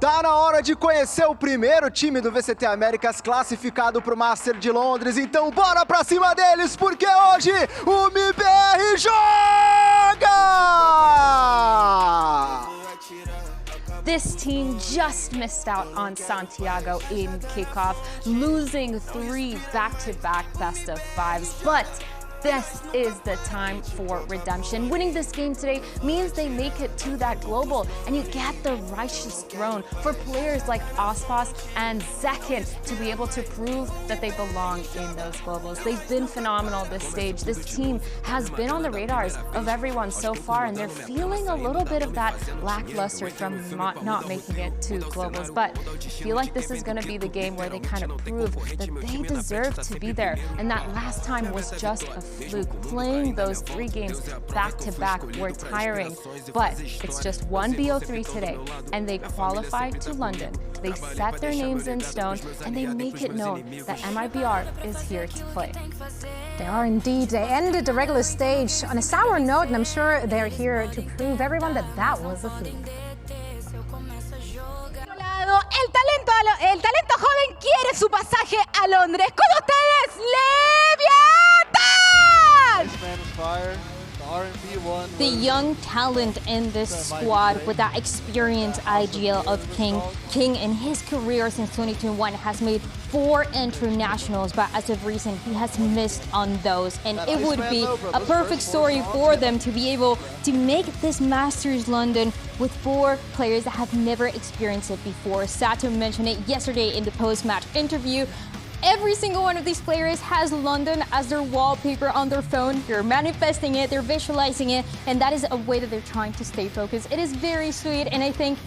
Tá na hora de conhecer o primeiro time do VCT Américas classificado pro Master de Londres. Então bora pra cima deles, porque hoje o MIBR joga! This team just missed out on Santiago in kickoff, losing 3 back-to-back best-of-5s, but this is the time for redemption. Winning this game today means they make it to that global, and you get the righteous throne for players like Aspas and Second to be able to prove that they belong in those globals. They've been phenomenal this stage. This team has been on the radars of everyone so far, and they're feeling a little bit of that lackluster from not making it to globals. But I feel like this is going to be the game where they kind of prove that they deserve to be there, and that last time was just a fluke. Playing those 3 games back-to-back were tiring, but it's just one BO3 today, and they qualify to London. They set their names in stone, and they make it known that MIBR is here to play. They are indeed. They ended the regular stage on a sour note, and I'm sure they're here to prove everyone that that was a fluke. El talento joven quiere su pasaje a Londres. Con ustedes, Leviatan! The young talent in this squad with that experience ideal of King. King in his career since 2021 has made 4 internationals, but as of recent, he has missed on those. And it would be a perfect story for them to be able to make this Masters London with 4 players that have never experienced it before. Sato mentioned it yesterday in the post-match interview. Every single one of these players has London as their wallpaper on their phone. They're manifesting it, they're visualizing it, and that is a way that they're trying to stay focused. It is very sweet, and I think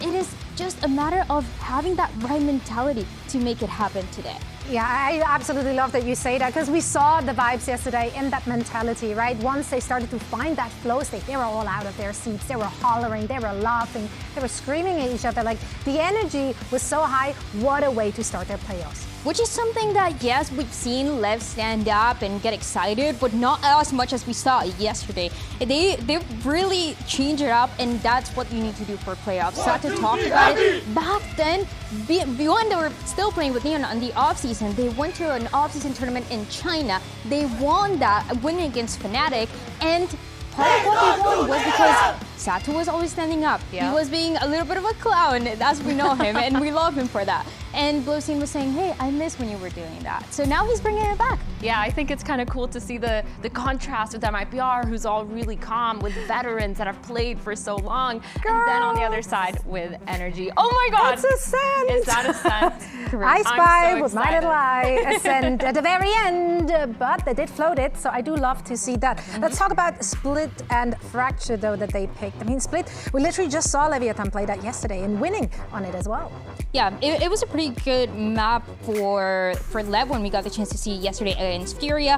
it is just a matter of having that right mentality to make it happen today. Yeah, I absolutely love that you say that, because we saw the vibes yesterday in that mentality, right? Once they started to find that flow state, they were all out of their seats. They were hollering, they were laughing, they were screaming at each other. Like, the energy was so high. What a way to start their playoffs. Which is something that, yes, we've seen LEV stand up and get excited, but not as much as we saw yesterday. They really changed it up, and that's what you need to do for playoffs. Sato talked about it. Back then, when they were still playing with Neon on the offseason, they went to an offseason tournament in China. They won that, winning against Fnatic, and part of what they won was because Sato was always standing up. Yeah. He was being a little bit of a clown, as we know him, and we love him for that. And Blowstein was saying, hey, I miss when you were doing that. So now he's bringing it back. Yeah, I think it's kind of cool to see the contrast with MIBR, who's all really calm, with veterans that have played for so long. Girl. And then on the other side with energy. Oh my God! It's Ascent! Is that Ascent? I Spy so with my little eye, Ascent at the very end, but they did float it, so I do love to see that. Let's talk about Split and Fracture, though, that they picked. I mean, Split, we literally just saw Leviathan play that yesterday and winning on it as well. Yeah, it was a pretty good map for LEV when we got the chance to see yesterday against FURIA.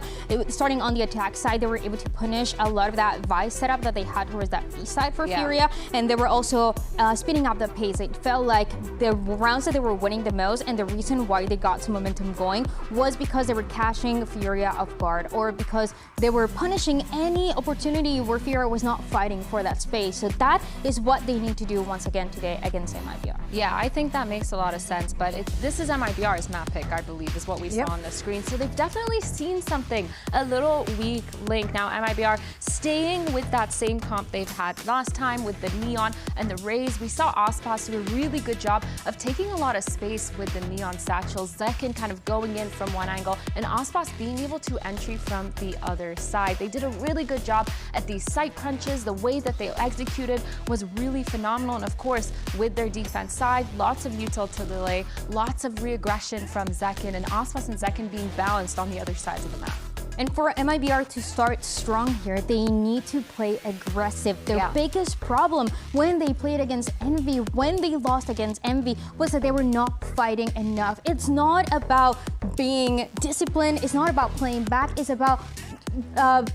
Starting on the attack side, they were able to punish a lot of that Vice setup that they had towards that B side for FURIA, and they were also speeding up the pace. It felt like the rounds that they were winning the most, and the reason why they got some momentum going was because they were catching FURIA off guard, or because they were punishing any opportunity where FURIA was not fighting for that space. So that is what they need to do once again today against MIBR. Yeah, I think that makes a lot of sense, but this is MIBR's map pick, I believe, is what we saw on the screen. So they've definitely seen something, a little weak link. Now MIBR staying with that same comp they've had last time with the Neon and the Rays. We saw Aspas do a really good job of taking a lot of space with the Neon satchels. Zekin kind of going in from one angle, and Aspas being able to entry from the other side. They did a really good job at these site crunches. The way that they executed was really phenomenal, and of course, with their defense side, lots of util to delay, lots of re-aggression from Zekin, and Aspas and Zekin being balanced on the other sides of the map. And for MIBR to start strong here, they need to play aggressive. Their biggest problem when they played against Envy, when they lost against Envy, was that they were not fighting enough. It's not about being disciplined, it's not about playing back, it's about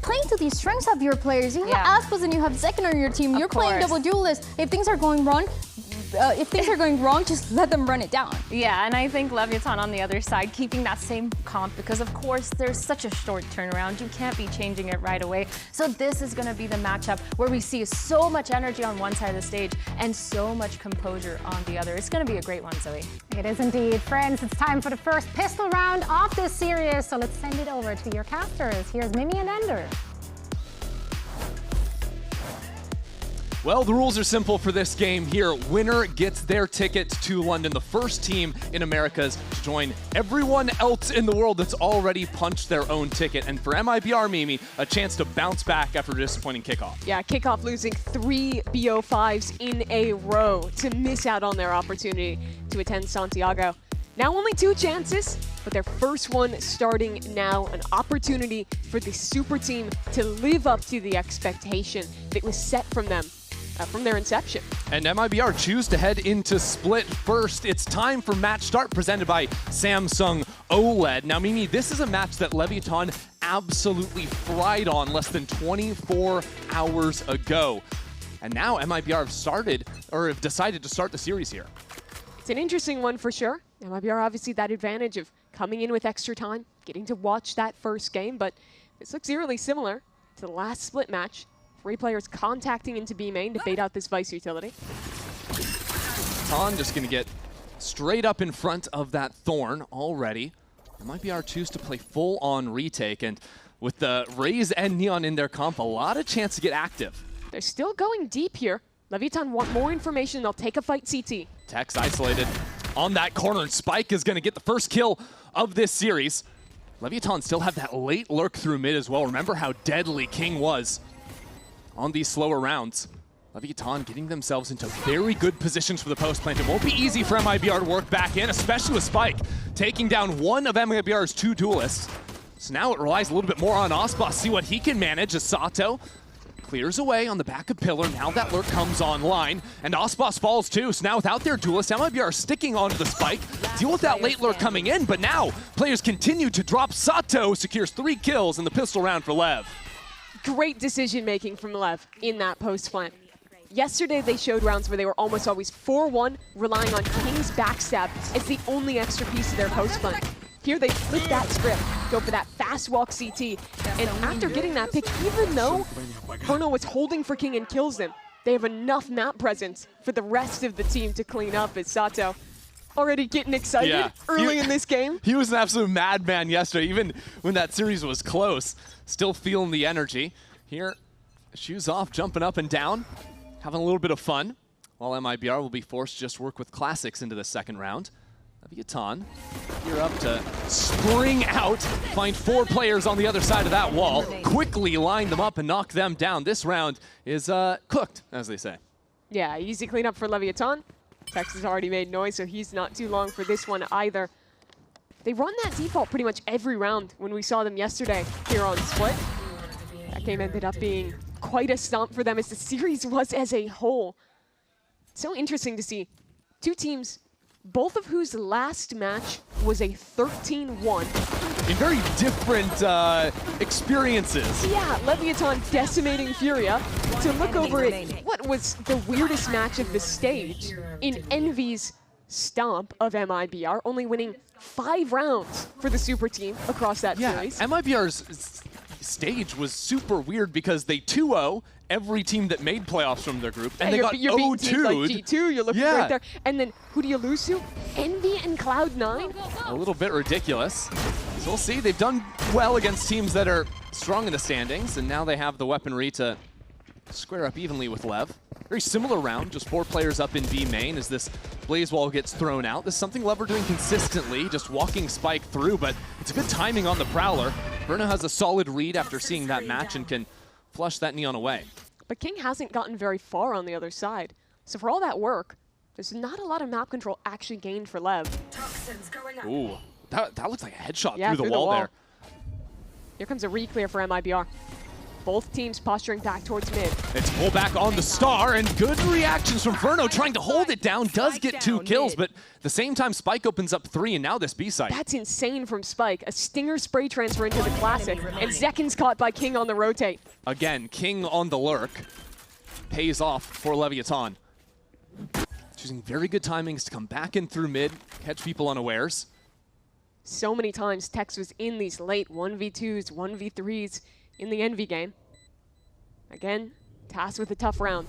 playing to the strengths of your players. You have Aspas and you have Zekin on your team. You're playing double duelist. If things are going wrong, if things are going wrong, just let them run it down. Yeah, and I think Leviathan on the other side keeping that same comp because, of course, there's such a short turnaround. You can't be changing it right away. So this is going to be the matchup where we see so much energy on one side of the stage and so much composure on the other. It's going to be a great one, Zoe. It is indeed. Friends, it's time for the first pistol round of this series. So let's send it over to your casters. Here's Mimi and Ender. Well, the rules are simple for this game here. Winner gets their ticket to London, the first team in Americas to join everyone else in the world that's already punched their own ticket. And for MIBR, Mimi, a chance to bounce back after a disappointing kickoff. Yeah, kickoff losing 3 BO5s in a row to miss out on their opportunity to attend Santiago. Now only 2 chances, but their first one starting now, an opportunity for the super team to live up to the expectation that was set from them from their inception. And MIBR choose to head into split first. It's time for match start presented by Samsung OLED. Now, Mimi, this is a match that Leviatan absolutely fried on less than 24 hours ago. And now MIBR have decided to start the series here. It's an interesting one for sure. MIBR obviously that advantage of coming in with extra time, getting to watch that first game, but this looks eerily similar to the last split match. 3 players contacting into B main to bait out this Vice utility. Tan just going to get straight up in front of that Thorn already. MIBR choose to play full-on retake, and with the Raze and Neon in their comp, a lot of chance to get active. They're still going deep here. Leviatan want more information. They'll take a fight CT. Tex isolated on that corner, and Spike is going to get the first kill of this series. Leviatan still have that late lurk through mid as well. Remember how deadly King was on these slower rounds. Leviatan getting themselves into very good positions for the post plant. It won't be easy for MIBR to work back in, especially with Spike taking down one of MIBR's 2 duelists. So now it relies a little bit more on Aspas, see what he can manage as Sato clears away on the back of Pillar. Now that lurk comes online, and Aspas falls too. So now without their duelist, MIBR sticking onto the Spike, deal with that late lurk coming in, but now players continue to drop. Sato secures 3 kills in the pistol round for LEV. Great decision-making from LEV in that post plant. Yesterday, they showed rounds where they were almost always 4-1, relying on King's backstab as the only extra piece of their post plant. Here, they flip that script, go for that fast walk CT, and after getting that pick, even though Verno was holding for King and kills him, they have enough map presence for the rest of the team to clean up as Sato already getting excited early in this game. He was an absolute madman yesterday, even when that series was close. Still feeling the energy. Here, shoes off, jumping up and down, having a little bit of fun, while MIBR will be forced to just work with classics into the second round. Leviatan gear up to spring out, find 4 players on the other side of that wall, quickly line them up and knock them down. This round is cooked, as they say. Yeah, easy cleanup for Leviatan. Tex has already made noise, so he's not too long for this one either. They run that default pretty much every round when we saw them yesterday here on Split. That game ended up being quite a stomp for them as the series was as a whole. So interesting to see 2 teams, both of whose last match was a 13-1. In very different experiences. Yeah, Leviatan decimating FURIA to look over at what was the weirdest match of the stage in Envy's stomp of MIBR, only winning 5 rounds for the super team across that series. MIBR's stage was super weird because they 2-0 every team that made playoffs from their group, and they got 0-2'd. Like G2, you're looking right there. And then who do you lose to? Envy and Cloud9? A little bit ridiculous. So we'll see. They've done well against teams that are strong in the standings, and now they have the weaponry to square up evenly with LEV. Very similar round, just 4 players up in B main as this Blaze Wall gets thrown out. This is something LEV are doing consistently, just walking Spike through, but it's good timing on the Prowler. Verno has a solid read after seeing that match and can flush that Neon away. But King hasn't gotten very far on the other side. So for all that work, there's not a lot of map control actually gained for LEV. Ooh, that looks like a headshot through the wall there. Here comes a re-clear for MIBR. Both teams posturing back towards mid. It's pull back on the Star, and good reactions from Verno trying to hold it down. Does get 2 kills, but at the same time, Spike opens up 3, and now this B site. That's insane from Spike. A Stinger spray transfer into the Classic, and Zekin's caught by King on the rotate. Again, King on the lurk. Pays off for Leviatan. Choosing very good timings to come back in through mid, catch people unawares. So many times Tex was in these late 1v2s, 1v3s in the Envy game. Again, tasked with a tough round.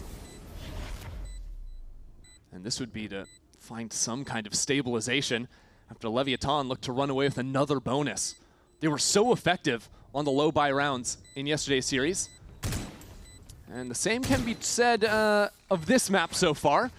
And this would be to find some kind of stabilization after Leviatan looked to run away with another bonus. They were so effective on the low buy rounds in yesterday's series. And the same can be said of this map so far,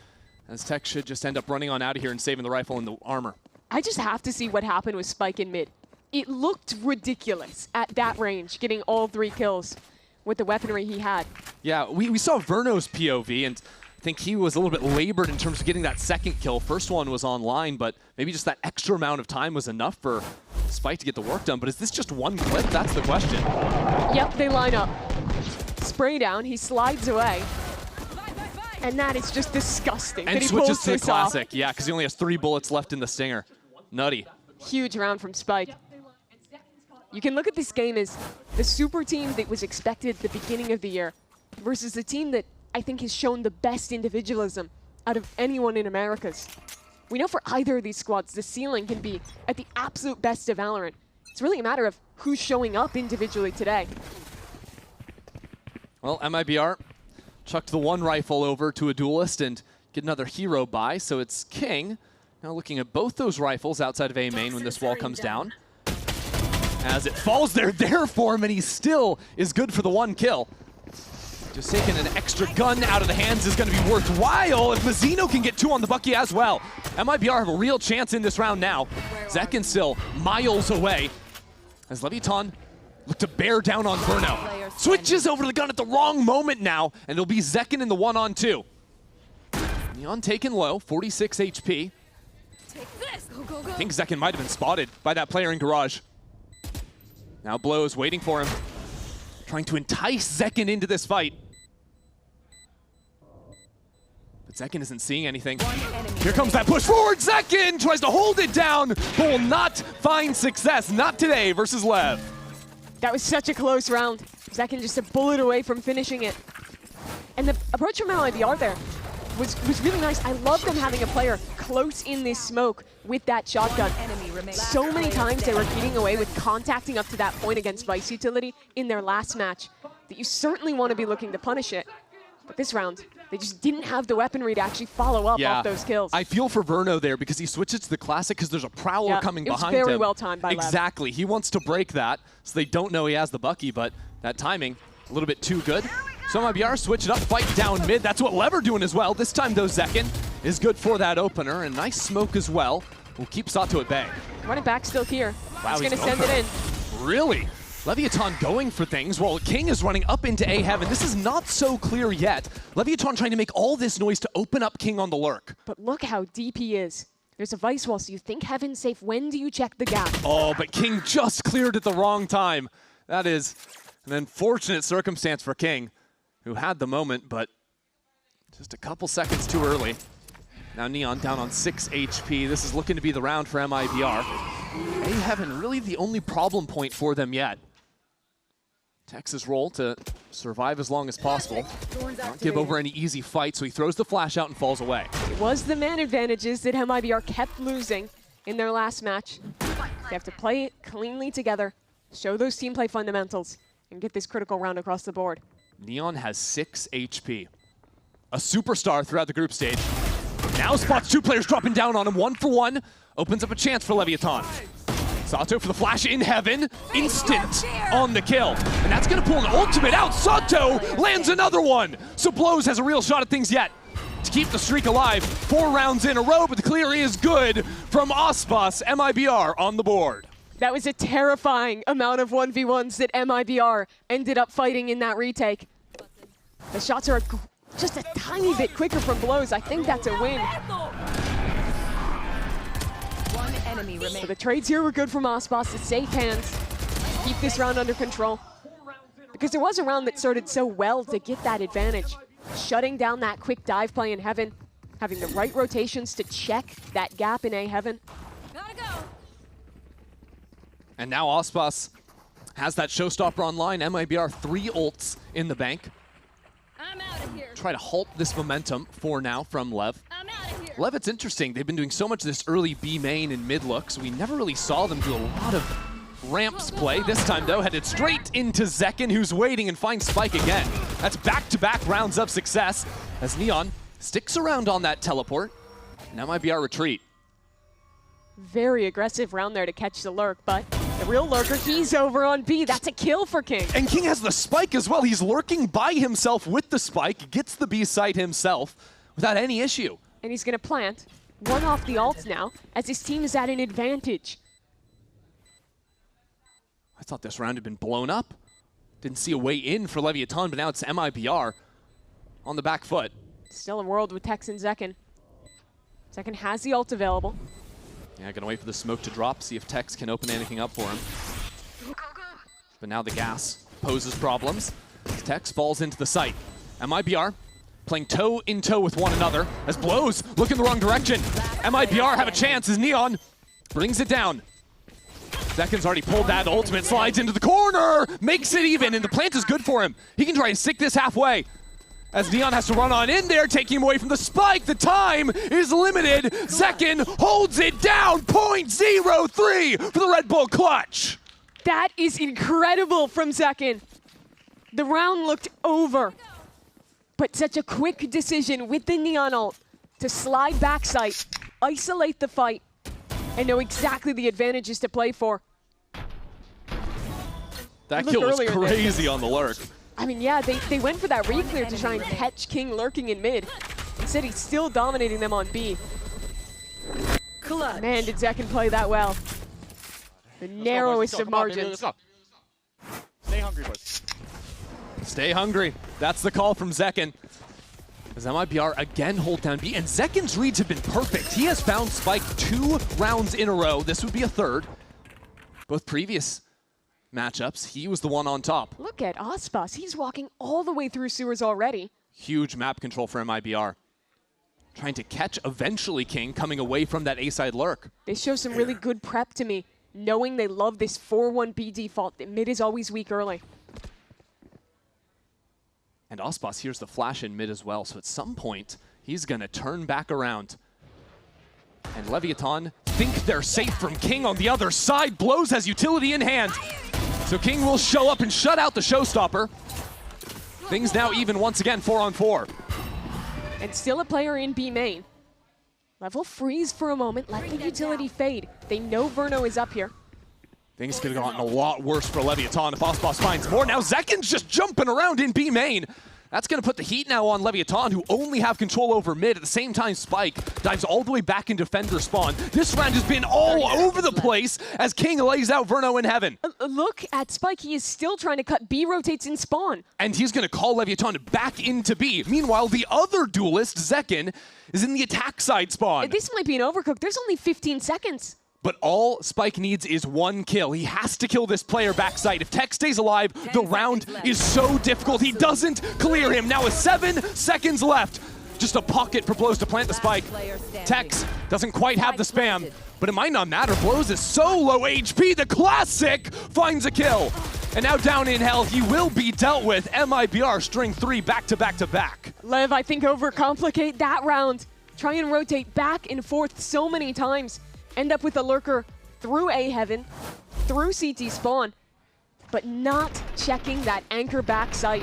as Tech should just end up running on out of here and saving the rifle and the armor. I just have to see what happened with Spike in mid. It looked ridiculous at that range, getting all 3 kills with the weaponry he had. Yeah, we saw Verno's POV, and I think he was a little bit labored in terms of getting that second kill. First one was online, but maybe just that extra amount of time was enough for Spike to get the work done. But is this just one clip? That's the question. Yep, they line up. Spray down, he slides away. And that is just disgusting. And he switches to the this off. classic, yeah, because he only has 3 bullets left in the Stinger. Nutty. Huge round from Spike. You can look at this game as the super team that was expected at the beginning of the year versus the team that I think has shown the best individualism out of anyone in Americas. We know for either of these squads, the ceiling can be at the absolute best of Valorant. It's really a matter of who's showing up individually today. Well, MIBR chucked the 1 rifle over to a duelist and get another hero buy, so it's King now looking at both those rifles outside of A main when this wall comes down. As it falls there for him, and he still is good for the 1 kill. Just taking an extra gun out of the hands is going to be worthwhile if Mazzino can get 2 on the Bucky as well. MIBR have a real chance in this round now. Zekin still miles away as Leviatan look to bear down on Verno. Switches over the gun at the wrong moment now, and it'll be Zekin in the 1-on-2. Neon taken low, 46 HP. I think Zekin might have been spotted by that player in Garage. Now Blow is waiting for him, trying to entice Zekin into this fight. But Zekin isn't seeing anything. Here comes that push forward. Zekin tries to hold it down, but will not find success. Not today versus Lev. That was such a close round. Zekin just a bullet away from finishing it. And the approach from MIBR there was really nice. I love them having a player close in this smoke with that shotgun. So many times they were getting away with contacting up to that point against Vice Utility in their last match that you certainly want to be looking to punish it. But this round, they just didn't have the weaponry to actually follow up off those kills. I feel for Verno there because he switches to the classic because there's a Prowler coming behind him. It was very well timed by Lev. Exactly. He wants to break that so they don't know he has the Bucky, but that timing, a little bit too good. So MIBR switch it up, fight down mid. That's what Lev are doing as well. This time though, Zekin is good for that opener, and nice smoke as well. We'll keep Sato at bay. Running back still here. Wow, he's going to send it in. Really? Leviatan going for things while King is running up into A heaven. This is not so clear yet. Leviatan trying to make all this noise to open up King on the lurk. But look how deep he is. There's a Vice wall, so you think heaven's safe. When do you check the gap? Oh, but King just cleared at the wrong time. That is an unfortunate circumstance for King, who had the moment, but just a couple seconds too early. Now Neon down on 6 HP. This is looking to be the round for MIBR. A heaven really the only problem point for them yet. Tex's role to survive as long as possible. Not give over any easy fight, so he throws the flash out and falls away. It was the man advantages that MIBR kept losing in their last match. They have to play it cleanly together, show those team play fundamentals, and get this critical round across the board. Neon has 6 HP. A superstar throughout the group stage. Now spots 2 players dropping down on him, 1-for-1. Opens up a chance for Leviatan. Sato for the flash in heaven, instant on the kill. And that's gonna pull an ultimate out. Sato lands another one. So Blows has a real shot at things yet to keep the streak alive. 4 rounds in a row, but the clear is good from Aspas. MIBR on the board. That was a terrifying amount of 1v1s that MIBR ended up fighting in that retake. The shots are just a tiny bit quicker from Blows. I think that's a win. So the trades here were good from Aspas. It's safe hands. Keep this round under control. Because there was a round that started so well to get that advantage. Shutting down that quick dive play in heaven. Having the right rotations to check that gap in A heaven. Gotta go. And now Aspas has that showstopper online. MIBR 3 ults in the bank. I'm out of here. Try to halt this momentum for now from Lev. I'm out of here. LEV, it's interesting. They've been doing so much of this early B main and mid look, so we never really saw them do a lot of ramps play. This time, though, headed straight into Zekken, who's waiting and finds Spike again. That's back-to-back rounds of success as Neon sticks around on that teleport. And that might be our retreat. Very aggressive round there to catch the lurk, but the real lurker, he's over on B. That's a kill for King. And King has the spike as well. He's lurking by himself with the spike, gets the B site himself without any issue. And he's going to plant one off the ult now as his team is at an advantage. I thought this round had been blown up. Didn't see a way in for Leviathan, but now it's MIBR on the back foot. Still a world with Tex and Zekken. Zekken has the ult available. Yeah, gonna wait for the smoke to drop, see if Tex can open anything up for him. But now the gas poses problems. Tex falls into the site. MIBR playing toe-in-toe with one another as blows look in the wrong direction. MIBR have a chance as Neon brings it down. Zekken's already pulled that ultimate, slides into the corner, makes it even, and the plant is good for him. He can try and stick this halfway. As Neon has to run on in there, taking him away from the spike. The time is limited. Zekken holds it down. 0.03 for the Red Bull clutch. That is incredible from Zekken. The round looked over, but such a quick decision with the Neon ult to slide backside, isolate the fight, and know exactly the advantages to play for. That kill was crazy on the lurk. I mean, yeah, they went for that re-clear to try and catch King lurking in mid. Instead, he's still dominating them on B. Man, did Zekken play that well. The narrowest of margins. Stay hungry, boys. Stay hungry. That's the call from Zekken. As MIBR again hold down B, and Zekken's reads have been perfect. He has found Spike 2 rounds in a row. This would be a third. Both previous matchups, he was the one on top. Look at Aspas. He's walking all the way through sewers already. Huge map control for MIBR. Trying to catch, eventually, King coming away from that A-side lurk. They show some really good prep to me, knowing they love this 4-1 B default. The mid is always weak early. And Aspas hears the flash in mid as well, so at some point, he's going to turn back around. And Leviathan think they're safe from King on the other side. Blows has utility in hand. So King will show up and shut out the showstopper. Things now even once again, 4-on-4. And still a player in B main. Level freeze for a moment, let the utility fade. They know Verno is up here. Things could have gotten a lot worse for Leviathan if Aspas finds more. Now Zekken's just jumping around in B main. That's going to put the heat now on Leviathan, who only have control over mid. At the same time, Spike dives all the way back in defender spawn. This round has been all over the place as King lays out Verno in heaven. Look at Spike. He is still trying to cut B rotates in spawn. And he's going to call Leviathan back into B. Meanwhile, the other duelist, Zekken, is in the attack side spawn. This might be an overcook. There's only 15 seconds. But all Spike needs is one kill. He has to kill this player backside. If Tex stays alive, the round is so difficult. He doesn't clear him. Now with 7 seconds left. Just a pocket for Blows to plant the spike. Tex doesn't quite have the spam, but it might not matter. Blows is so low HP. The classic finds a kill. And now down in hell, he will be dealt with. MIBR string 3 back to back to back. Lev, I think, overcomplicate that round. Try and rotate back and forth so many times. End up with a lurker through A heaven, through CT spawn, but not checking that anchor back site.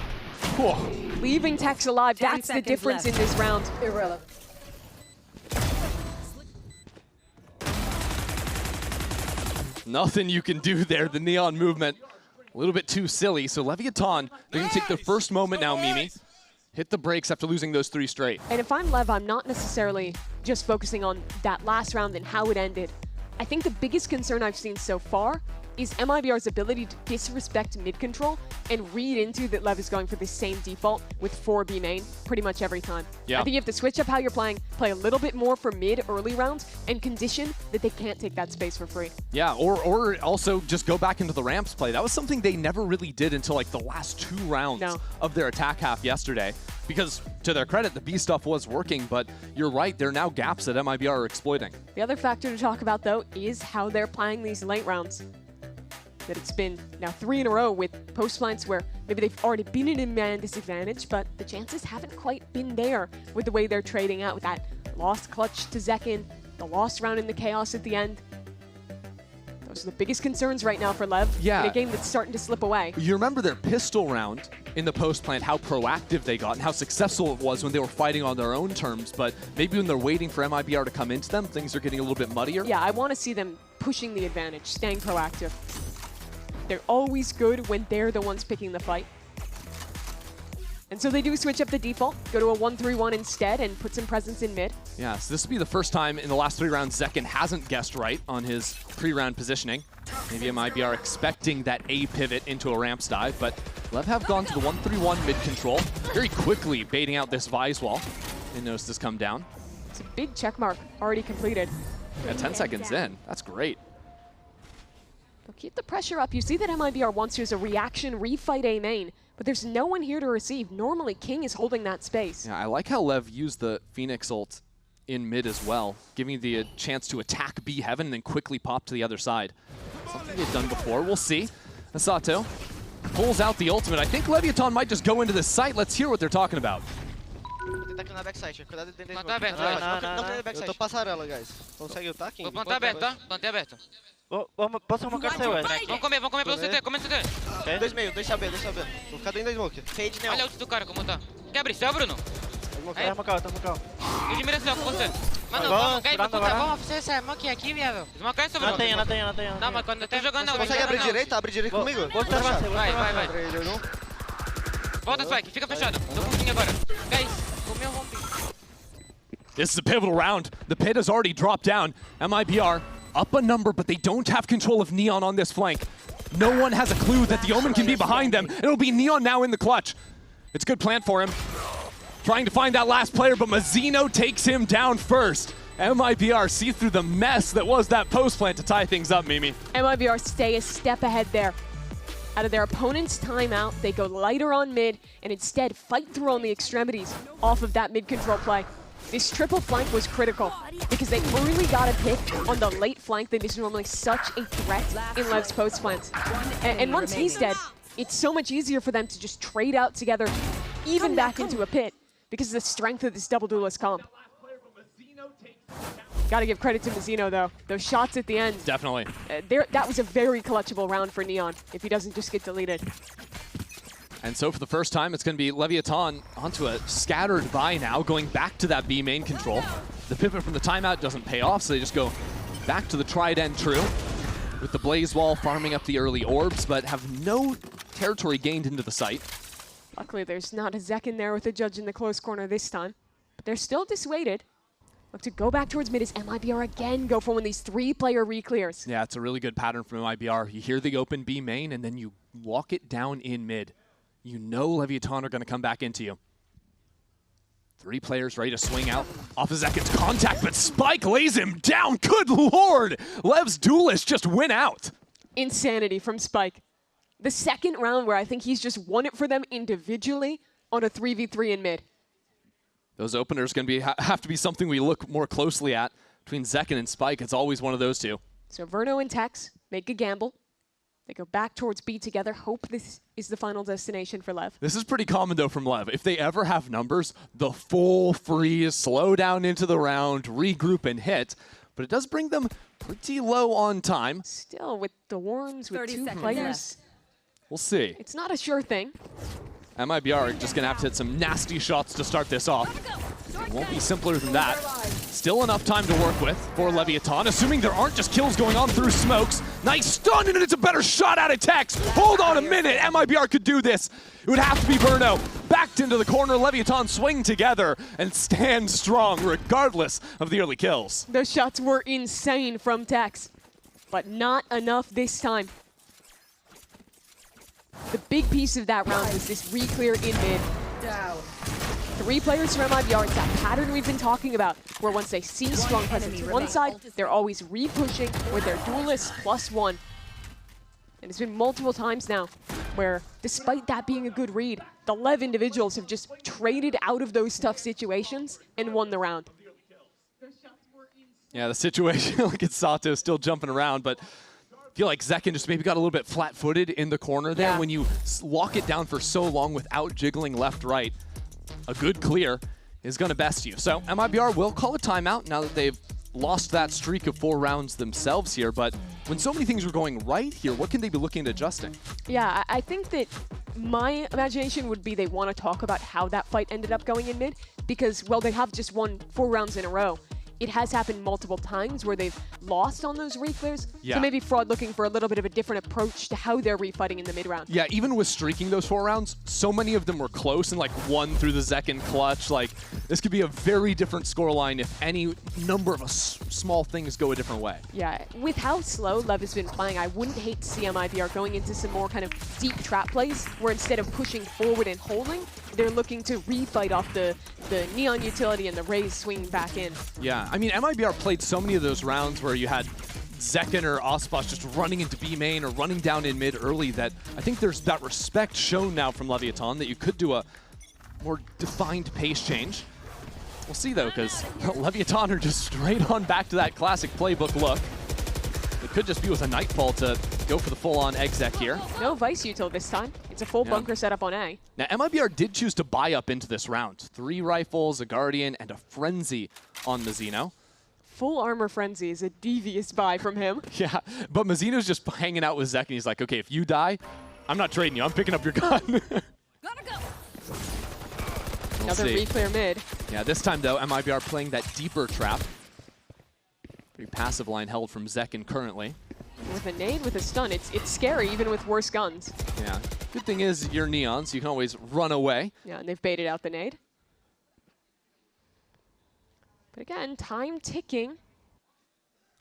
Whoa. Leaving Tex alive, that's the difference in this round. Irrelevant. Nothing you can do there, the Neon movement. A little bit too silly, so Leviathan, they're going to take their first moment now, Mimi. Hit the brakes after losing those 3 straight. And if I'm Lev, I'm not necessarily just focusing on that last round and how it ended. I think the biggest concern I've seen so far is MIBR's ability to disrespect mid control and read into that Lev is going for the same default with 4B main pretty much every time. Yeah. I think you have to switch up how you're playing, play a little bit more for mid early rounds, and condition that they can't take that space for free. Yeah, or also just go back into the ramps play. That was something they never really did until like the last 2 rounds of their attack half yesterday. Because to their credit, the B stuff was working, but you're right, there are now gaps that MIBR are exploiting. The other factor to talk about, though, is how they're playing these late rounds. That it's been now 3 in a row with post plants where maybe they've already been in a man disadvantage, but the chances haven't quite been there with the way they're trading out with that lost clutch to Zekin, the lost round in the chaos at the end. Those are the biggest concerns right now for LEV in a game that's starting to slip away. You remember their pistol round in the post plant, how proactive they got and how successful it was when they were fighting on their own terms, but maybe when they're waiting for MIBR to come into them, things are getting a little bit muddier. Yeah, I want to see them pushing the advantage, staying proactive. They're always good when they're the ones picking the fight. And so they do switch up the default, go to a 1-3-1 instead, and put some presence in mid. Yeah, so this will be the first time in the last 3 rounds Zekin hasn't guessed right on his pre-round positioning. Maybe MIBR expecting that A pivot into a ramps dive, but LEV have gone to the 1-3-1 mid control, very quickly baiting out this Vise wall. Didn't notice this come down. It's a big check mark already completed. Yeah, 10 seconds in. That's great. They'll keep the pressure up. You see that MIBR wants to use a reaction refight A main, but there's no one here to receive. Normally, King is holding that space. Yeah, I like how LEV used the Phoenix ult in mid as well, giving you the chance to attack B Heaven and then quickly pop to the other side. Something they've done before. We'll see. Asato pulls out the ultimate. I think Leviatan might just go into this site. Let's hear what they're talking about. Tá aqui na backside, cuidado dentro da Planta aberto, Não tem backside. Eu tô passarela, guys. Consegue ultar aqui? Vou plantar aberto, tá? Plantei aberto. Posso remocar seu, Ed? Vamos comer pelo CT, come CT. Dois meio, deixa B. Vou ficar dentro da smoke. Fade neon. Olha o ult do cara, como tá. Quer abrir céu, Bruno? Tá remocar. Eu de mira céu com você. Mano, vamos, guys, vamos fazer essa smoke aqui, viado. Smoke essa, Bruno. Não tenho. Não, mas quando eu tô jogando não. Consegue abrir direita? Abre direita comigo? Vai. Volta, Spike, fica fechado. Tô com o King agora. Guys, o meu home. This is a pivotal round. The pit has already dropped down. MIBR up a number, but they don't have control of Neon on this flank. No one has a clue that the Omen can be behind them. It'll be Neon now in the clutch. It's a good plan for him. Trying to find that last player, but Mazzino takes him down first. MIBR see through the mess that was that post plant to tie things up, Mimi. MIBR stay a step ahead there. Out of their opponent's timeout, they go lighter on mid and instead fight through on the extremities off of that mid control play. This triple flank was critical because they really got a pick on the late flank that is normally such a threat in LEV's post plants. And once he's dead, it's so much easier for them to just trade out together, even back into a pit, because of the strength of this double duelist comp. Gotta give credit to Mazzino, though. Those shots at the end. Definitely. That was a very clutchable round for Neon, if he doesn't just get deleted. And so for the first time, it's going to be Leviatan onto a scattered buy now, going back to that B main control. The pivot from the timeout doesn't pay off, so they just go back to the tried and true with the Blaze Wall farming up the early orbs, but have no territory gained into the site. Luckily, there's not a Zek in there with a judge in the close corner this time, but they're still dissuaded. Look to go back towards mid as MIBR again go for one of these 3-player re-clears. Yeah, it's a really good pattern from MIBR. You hear the open B main, and then you walk it down in mid. You know Leviatan are going to come back into you. 3 players ready to swing out off of Zekin's contact, but Spike lays him down. Good lord! LEV's duelist just went out. Insanity from Spike. The second round where I think he's just won it for them individually on a 3v3 in mid. Those openers going to have to be something we look more closely at between Zekin and Spike. It's always one of those two. So Verno and Tex make a gamble. They go back towards B together, hope this is the final destination for LEV. This is pretty common, though, from LEV. If they ever have numbers, the full freeze, slow down into the round, regroup, and hit. But it does bring them pretty low on time. Still, with the Worms, with 2 players, we'll see. It's not a sure thing. MIBR are just going to have to hit some nasty shots to start this off. It won't be simpler than that. Still enough time to work with for Leviatan, assuming there aren't just kills going on through smokes. Nice stun, and it's a better shot out of Tex. Hold on a minute, MIBR could do this. It would have to be Verno. Backed into the corner, Leviatan swing together and stand strong regardless of the early kills. Those shots were insane from Tex, but not enough this time. The big piece of that round was this re-clear in mid. 3 players from MIBR, it's that pattern we've been talking about, where once they see strong presence one side, they're always re-pushing with their duelists +1. And it's been multiple times now where, despite that being a good read, the LEV individuals have just traded out of those tough situations and won the round. Yeah, the situation, look at Sato still jumping around, but I feel like Zekin just maybe got a little bit flat-footed in the corner there. Yeah. When you lock it down for so long without jiggling left-right. A good clear is going to best you. So MIBR will call a timeout now that they've lost that streak of 4 rounds themselves here, but when so many things were going right here, what can they be looking at adjusting? Yeah, I think that my imagination would be they want to talk about how that fight ended up going in mid, because, well, they have just won 4 rounds in a row. It has happened multiple times where they've lost on those replays. Yeah. So maybe Fraud looking for a little bit of a different approach to how they're refighting in the mid-round. Yeah, even with streaking those 4 rounds, so many of them were close and like won through the second clutch. Like, this could be a very different scoreline if any number of small things go a different way. Yeah, with how slow Lev has been playing, I wouldn't hate to see MIBR going into some more kind of deep trap plays where instead of pushing forward and holding, they're looking to refight off the Neon utility and the Raze swinging back in. Yeah, I mean, MIBR played so many of those rounds where you had Zekken or Aspas just running into B main or running down in mid early that I think there's that respect shown now from Leviatan that you could do a more defined pace change. We'll see though, because Leviatan are just straight on back to that classic playbook look. It could just be with a Nightfall to go for the full-on exec here. No Vice util this time. It's a full bunker setup on A. Now, MIBR did choose to buy up into this round. 3 rifles, a Guardian, and a Frenzy on Mazzino. Full armor Frenzy is a devious buy from him. Yeah, but Mazzino's just hanging out with Zek, and he's like, okay, if you die, I'm not trading you. I'm picking up your gun. Gotta go. Another re-clear mid. Yeah, this time, though, MIBR playing that deeper trap. Pretty passive line held from Zekken currently. With a nade, with a stun, it's scary even with worse guns. Yeah, good thing is you're Neon, so you can always run away. Yeah, and they've baited out the nade. But again, time ticking.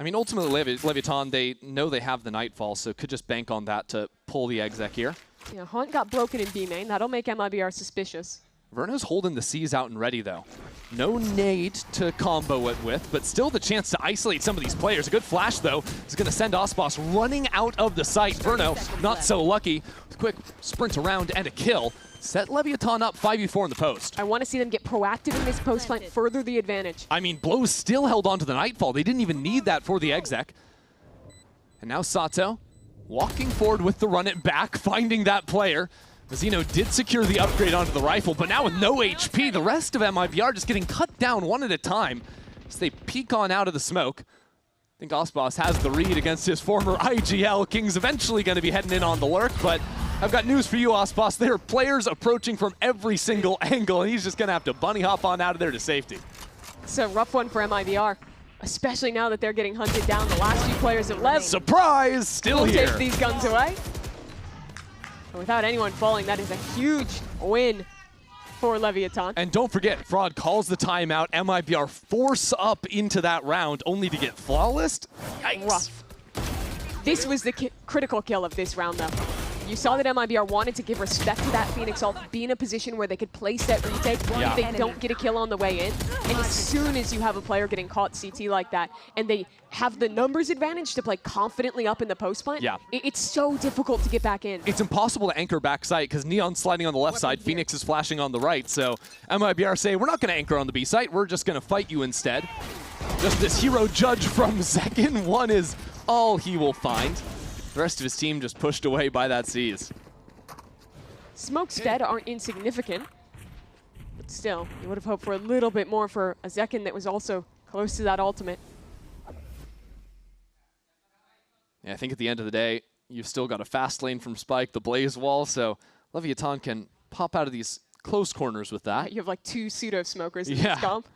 I mean, ultimately, Leviatan, they know they have the Nightfall, so could just bank on that to pull the exec here. Yeah, Haunt got broken in B main. That'll make MIBR suspicious. Verno's holding the C's out and ready, though. No nade to combo it with, but still the chance to isolate some of these players. A good flash, though, is going to send Aspas running out of the site. Verno, not so lucky. With a quick sprint around and a kill. Set Leviatan up 5v4 in the post. I want to see them get proactive in this post fight, further the advantage. I mean, Blows still held on to the Nightfall. They didn't even need that for the exec. And now Sato walking forward with the run it back, finding that player. Mazzino did secure the upgrade onto the rifle, but now with no HP, the rest of MIBR just getting cut down one at a time as they peek on out of the smoke. I think Aspas has the read against his former IGL. King's eventually going to be heading in on the lurk, but I've got news for you, Aspas. There are players approaching from every single angle, and he's just going to have to bunny hop on out of there to safety. It's a rough one for MIBR, especially now that they're getting hunted down. The last few players at LEV. Surprise! Still here. Take these guns away. And without anyone falling, that is a huge win for Leviatan. And don't forget, Fraud calls the timeout. MIBR force up into that round only to get flawless. Yikes. Rough. This was the critical kill of this round, though. You saw that MIBR wanted to give respect to that Phoenix ult, be in a position where they could place that retake if they don't get a kill on the way in. And as soon as you have a player getting caught CT like that, and they have the numbers advantage to play confidently up in the post plant, it's so difficult to get back in. It's impossible to anchor back site because Neon's sliding on the left side, Phoenix is flashing on the right. So MIBR say, we're not going to anchor on the B site, we're just going to fight you instead. Just this hero judge from Zekken. One is all he will find. The rest of his team just pushed away by that C's. Smokes dead aren't insignificant, but still, you would have hoped for a little bit more for a Zekken that was also close to that ultimate. Yeah, I think at the end of the day, you've still got a fast lane from Spike, the Blaze Wall, so Leviatan can pop out of these close corners with that. You have like 2 pseudo-smokers in this comp.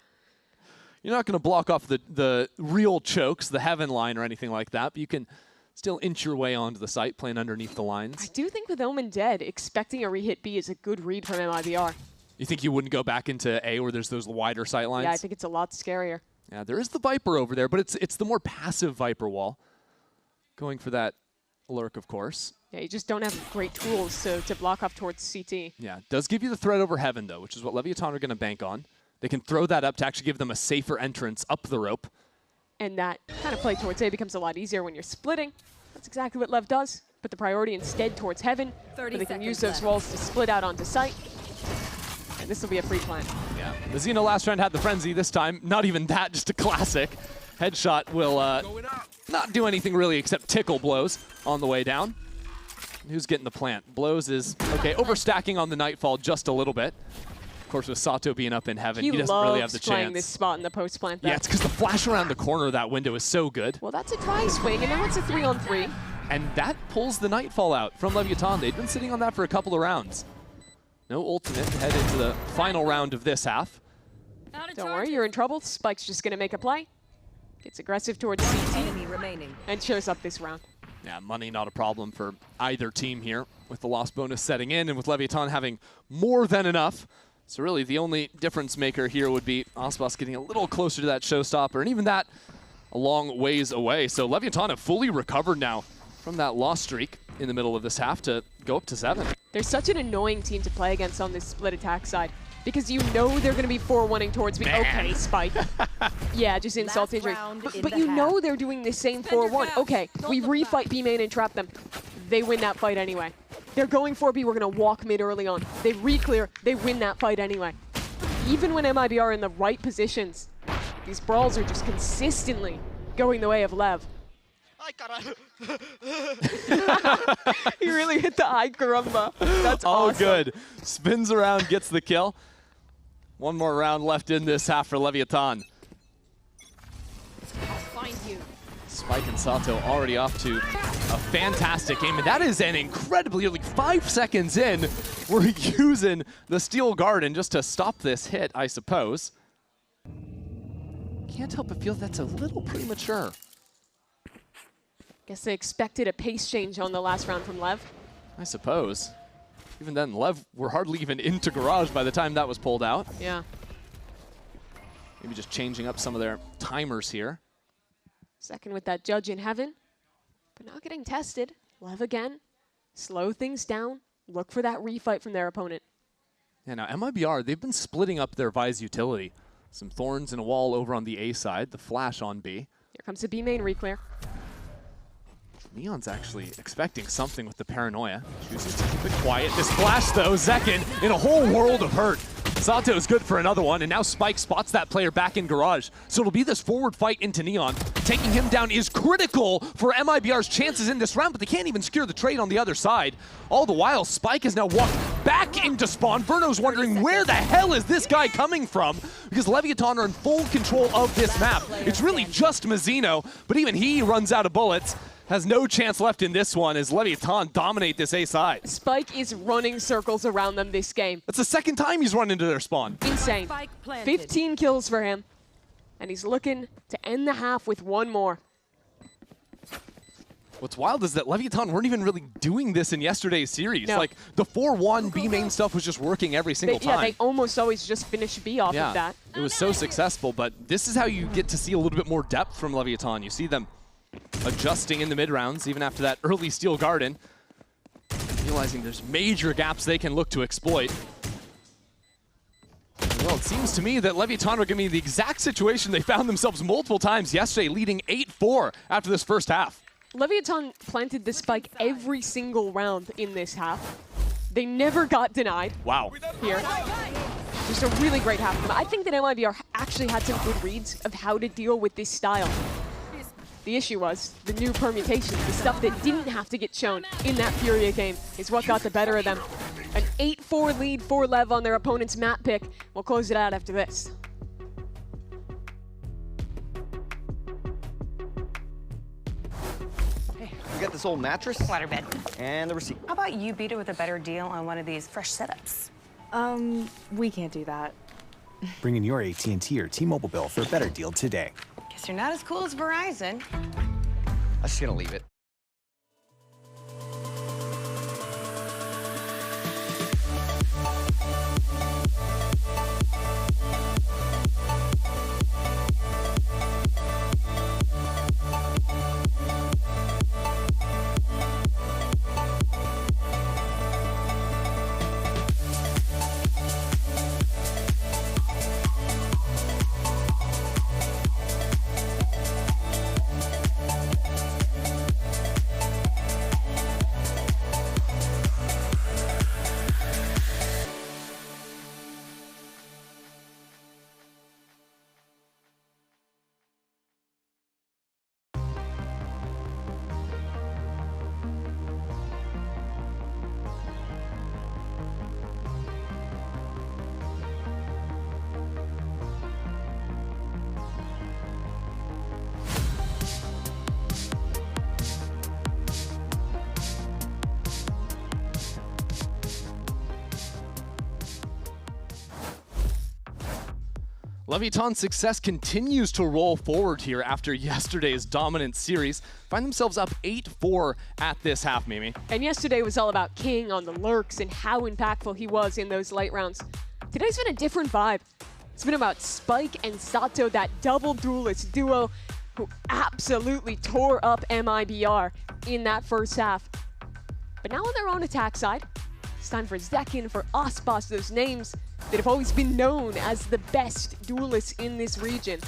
You're not going to block off the real chokes, the Heaven line or anything like that, but you can still inch your way onto the site, playing underneath the lines. I do think with Omen dead, expecting a rehit B is a good read from MIBR. You think you wouldn't go back into A where there's those wider sight lines? Yeah, I think it's a lot scarier. Yeah, there is the Viper over there, but it's the more passive Viper wall. Going for that lurk, of course. Yeah, you just don't have great tools to block off towards CT. Yeah, it does give you the threat over Heaven, though, which is what Leviatan are going to bank on. They can throw that up to actually give them a safer entrance up the rope. And that kind of play towards A becomes a lot easier when you're splitting. That's exactly what LEV does. Put the priority instead towards Heaven, where they can use those walls to split out onto site. And this will be a free plant. Yeah, Mazzino last round had the Frenzy. This time, not even that, just a classic. Headshot will not do anything really except tickle Blows on the way down. Who's getting the plant? Blows is, okay, overstacking on the Nightfall just a little bit. course, with Sato being up in heaven, he doesn't loves really have the playing chance. this spot in the post plant. Yeah, it's because the flash around the corner of that window is so good. Well, that's a try swing, and now it's a 3-on-3. And that pulls the Nightfall out from Leviathan. They'd been sitting on that for a couple of rounds. No ultimate to head into the final round of this half. Don't worry, you're in trouble. Spike's just going to make a play. Gets aggressive towards CT and shows up this round. Yeah, money not a problem for either team here, with the loss bonus setting in and with Leviathan having more than enough. So really the only difference maker here would be Aspas getting a little closer to that showstopper, and even that a long ways away. So Leviathan have fully recovered now from that loss streak in the middle of this half to go up to 7. They're such an annoying team to play against on this split attack side, because you know they're going to be 4-1-ing towards me. Man. Okay, Spike. Yeah, just insult injury. But you know they're doing the same 4-1. Okay, we refight B main and trap them. They win that fight anyway. They're going for B, we're going to walk mid early on. They re-clear, they win that fight anyway. Even when MIBR are in the right positions, these brawls are just consistently going the way of Lev. He really hit the ay caramba. That's awesome. Good. Spins around, gets the kill. One more round left in this half for Leviathan. Spike and Sato already off to a fantastic game, and that is an incredibly, like 5 seconds in, we're using the Steel Garden just to stop this hit, I suppose. Can't help but feel that's a little premature. Guess they expected a pace change on the last round from Lev. I suppose. Even then, Lev were hardly even into Garage by the time that was pulled out. Yeah. Maybe just changing up some of their timers here. Second with that Judge in heaven, but now getting tested. Lev again, slow things down, look for that refight from their opponent. Yeah, now MIBR, they've been splitting up their Vise utility. Some Thorns and a wall over on the A side, the flash on B. Here comes the B main reclear. Neon's actually expecting something with the Paranoia. Chooses to keep it quiet. This flash, though, Zekin in a whole world of hurt. Sato is good for another one, and now Spike spots that player back in Garage. So it'll be this forward fight into Neon. Taking him down is critical for MIBR's chances in this round, but they can't even secure the trade on the other side. All the while, Spike has now walked back into spawn. Verno's wondering where the hell is this guy coming from, because Leviathan are in full control of this map. It's really just Mazzino, but even he runs out of bullets. Has no chance left in this one as Leviathan dominate this A side. Spike is running circles around them this game. That's the second time he's run into their spawn. Insane. 15 kills for him. And he's looking to end the half with one more. What's wild is that Leviathan weren't even really doing this in yesterday's series. No. Like, the 4-1 B main stuff was just working every single time. Yeah, they almost always just finish B off of that. It was so successful, but this is how you get to see a little bit more depth from Leviathan. You see them adjusting in the mid-rounds, even after that early Steel Garden, realizing there's major gaps they can look to exploit. Well, it seems to me that Leviathan are going to be the exact situation they found themselves multiple times yesterday, leading 8-4 after this first half. Leviathan planted the spike every single round in this half. They never got denied. Wow. Here. Just a really great half of them. I think that MIBR actually had some good reads of how to deal with this style. The issue was the new permutations, the stuff that didn't have to get shown in that FURIA game is what got the better of them. An 8-4 lead for Lev on their opponent's map pick. We'll close it out after this. Hey, we got this old mattress. Waterbed. And the receipt. How about you beat it with a better deal on one of these fresh setups? We can't do that. Bring in your AT&T or T-Mobile bill for a better deal today. Guess you're not as cool as Verizon. I'm just gonna leave it. Leviatan's success continues to roll forward here after yesterday's dominant series. Find themselves up 8-4 at this half, Mimi. And yesterday was all about King on the lurks and how impactful he was in those late rounds. Today's been a different vibe. It's been about Spike and Sato, that double duelist duo who absolutely tore up MIBR in that first half. But now on their own attack side, it's time for Zekin, for Aspas, those names that have always been known as the best duelists in this region,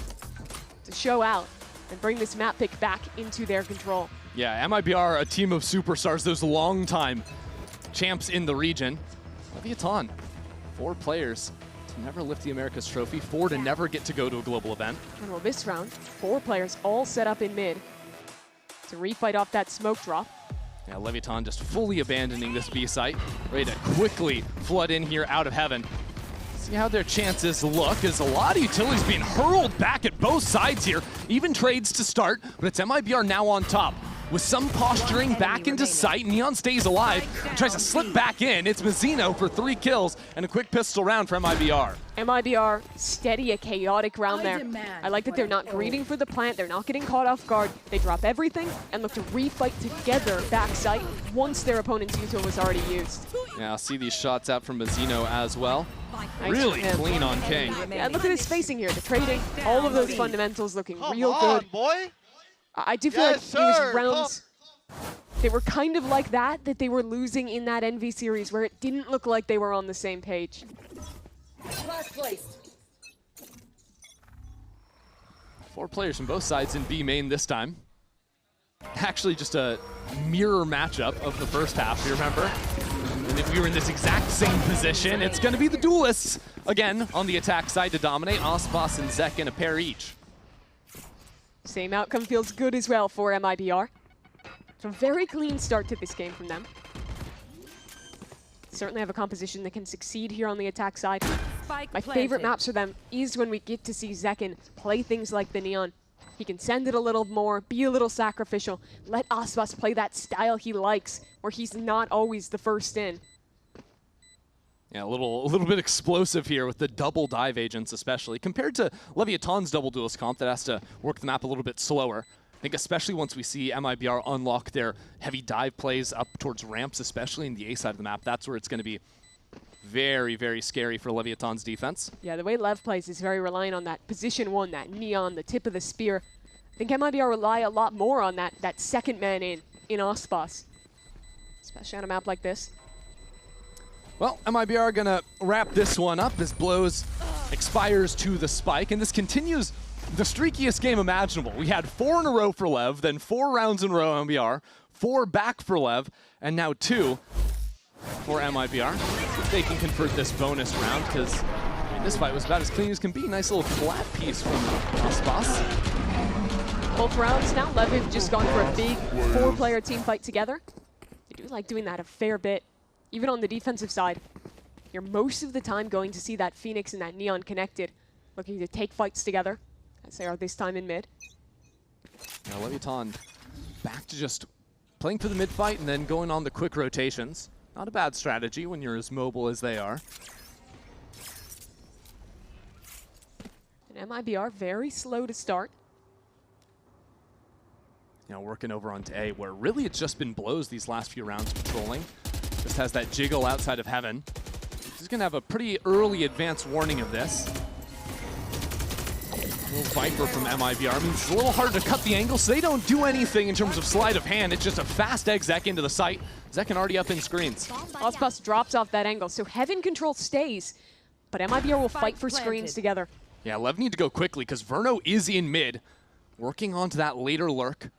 to show out and bring this map pick back into their control. Yeah, MIBR, a team of superstars, those long-time champs in the region. Leviatan, 4 players to never lift the Americas trophy, 4 to never get to go to a global event. And well, this round, 4 players all set up in mid to refight off that smoke drop. Yeah, Leviatan just fully abandoning this B site, ready to quickly flood in here out of heaven. See how their chances look, as a lot of utilities being hurled back at both sides here. Even trades to start, but it's MIBR now on top. With some posturing back into sight, Neon stays alive and tries to slip back in. It's Mazzino for 3 kills and a quick pistol round for MIBR. MIBR, steady, a chaotic round there. I like that they're not greeting for the plant, they're not getting caught off guard. They drop everything and look to refight together backside once their opponent's util was already used. Yeah, I'll see these shots out from Mazzino as well. Nice really clean on King. Yeah, look at his spacing here, the trading, all of those fundamentals looking real good. Boy. I do feel like these rounds, they were kind of like that they were losing in that NV series where it didn't look like they were on the same page. Last place. 4 players from both sides in B main this time. Actually just a mirror matchup of the first half, you remember? And if we were in this exact same position, it's going to be the duelists again on the attack side to dominate. Aspas and Zekin, a pair each. Same outcome feels good as well for MIBR. So very clean start to this game from them. Certainly have a composition that can succeed here on the attack side. My favorite maps for them is when we get to see Zekin play things like the Neon. He can send it a little more, be a little sacrificial, let Aspas play that style he likes, where he's not always the first in. Yeah, a little bit explosive here with the double dive agents especially, compared to Leviatan's double duelist comp that has to work the map a little bit slower. I think especially once we see MIBR unlock their heavy dive plays up towards ramps, especially in the A side of the map, that's where it's going to be very, very scary for Leviatan's defense. Yeah, the way Lev plays is very reliant on that position 1, that Neon, the tip of the spear. I think MIBR rely a lot more on that second man in Aspas, especially on a map like this. Well, MIBR are going to wrap this one up as blows expires to the spike, and this continues the streakiest game imaginable. We had 4 in a row for Lev, then 4 rounds in a row MIBR, 4 back for Lev, and now 2 for MIBR. If they can convert this bonus round, because this fight was about as clean as can be. Nice little flat piece from Aspas. Both rounds now, Lev have just gone for a big 4-player team fight together. They do like doing that a fair bit. Even on the defensive side, you're most of the time going to see that Phoenix and that Neon connected, looking to take fights together, as they are this time in mid. Now Leviatan back to just playing for the mid fight and then going on the quick rotations. Not a bad strategy when you're as mobile as they are. And MIBR very slow to start. You know, working over onto A, where really it's just been blows these last few rounds patrolling. Just has that jiggle outside of heaven. He's going to have a pretty early advance warning of this. A little Viper from MIBR. I mean, it's a little hard to cut the angle, so they don't do anything in terms of sleight of hand. It's just a fast exec into the site. Zekin already up in screens. Aspas drops off that angle, so heaven control stays, but MIBR will fight for screens together. Yeah, Lev need to go quickly because Verno is in mid, working onto that later lurk.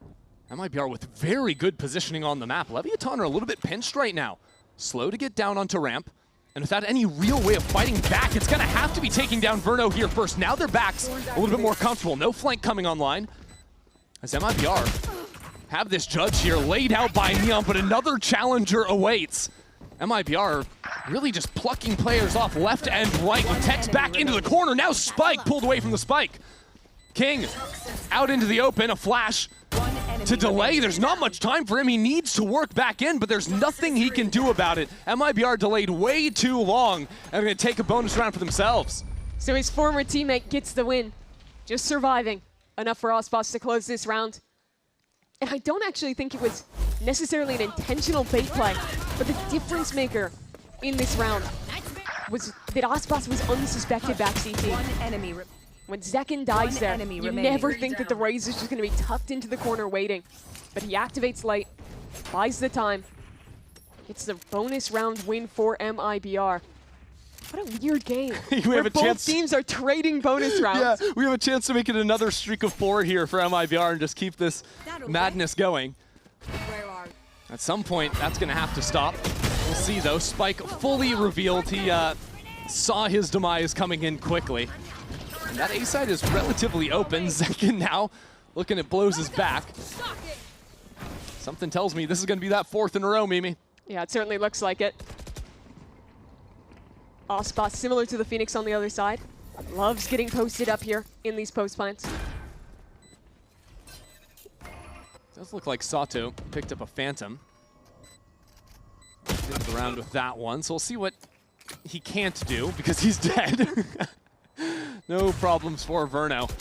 MIBR with very good positioning on the map. Leviatan are a little bit pinched right now. Slow to get down onto ramp, and without any real way of fighting back, it's gonna have to be taking down Verno here first. Now their backs a little bit more comfortable. No flank coming online. As MIBR have this judge here laid out by Neon, but another challenger awaits. MIBR really just plucking players off left and right with Tex back into the corner. Now Spike pulled away from the spike. King out into the open, a flash to delay. There's not much time for him. He needs to work back in, but there's nothing he can do about it. MIBR delayed way too long, and they're going to take a bonus round for themselves. So his former teammate gets the win. Just surviving. Enough for Aspas to close this round. And I don't actually think it was necessarily an intentional bait play, but the difference maker in this round was that Aspas was unsuspected back CT. When Zekin dies there, you never think that the Raze is just going to be tucked into the corner waiting. But he activates late, buys the time. It's the bonus round win for MIBR. What a weird game. Where both teams are trading bonus rounds. Yeah, we have a chance to make it another streak of 4 here for MIBR and just keep this madness going. At some point, that's going to have to stop. We'll see, though. Spike fully revealed. He saw his demise coming in quickly. And that A side is relatively open. Zekin now looking at Blows' back. Something tells me this is going to be that 4th in a row, Mimi. Yeah, it certainly looks like it. Aspas, similar to the Phoenix on the other side, loves getting posted up here in these post plants. Does look like Sato picked up a Phantom. Did around with that one, so we'll see what he can't do because he's dead. No problems for Verno.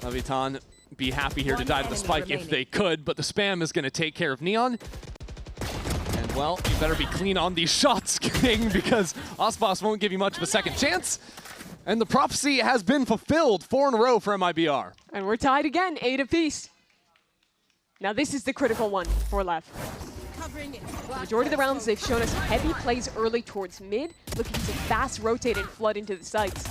Leviatan be happy here to die to the spike if they could, but the spam is going to take care of Neon. And well, you better be clean on these shots, King, because Aspas won't give you much of a second chance. And the prophecy has been fulfilled, 4 in a row for MIBR. And we're tied again, 8 apiece. Now this is the critical one for LEV. The majority of the rounds, they've shown us heavy plays early towards mid, looking to fast rotate and flood into the sites.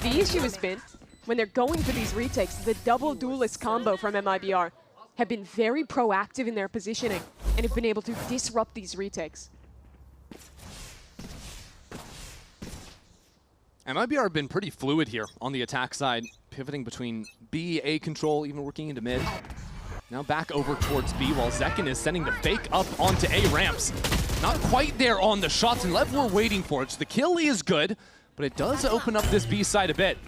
The issue has been, when they're going for these retakes, the double duelist combo from MIBR have been very proactive in their positioning and have been able to disrupt these retakes. MIBR have been pretty fluid here on the attack side, pivoting between B, A control, even working into mid. Now back over towards B while Zekin is sending the fake up onto A ramps. Not quite there on the shots, and LEV were waiting for it. So the kill is good, but it does open up this B side a bit.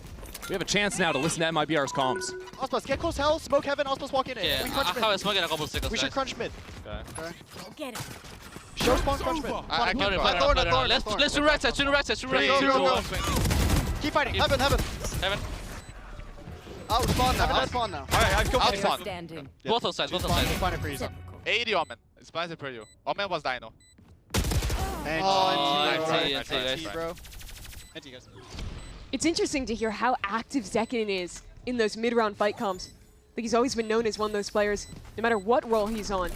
We have a chance now to listen to MIBR's comms. Aspas, get close hell, smoke heaven, Aspas walk in. Yeah, We crunch mid. I have a smoke in a couple seconds. We should crunch mid. Okay. Go get it. Show spawn, crunch mid. I can't remember. Let's do right side, do right side, do right side. Go. Keep fighting. Heaven. Heaven. Oh, spawn now. Out spawn now. Alright, I've killed Outstand. Both sides, both sides. Find it for you. 80 Omen. It's planted for you. Omen was Dino. NT, bro. NT, guys. It's interesting to hear how active Zekin is in those mid-round fight comms. I think he's always been known as one of those players, no matter what role he's on,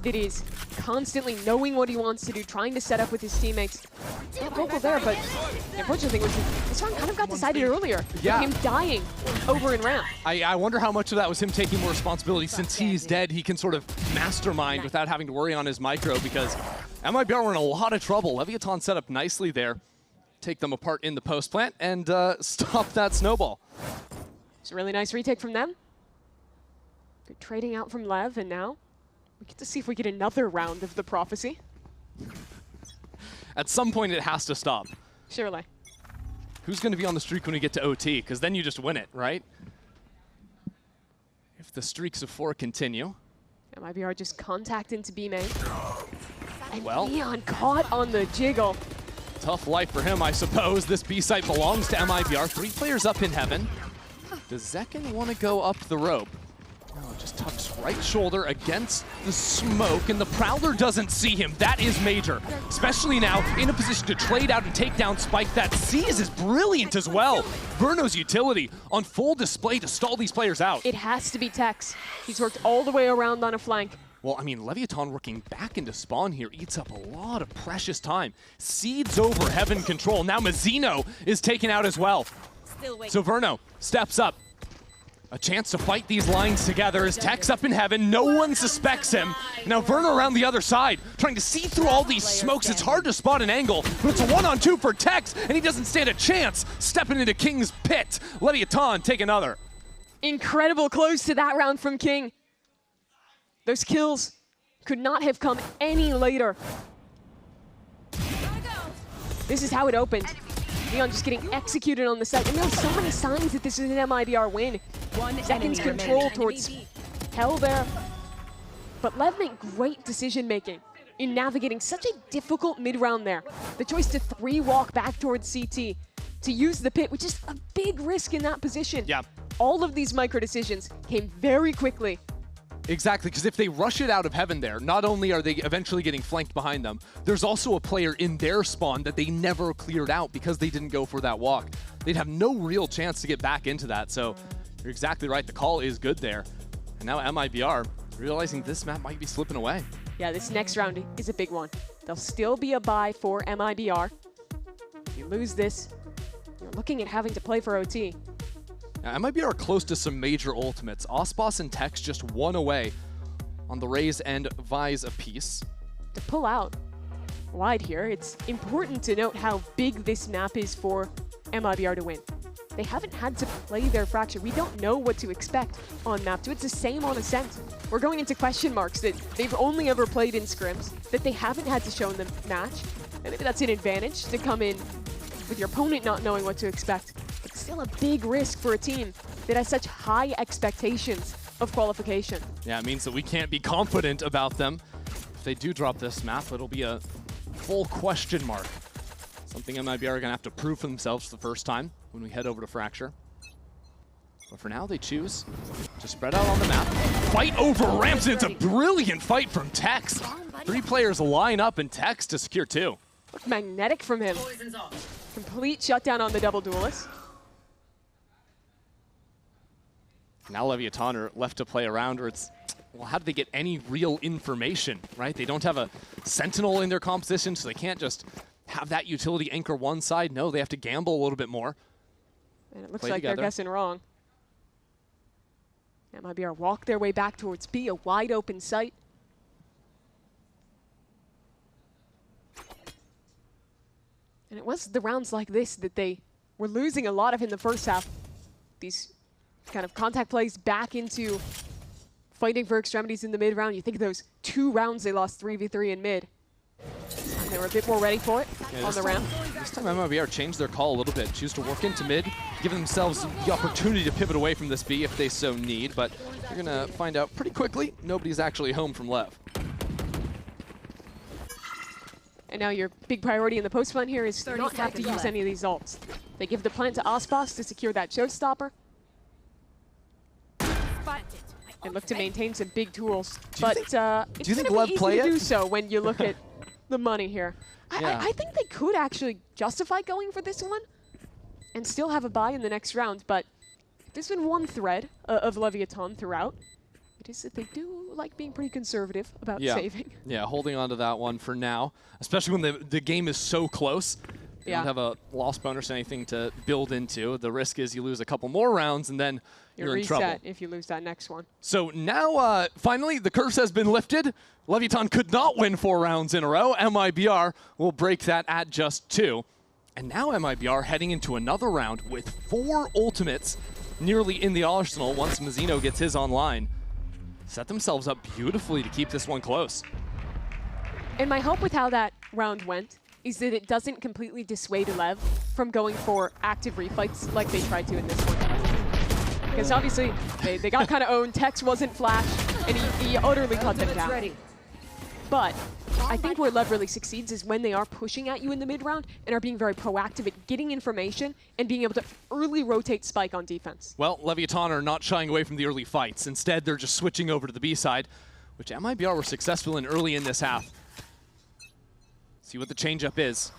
that is constantly knowing what he wants to do, trying to set up with his teammates. Not vocal there, but the unfortunate thing was this round kind of got decided earlier. Yeah. With him dying over in ramp. I wonder how much of that was him taking more responsibility. Since he's dead, he can sort of mastermind without having to worry on his micro, because MIBR were in a lot of trouble. Leviatan set up nicely there. Take them apart in the post plant and stop that snowball. It's a really nice retake from them. Good trading out from LEV, and now we get to see if we get another round of the prophecy. At some point, it has to stop. Surely. Who's going to be on the streak when we get to OT? Because then you just win it, right? If the streaks of 4 continue. MIBR just contact into B main. And well, Neon caught on the jiggle. Tough life for him, I suppose. This B site belongs to MIBR. 3 players up in heaven. Does Zekin want to go up the rope? No, just tucks right shoulder against the smoke, and the Prowler doesn't see him. That is major, especially now in a position to trade out and take down Spike. That sees is brilliant as well. Verno's utility on full display to stall these players out. It has to be Tex. He's worked all the way around on a flank. Well, I mean, Leviatan working back into spawn here eats up a lot of precious time. Seeds over heaven control. Now Mazzino is taken out as well. So Verno steps up. A chance to fight these lines together as Tex up in heaven. No one suspects him. Now Verno around the other side, trying to see through all these smokes. It's hard to spot an angle, but it's a 1-on-2 for Tex, and he doesn't stand a chance stepping into King's pit. Leviatan take another. Incredible close to that round from King. Those kills could not have come any later. This is how it opened. Neon just getting executed on the site. And there were so many signs that this is an MIBR win. Zekin's control towards hell there. But LEV made great decision making in navigating such a difficult mid-round there. The choice to 3-walk back towards CT, to use the pit, which is a big risk in that position. Yeah. All of these micro decisions came very quickly. Exactly, because if they rush it out of heaven there, not only are they eventually getting flanked behind them, there's also a player in their spawn that they never cleared out because they didn't go for that walk. They'd have no real chance to get back into that, so you're exactly right. The call is good there. And now MIBR realizing this map might be slipping away. Yeah, this next round is a big one. There'll still be a bye for MIBR. If you lose this, you're looking at having to play for OT. Now, MIBR are close to some major ultimates. Aspas and Tex just one away on the Raze and Vise apiece. To pull out wide here, it's important to note how big this map is for MIBR to win. They haven't had to play their Fracture. We don't know what to expect on map 2. It's the same on Ascent. We're going into question marks that they've only ever played in scrims, that they haven't had to show them match. And maybe that's an advantage to come in with your opponent not knowing what to expect. It's still a big risk for a team that has such high expectations of qualification. Yeah, it means that we can't be confident about them. If they do drop this map, it'll be a full question mark. Something MIBR are going to have to prove for themselves for the first time when we head over to Fracture. But for now, they choose to spread out on the map. Fight over ramps, and it's a brilliant fight from Tex. 3 players line up, and Tex to secure 2. Magnetic from him. Complete shutdown on the double duelist. Now Leviatan are left to play around, or it's, well, how do they get any real information, right? They don't have a Sentinel in their composition, so they can't just have that utility anchor one side. No, they have to gamble a little bit more. And it looks like they're guessing wrong. MIBR walk their way back towards B, a wide open site. And it was the rounds like this that they were losing a lot of in the first half. These kind of contact plays back into fighting for extremities in the mid round. You think of those 2 rounds they lost 3v3 in mid. And they were a bit more ready for it on the ramp. This time MIBR changed their call a little bit. Choose to work into mid, giving themselves the opportunity to pivot away from this B if they so need, but you're gonna find out pretty quickly, nobody's actually home from LEV. And now your big priority in the post plant here is not have to use any of these ults. They give the plant to Aspas to secure that showstopper. And look to maintain some big tools. But it's going to be easy to do so when you look at the money here. I think they could actually justify going for this one and still have a bye in the next round. But there's been one thread of Leviatan throughout. It is that they do like being pretty conservative about saving. Yeah, holding on to that one for now, especially when the game is so close. You don't have a loss bonus or anything to build into. The risk is you lose a couple more rounds and then you're in trouble. If you lose that next one. So now, finally, the curse has been lifted. Leviatan could not win 4 rounds in a row. MIBR will break that at just 2. And now MIBR heading into another round with 4 ultimates nearly in the arsenal once Mazzino gets his online. Set themselves up beautifully to keep this one close. And my hope with how that round went is that it doesn't completely dissuade LEV from going for active refights like they tried to in this one. Because obviously, they got kind of owned. Tex wasn't flash, and he utterly cut them down. But I think where LEV really succeeds is when they are pushing at you in the mid-round and are being very proactive at getting information and being able to early rotate Spike on defense. Well, Leviatan are not shying away from the early fights. Instead, they're just switching over to the B side, which MIBR were successful in early in this half. See what the changeup is.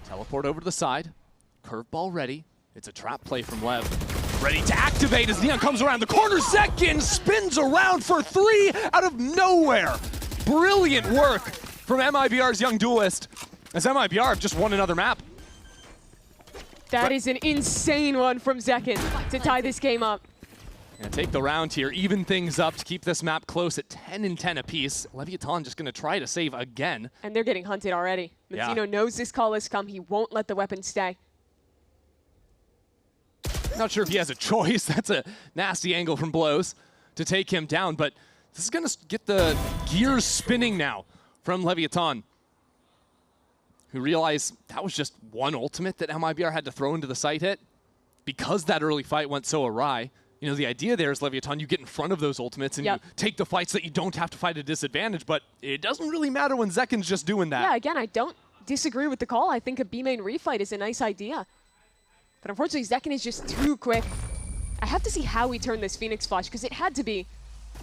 Teleport over to the side. Curveball ready. It's a trap play from LEV. Ready to activate as Neon comes around the corner. Second spins around for 3 out of nowhere. Brilliant work from MIBR's young duelist as MIBR have just won another map. That is an insane one from Zekin to tie this game up. Gonna take the round here, even things up to keep this map close at 10 and 10 apiece. Leviatan just gonna try to save again. And they're getting hunted already. Mazzino knows this call has come. He won't let the weapon stay. Not sure if he has a choice. That's a nasty angle from Blows to take him down, but this is gonna get the gears spinning now from Leviatan, who realized that was just one ultimate that MIBR had to throw into the site hit. Because that early fight went so awry, you know, the idea there is, Leviatan, you get in front of those ultimates and you take the fights that you don't have to fight at a disadvantage, but it doesn't really matter when Zekin's just doing that. Yeah, again, I don't disagree with the call. I think a B main refight is a nice idea. But unfortunately, Zekken is just too quick. I have to see how he turned this Phoenix Flash, because it had to be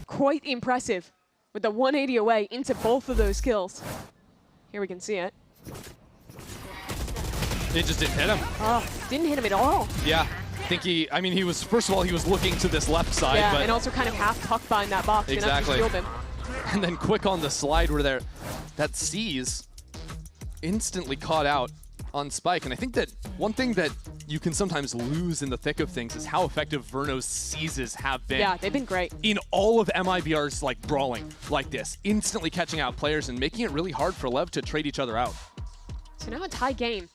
quite impressive with the 180 away into both of those kills. Here we can see it. It just didn't hit him. Oh, didn't hit him at all. Yeah. I think he was, first of all, he was looking to this left side. Yeah, but and also kind of half tucked behind that box. Exactly. Enough to shield him. And then quick on the slide where that Seize instantly caught out on Spike. And I think that one thing that you can sometimes lose in the thick of things is how effective Verno's Seizes have been. Yeah, they've been great. In all of MIBR's like brawling like this, instantly catching out players and making it really hard for LEV to trade each other out. So now a tie game.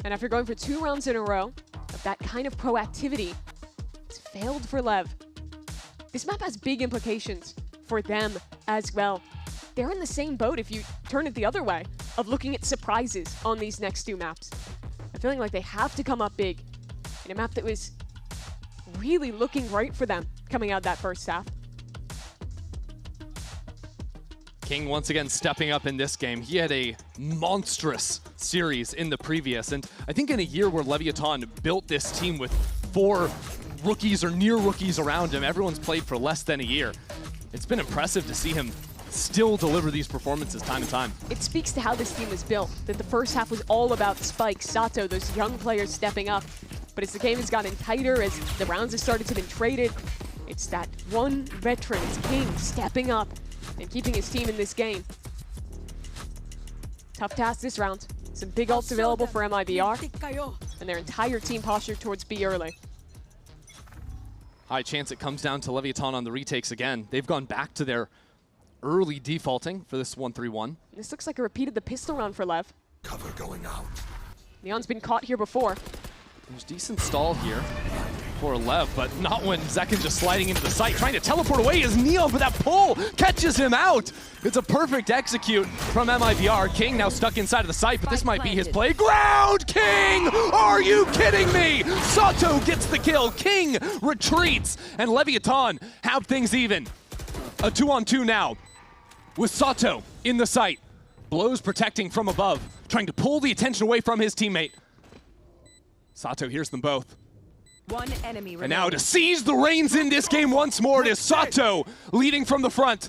And after going for 2 rounds in a row of that kind of proactivity, it's failed for LEV. This map has big implications for them as well. They're in the same boat if you turn it the other way, of looking at surprises on these next 2 maps. I'm feeling like they have to come up big in a map that was really looking great for them coming out that first half. King once again stepping up in this game. He had a monstrous series in the previous, and I think in a year where Leviatan built this team with 4 rookies or near rookies around him, everyone's played for less than a year. It's been impressive to see him still deliver these performances time and time. It speaks to how this team was built, that the first half was all about Spike, Sato, those young players stepping up. But as the game has gotten tighter, as the rounds have started to be traded, it's that one veteran, it's King, stepping up and keeping his team in this game. Tough task this round. Some big ults available for MIBR, and their entire team postured towards B early. High chance it comes down to Leviatan on the retakes again. They've gone back to their early defaulting for this 1-3-1. This looks like a repeat of the pistol round for LEV. Cover going out. Neon's been caught here before. There's decent stall here for LEV, but not when Zekken just sliding into the site, trying to teleport away is Neon, but that pull catches him out. It's a perfect execute from MIBR. King now stuck inside of the site, but this might be his playground. King, are you kidding me? Sato gets the kill. King retreats, and Leviatan have things even. A 2-on-2 now with Sato in the site. Blows protecting from above, trying to pull the attention away from his teammate. Sato hears them both. One enemy remaining. And now to seize the reins in this game once more, it is Sato leading from the front.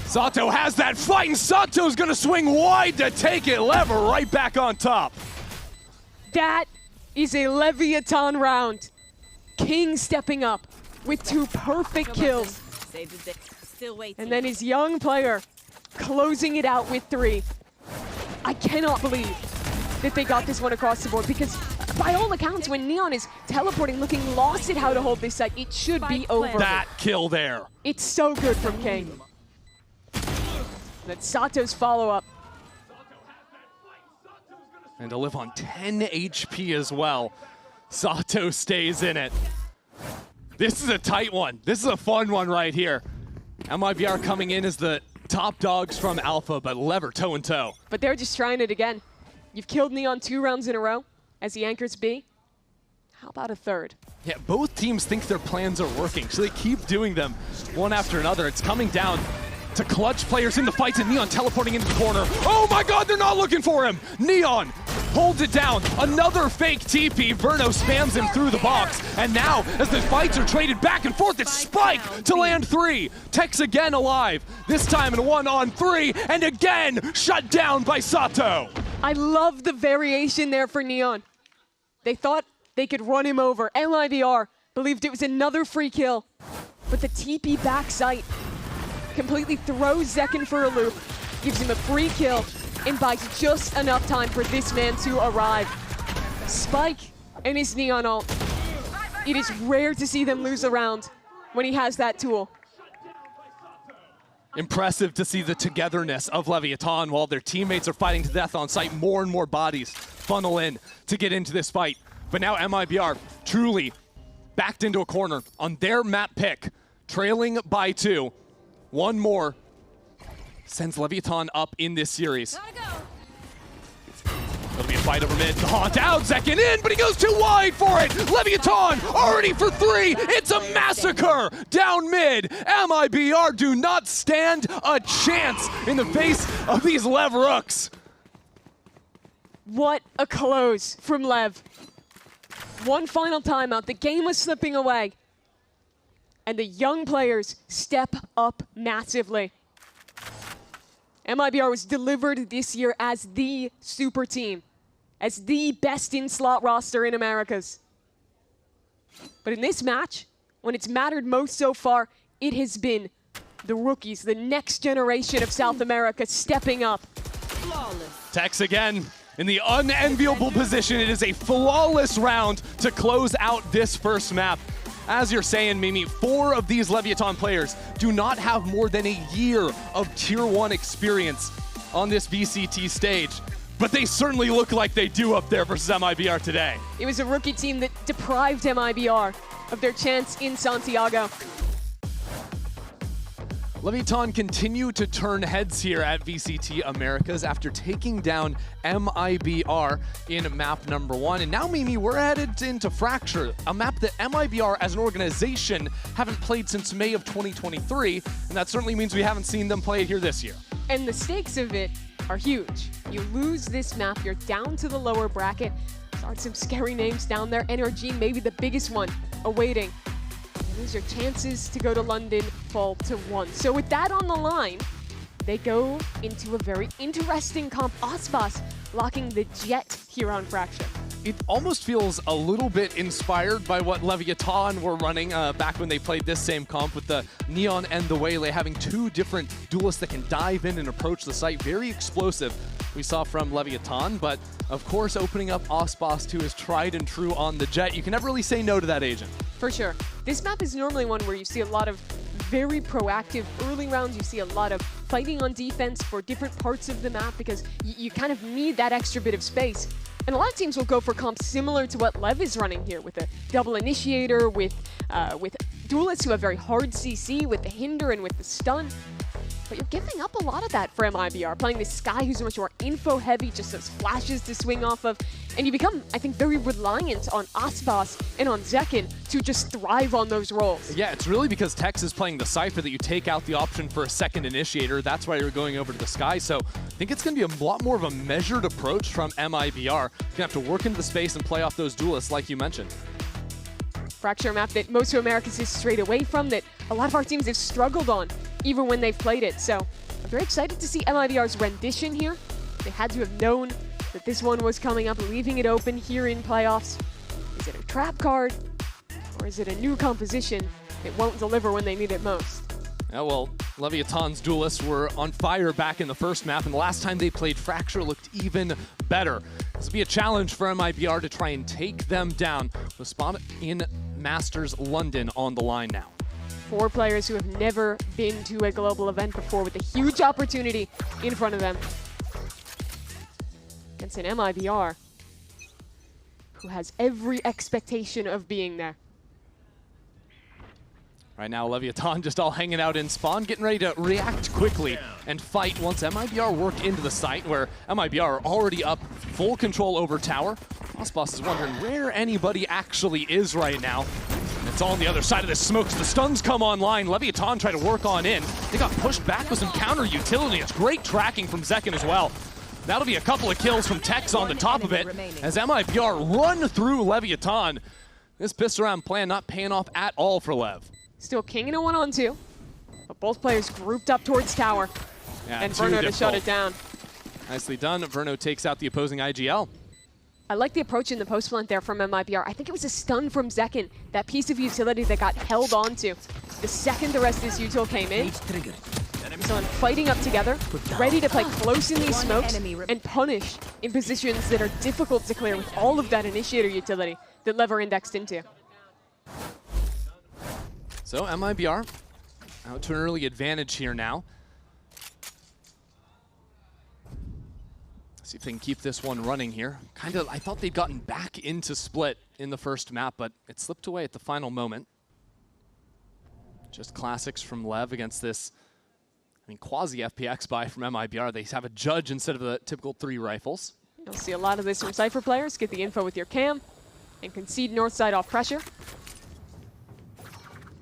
Sato has that fight, and Sato's gonna swing wide to take it. LEV right back on top. That is a Leviatan round. King stepping up with 2 perfect kills. And then his young player closing it out with 3. I cannot believe that they got this one across the board, because by all accounts, when Neon is teleporting, looking lost at how to hold this site, it should be over. That kill there. It's so good from King. That's Sato's follow-up. And to live on 10 HP as well. Sato stays in it. This is a tight one. This is a fun one right here. MIBR coming in as the top dogs from Alpha, but LEV are toe-and-toe. But they're just trying it again. You've killed Neon 2 rounds in a row as he anchors B. How about a 3rd? Yeah, both teams think their plans are working, so they keep doing them one after another. It's coming down to clutch players in the fights, and Neon teleporting into the corner. Oh my god, they're not looking for him! Neon holds it down. Another fake TP. Verno spams him through the box. And now, as the fights are traded back and forth, it's Spike to land 3. Tex again alive. This time in a 1-on-3, and again shut down by Sato. I love the variation there for Neon. They thought they could run him over. MIBR believed it was another free kill. But the TP back sight completely throws Zekken for a loop, gives him a free kill, and buys just enough time for this man to arrive. Spike and his Neon ult. It is rare to see them lose a round when he has that tool. Impressive to see the togetherness of Leviatan while their teammates are fighting to death on site. More and more bodies funnel in to get into this fight. But now MIBR truly backed into a corner on their map pick, trailing by 2. One more sends Leviatan up in this series. It'll be a fight over mid. The haunt out, Zekin in, but he goes too wide for it. Leviatan already for 3. It's a massacre down mid. MIBR do not stand a chance in the face of these Lev rooks. What a close from Lev. One final timeout. The game was slipping away. And the young players step up massively. MIBR was delivered this year as the super team, as the best in slot roster in Americas. But in this match, when it's mattered most so far, it has been the rookies, the next generation of South America stepping up. Tex again in the unenviable position. It is a flawless round to close out this first map. As you're saying, Mimi, 4 of these Leviatan players do not have more than a year of Tier 1 experience on this VCT stage, but they certainly look like they do up there versus MIBR today. It was a rookie team that deprived MIBR of their chance in Santiago. Leviatan continue to turn heads here at VCT Americas after taking down MIBR in map number 1. And now, Mimi, we're headed into Fracture, a map that MIBR as an organization haven't played since May of 2023. And that certainly means we haven't seen them play it here this year. And the stakes of it are huge. You lose this map, you're down to the lower bracket. There are some scary names down there. NRG, maybe the biggest one, awaiting. These are chances to go to London fall to 1. So with that on the line, they go into a very interesting comp. Aspas locking the Jet here on Fracture. It almost feels a little bit inspired by what Leviatan were running back when they played this same comp with the Neon and the Waylay, having 2 different duelists that can dive in and approach the site. Very explosive, we saw from Leviatan, but of course opening up Aspas to his tried and true on the Jet. You can never really say no to that agent. For sure. This map is normally one where you see a lot of very proactive early rounds. You see a lot of fighting on defense for different parts of the map because you kind of need that extra bit of space. And a lot of teams will go for comps similar to what Lev is running here with a double initiator, with duelists who have very hard CC, with the hinder and with the stun. But you're giving up a lot of that for MIBR, playing this Sky who's much more info heavy, just those flashes to swing off of. And you become, I think, very reliant on Aspas and on Zekin to just thrive on those roles. Yeah, it's really because Tex is playing the Cypher that you take out the option for a second initiator. That's why you're going over to the Sky. So I think it's going to be a lot more of a measured approach from MIBR. You're going to have to work into the space and play off those duelists like you mentioned. Fracture map that most of Americas is straight away from, that a lot of our teams have struggled on, even when they've played it. So I'm very excited to see MIBR's rendition here. They had to have known that this one was coming up, leaving it open here in playoffs. Is it a trap card, or is it a new composition that won't deliver when they need it most? Yeah, well, Leviatan's duelists were on fire back in the first map, and the last time they played Fracture looked even better. This will be a challenge for MIBR to try and take them down. The spot in Masters London on the line now. 4 players who have never been to a global event before with a huge opportunity in front of them. Against an MIBR who has every expectation of being there. Right now, Leviatan just all hanging out in spawn, getting ready to react quickly and fight once MIBR work into the site, where MIBR are already up full control over tower. Aspas is wondering where anybody actually is right now. And it's all on the other side of the smokes. The stuns come online. Leviatan try to work on in. They got pushed back with some counter utility. It's great tracking from Zekin as well. That'll be a couple of kills from Tex on the top of it as MIBR run through Leviatan. This piss around plan not paying off at all for Lev. Still king in a 1-on-2, but both players grouped up towards tower. Yeah, and Verno to shut it down. Nicely done. Verno takes out the opposing IGL. I like the approach in the post plant there from MIBR. I think it was a stun from Zekin, that piece of utility that got held onto the second the rest of this util came in. So fighting up together, ready to play close in these smokes and punish in positions that are difficult to clear with all of that initiator utility that Lev are indexed into. So MIBR out to an early advantage here now. See if they can keep this one running here. I thought they'd gotten back into split in the first map, but it slipped away at the final moment. Just classics from Lev against this, quasi FPX buy from MIBR. They have a judge instead of the typical 3 rifles. You'll see a lot of this from Cypher players. Get the info with your cam and concede north side off pressure.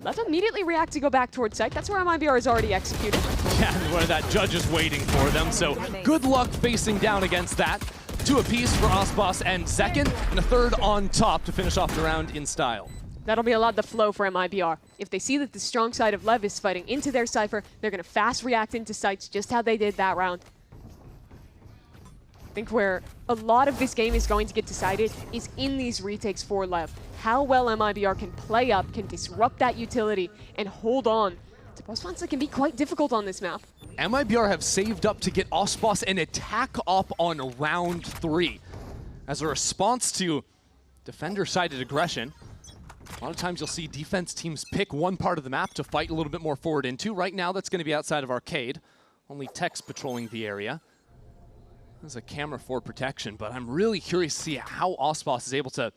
Let's immediately react to go back towards site. That's where MIBR is already executed. Yeah, where that judge is waiting for them, so good luck facing down against that. 2 apiece for Aspas and Zekin, and a third on top to finish off the round in style. That'll be a lot of the flow for MIBR. If they see that the strong side of LEV is fighting into their Cypher, they're going to fast react into sites just how they did that round. I think where a lot of this game is going to get decided is in these retakes for LEV. How well MIBR can play up, can disrupt that utility, and hold on to post plants that can be quite difficult on this map. MIBR have saved up to get Aspas an attack up on round 3. As a response to defender-sided aggression, a lot of times you'll see defense teams pick one part of the map to fight a little bit more forward into. Right now, that's going to be outside of Arcade. Only Tech's patrolling the area. There's a camera for protection, but I'm really curious to see how Aspas is able to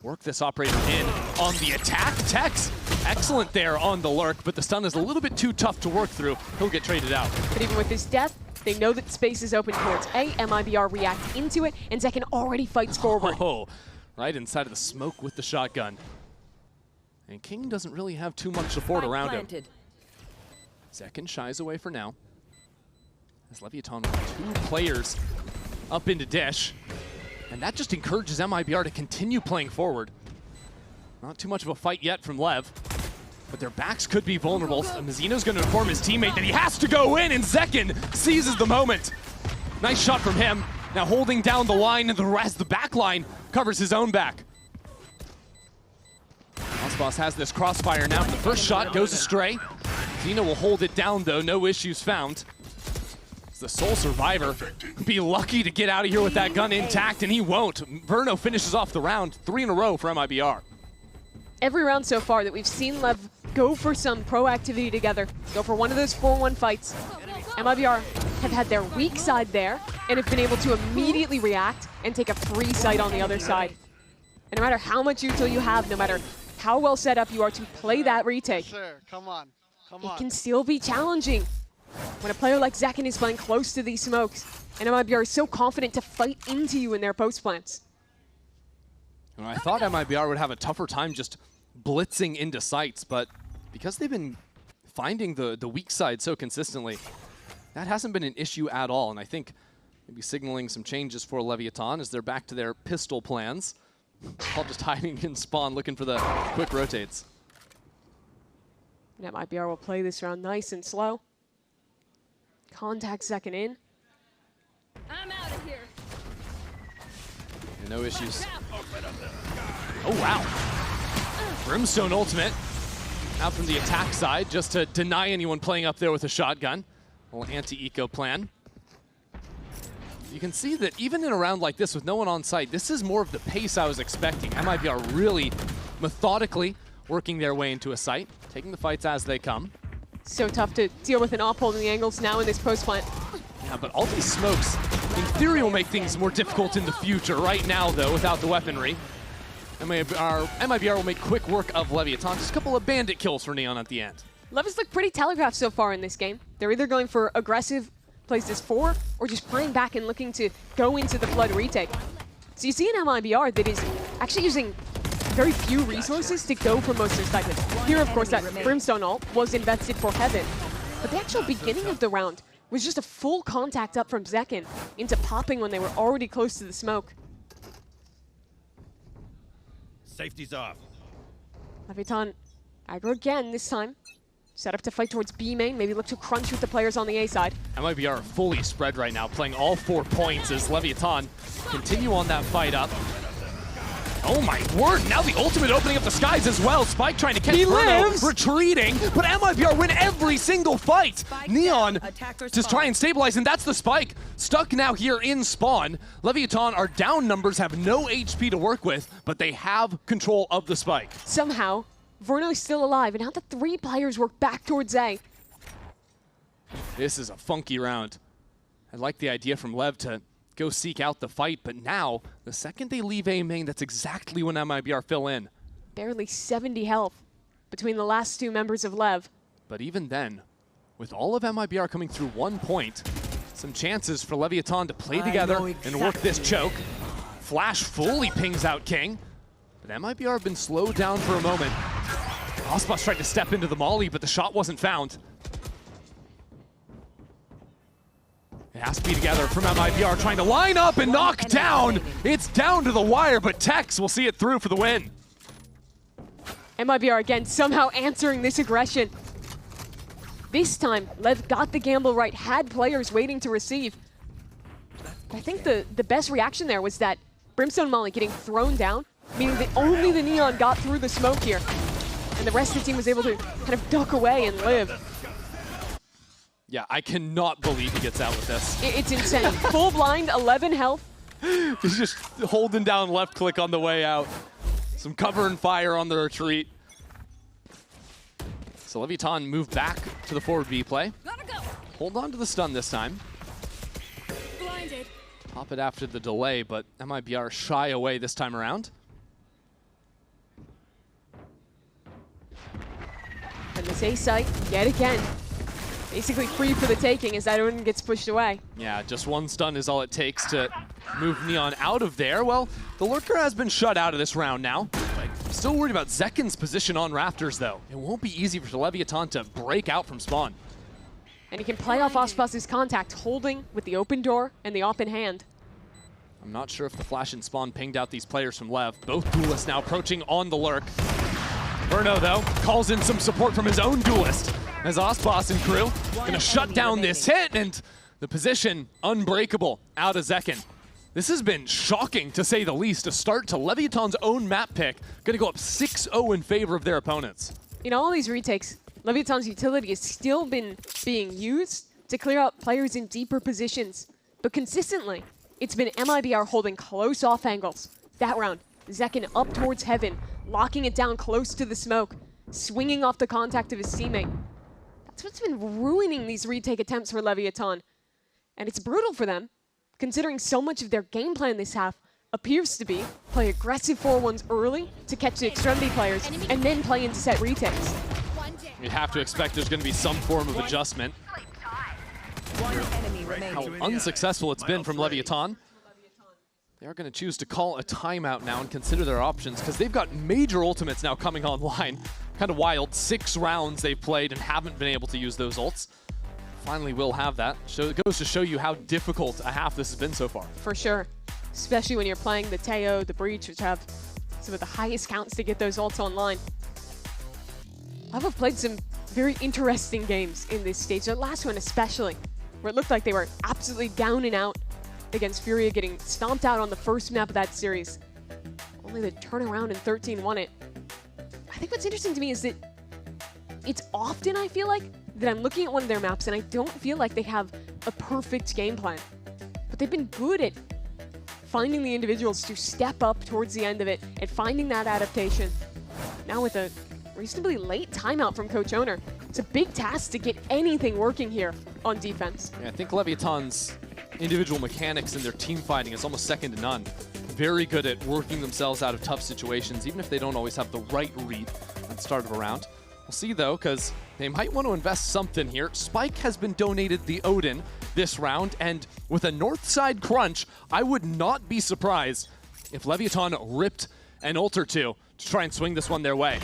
work this operator in on the attack. Tex, excellent there on the lurk, but the stun is a little bit too tough to work through. He'll get traded out. But even with his death, they know that space is open towards A. MIBR react into it, and Zekin already fights forward. Oh, right inside of the smoke with the shotgun. And King doesn't really have too much support around him. Zekin shies away for now. As Leviatan with 2 players up into Dish. And that just encourages MIBR to continue playing forward. Not too much of a fight yet from Lev, but their backs could be vulnerable. Mazzino's going to inform his teammate that he has to go in, and Zekin seizes the moment. Nice shot from him. Now holding down the line, and the back line covers his own back. Aspas has this crossfire now. The first shot goes astray. Zeno will hold it down, though. No issues found. The sole survivor. Be lucky to get out of here with that gun intact, and he won't. Verno finishes off the round, 3 in a row for MIBR. Every round so far that we've seen Lev go for some proactivity together, go for one of those 4-1 fights, MIBR have had their weak side there and have been able to immediately react and take a free site on the other side. And no matter how much util you have, no matter how well set up you are to play that retake, Come on. it can still be challenging. When a player like Zekin is playing close to these smokes, and MIBR is so confident to fight into you in their post plants. And I thought MIBR would have a tougher time just blitzing into sites, but because they've been finding the weak side so consistently, that hasn't been an issue at all. And I think maybe signaling some changes for Leviatan as they're back to their pistol plans. All just hiding in spawn, looking for the quick rotates. And MIBR will play this round nice and slow. Contact Zekin in. I'm out of here. No issues. Oh, wow. Brimstone ultimate out from the attack side just to deny anyone playing up there with a shotgun. A little anti-eco plan. You can see that even in a round like this with no one on site, this is more of the pace I was expecting. MIBR really methodically working their way into a site, taking the fights as they come. So tough to deal with an op holding the angles now in this post plant. Yeah, but all these smokes, in theory, will make things more difficult in the future. Right now, though, without the weaponry, MIBR will make quick work of Leviatan. Just a couple of bandit kills for Neon at the end. Lev has looked pretty telegraphed so far in this game. They're either going for aggressive plays this 4, or just playing back and looking to go into the Flood retake. So you see an MIBR that is actually using very few resources to go for most of their cycling. Here, of course, that Brimstone ult was invested for Heaven. But the actual beginning of the round was just a full contact up from Zekin into popping when they were already close to the smoke. Safety's off. Leviatan aggro again this time. Set up to fight towards B main, maybe look to crunch with the players on the A side. MIBR fully spread right now, playing all 4 points as Leviatan continue on that fight up. Oh my word, now the ultimate opening up the skies as well. Spike trying to catch Bruno, retreating, but MIBR win every single fight. Neon just try and stabilize, and that's the Spike. Stuck now here in spawn. Leviatan are down numbers, have no HP to work with, but they have control of the Spike. Somehow, Verno is still alive, and now the 3 players work back towards A. This is a funky round. I like the idea from Lev to go seek out the fight, but now, the second they leave A main, that's exactly when MIBR fill in. Barely 70 health between the last 2 members of Lev. But even then, with all of MIBR coming through 1 point, Some chances for Leviatan to play together and work this choke. Flash fully pings out King, but MIBR have been slowed down for a moment. Aspas tried to step into the molly, but the shot wasn't found. It has to be together from MIBR, trying to line up and knock down. It's down to the wire, but Tex will see it through for the win. MIBR again somehow answering this aggression. This time, Lev got the gamble right, had players waiting to receive. I think the best reaction there was that Brimstone Molly getting thrown down, meaning that only the Neon got through the smoke here. And the rest of the team was able to kind of duck away and live. Yeah, I cannot believe he gets out with this. It's insane. Full blind, 11 health. He's just holding down left click on the way out. Some cover and fire on the retreat. So Leviatan moved back to the forward B play. Hold on to the stun this time. Blinded. Pop it after the delay, but MIBR shy away this time around. And this A site, yet again, basically free for the taking as that one gets pushed away. Yeah, just one stun is all it takes to move Neon out of there. Well, the Lurker has been shut out of this round now. Still worried about Zekin's position on Rafters, though. It won't be easy for Leviatan to break out from spawn. And he can play off Aspas' contact, holding with the open door and the open hand. I'm not sure if the flash and spawn pinged out these players from Lev. Both duelists now approaching on the Lurk. Verno, though, calls in some support from his own duelist as Aspas and crew gonna shut down this hit, and the position unbreakable out of Zekin. This has been shocking, to say the least, a start to Leviatan's own map pick. Gonna go up 6-0 in favor of their opponents. In all these retakes, Leviatan's utility has still been being used to clear out players in deeper positions. But consistently, it's been MIBR holding close off angles. That round, Zekin up towards heaven, locking it down close to the smoke, swinging off the contact of his teammate. That's what's been ruining these retake attempts for Leviatan. And it's brutal for them, considering so much of their game plan this half appears to be play aggressive 4-1s early to catch the extremity players and then play into set retakes. You have to expect there's going to be some form of adjustment. How unsuccessful it's been from Leviatan. They are going to choose to call a timeout now and consider their options, because they've got major ultimates now coming online. Kind of wild. 6 rounds they've played and haven't been able to use those ults. Finally will have that. So it goes to show you how difficult a half this has been so far. For sure. Especially when you're playing the Teo, the Breach, which have some of the highest counts to get those ults online. I've played some very interesting games in this stage. The last one especially, where it looked like they were absolutely down and out against FURIA, getting stomped out on the first map of that series. Only to turn around and 13 won it. I think what's interesting to me is that it's often, I feel like, that I'm looking at one of their maps and I don't feel like they have a perfect game plan. But they've been good at finding the individuals to step up towards the end of it and finding that adaptation. Now with a reasonably late timeout from Coach Owner, it's a big task to get anything working here on defense. Yeah, I think Leviatan's individual mechanics and their team fighting is almost second to none. Very good at working themselves out of tough situations, even if they don't always have the right read at the start of a round. We'll see, though, because they might want to invest something here. Spike has been donated the Odin this round, and with a north side crunch, I would not be surprised if Leviatan ripped an ult or two to try and swing this one their way.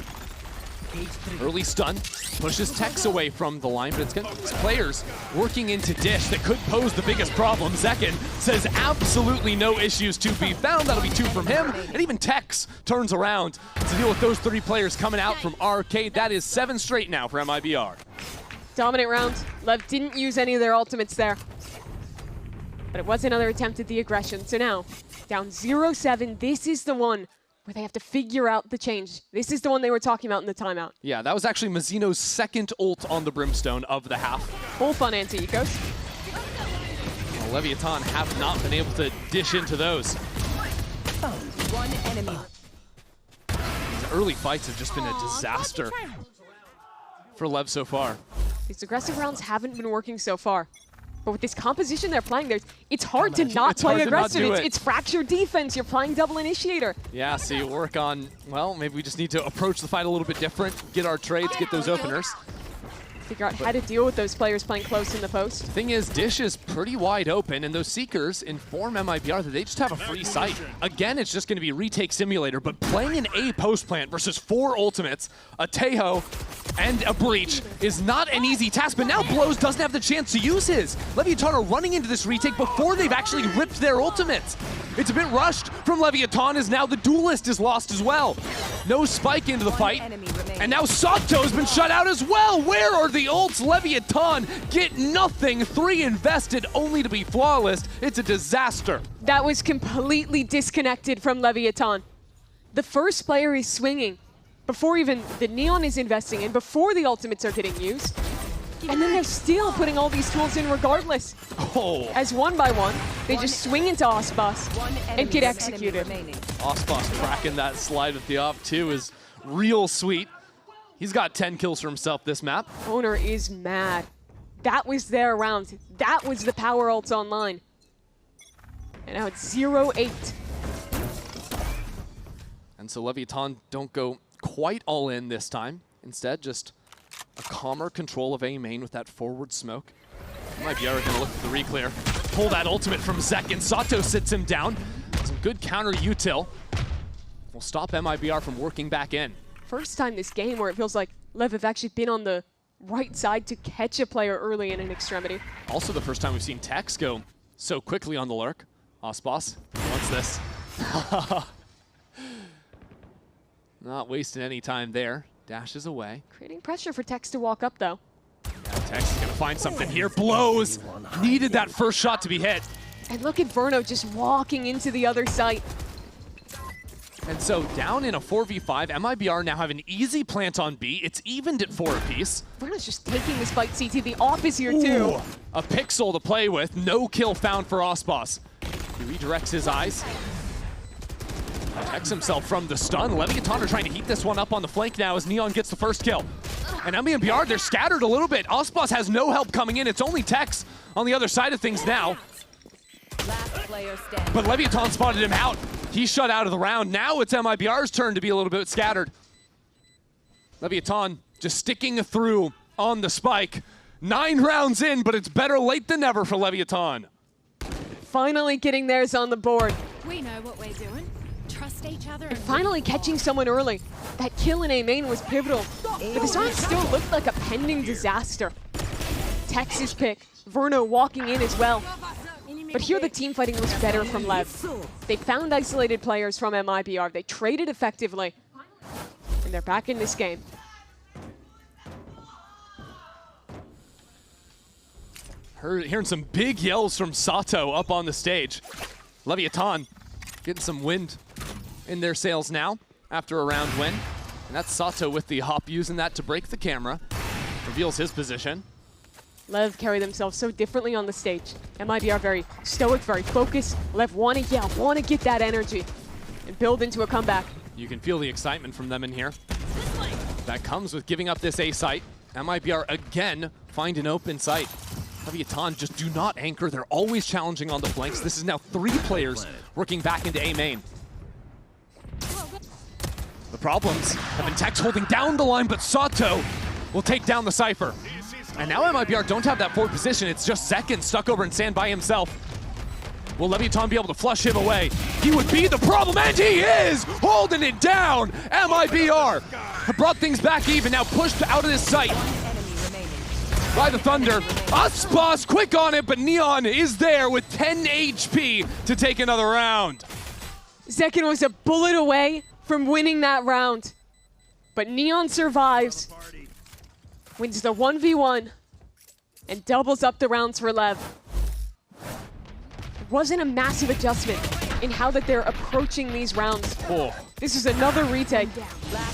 Early stun pushes Tex away from the line, but it's going to be players working into Dish that could pose the biggest problem. Zekin says absolutely no issues to be found. That'll be 2 from him, and even Tex turns around to deal with those 3 players coming out from Arcade. That is 7 straight now for MIBR. Dominant round. Lev didn't use any of their ultimates there. But it was another attempt at the aggression. So now, down 0-7, this is the one where they have to figure out the change. This is the one they were talking about in the timeout. Yeah, that was actually Mazzino's second ult on the Brimstone of the half. Full fun anti-ecos. Well, Leviatan have not been able to dish into those. One enemy. These early fights have just been a disaster for Lev so far. These aggressive rounds haven't been working so far. But with this composition they're playing, it's hard to not play aggressive. It's fractured defense. You're playing double initiator. Yeah, so you work on, well, maybe we just need to approach the fight a little bit different, get our trades, get those openers. Figure out how to deal with those players playing close in the post. Thing is, Dish is pretty wide open, and those Seekers inform MIBR that they just have a free sight. Again, it's just going to be retake simulator, but playing an A post plant versus 4 ultimates, a Tejo, and a Breach is not an easy task, but now Blows doesn't have the chance to use his. Leviatan are running into this retake before they've actually ripped their ultimates. It's a bit rushed from Leviatan, as now the Duelist is lost as well. No spike into the fight, and now Sato's been shut out as well. Where are the ults? Leviatan get nothing. 3 invested only to be flawless. It's a disaster. That was completely disconnected from Leviatan. The first player is swinging before even the Neon is investing in, before the ultimates are getting used. And then they're still putting all these tools in regardless. Oh. As one by one, they just swing into Aspas and get executed. Aspas cracking that slide with the off too is real sweet. He's got 10 kills for himself this map. Owner is mad. That was their round. That was the power ults online. And now it's 0-8. And so Leviatan don't go quite all in this time. Instead, just a calmer control of A main with that forward smoke. MIBR gonna look for the reclear. Pull that ultimate from Zek, and Sato sits him down. Some good counter util will stop MIBR from working back in. First time this game where it feels like Lev have actually been on the right side to catch a player early in an extremity. Also the first time we've seen Tex go so quickly on the lurk. Aspas wants this. Not wasting any time there. Dashes away. Creating pressure for Tex to walk up though. Yeah, Tex is gonna find something here. Blows! Needed that first shot to be hit. And look at Verno just walking into the other site. And so down in a 4v5, MIBR now have an easy plant on B. It's evened at 4 apiece. Verno's just taking this fight, CT. The off is here too. Ooh, a pixel to play with. No kill found for Aspas. He redirects his eyes. Protects himself from the stun. Leviatan are trying to heat this one up on the flank now as Neon gets the first kill. And MIBR, they're scattered a little bit. Aspas has no help coming in. It's only Tex on the other side of things now. But Leviatan spotted him out. He's shut out of the round. Now it's MIBR's turn to be a little bit scattered. Leviatan just sticking through on the spike. 9 rounds in, but it's better late than never for Leviatan. Finally getting theirs on the board. We know what we're doing. Trust each other. And finally catching someone early. That kill in A main was pivotal. But this round still looked like a pending disaster. Tex's pick. Verno walking in as well. But here the team fighting was better from Lev. They found isolated players from MIBR. They traded effectively. And they're back in this game. Hearing some big yells from Sato up on the stage. Leviatan getting some wind in their sails now after a round win. And that's Sato with the hop, using that to break the camera. Reveals his position. Lev carry themselves so differently on the stage. MIBR very stoic, very focused. Lev want to yell, want to get that energy and build into a comeback. You can feel the excitement from them in here. That comes with giving up this A site. MIBR again find an open site. Leviatan just do not anchor. They're always challenging on the flanks. This is now 3 players working back into A main. The problems have been Tex holding down the line, but Sato will take down the Cypher. And now MIBR don't have that forward position. It's just Zekin stuck over in sand by himself. Will Leviatan be able to flush him away? He would be the problem, and he is holding it down. MIBR have brought things back even, now pushed out of this site by the Thunder. Aspas quick on it, but Neon is there with 10 HP to take another round. Zekin was a bullet away from winning that round. But Neon survives, wins the 1v1, and doubles up the rounds for Lev. It wasn't a massive adjustment in how that they're approaching these rounds. Oh. This is another retake.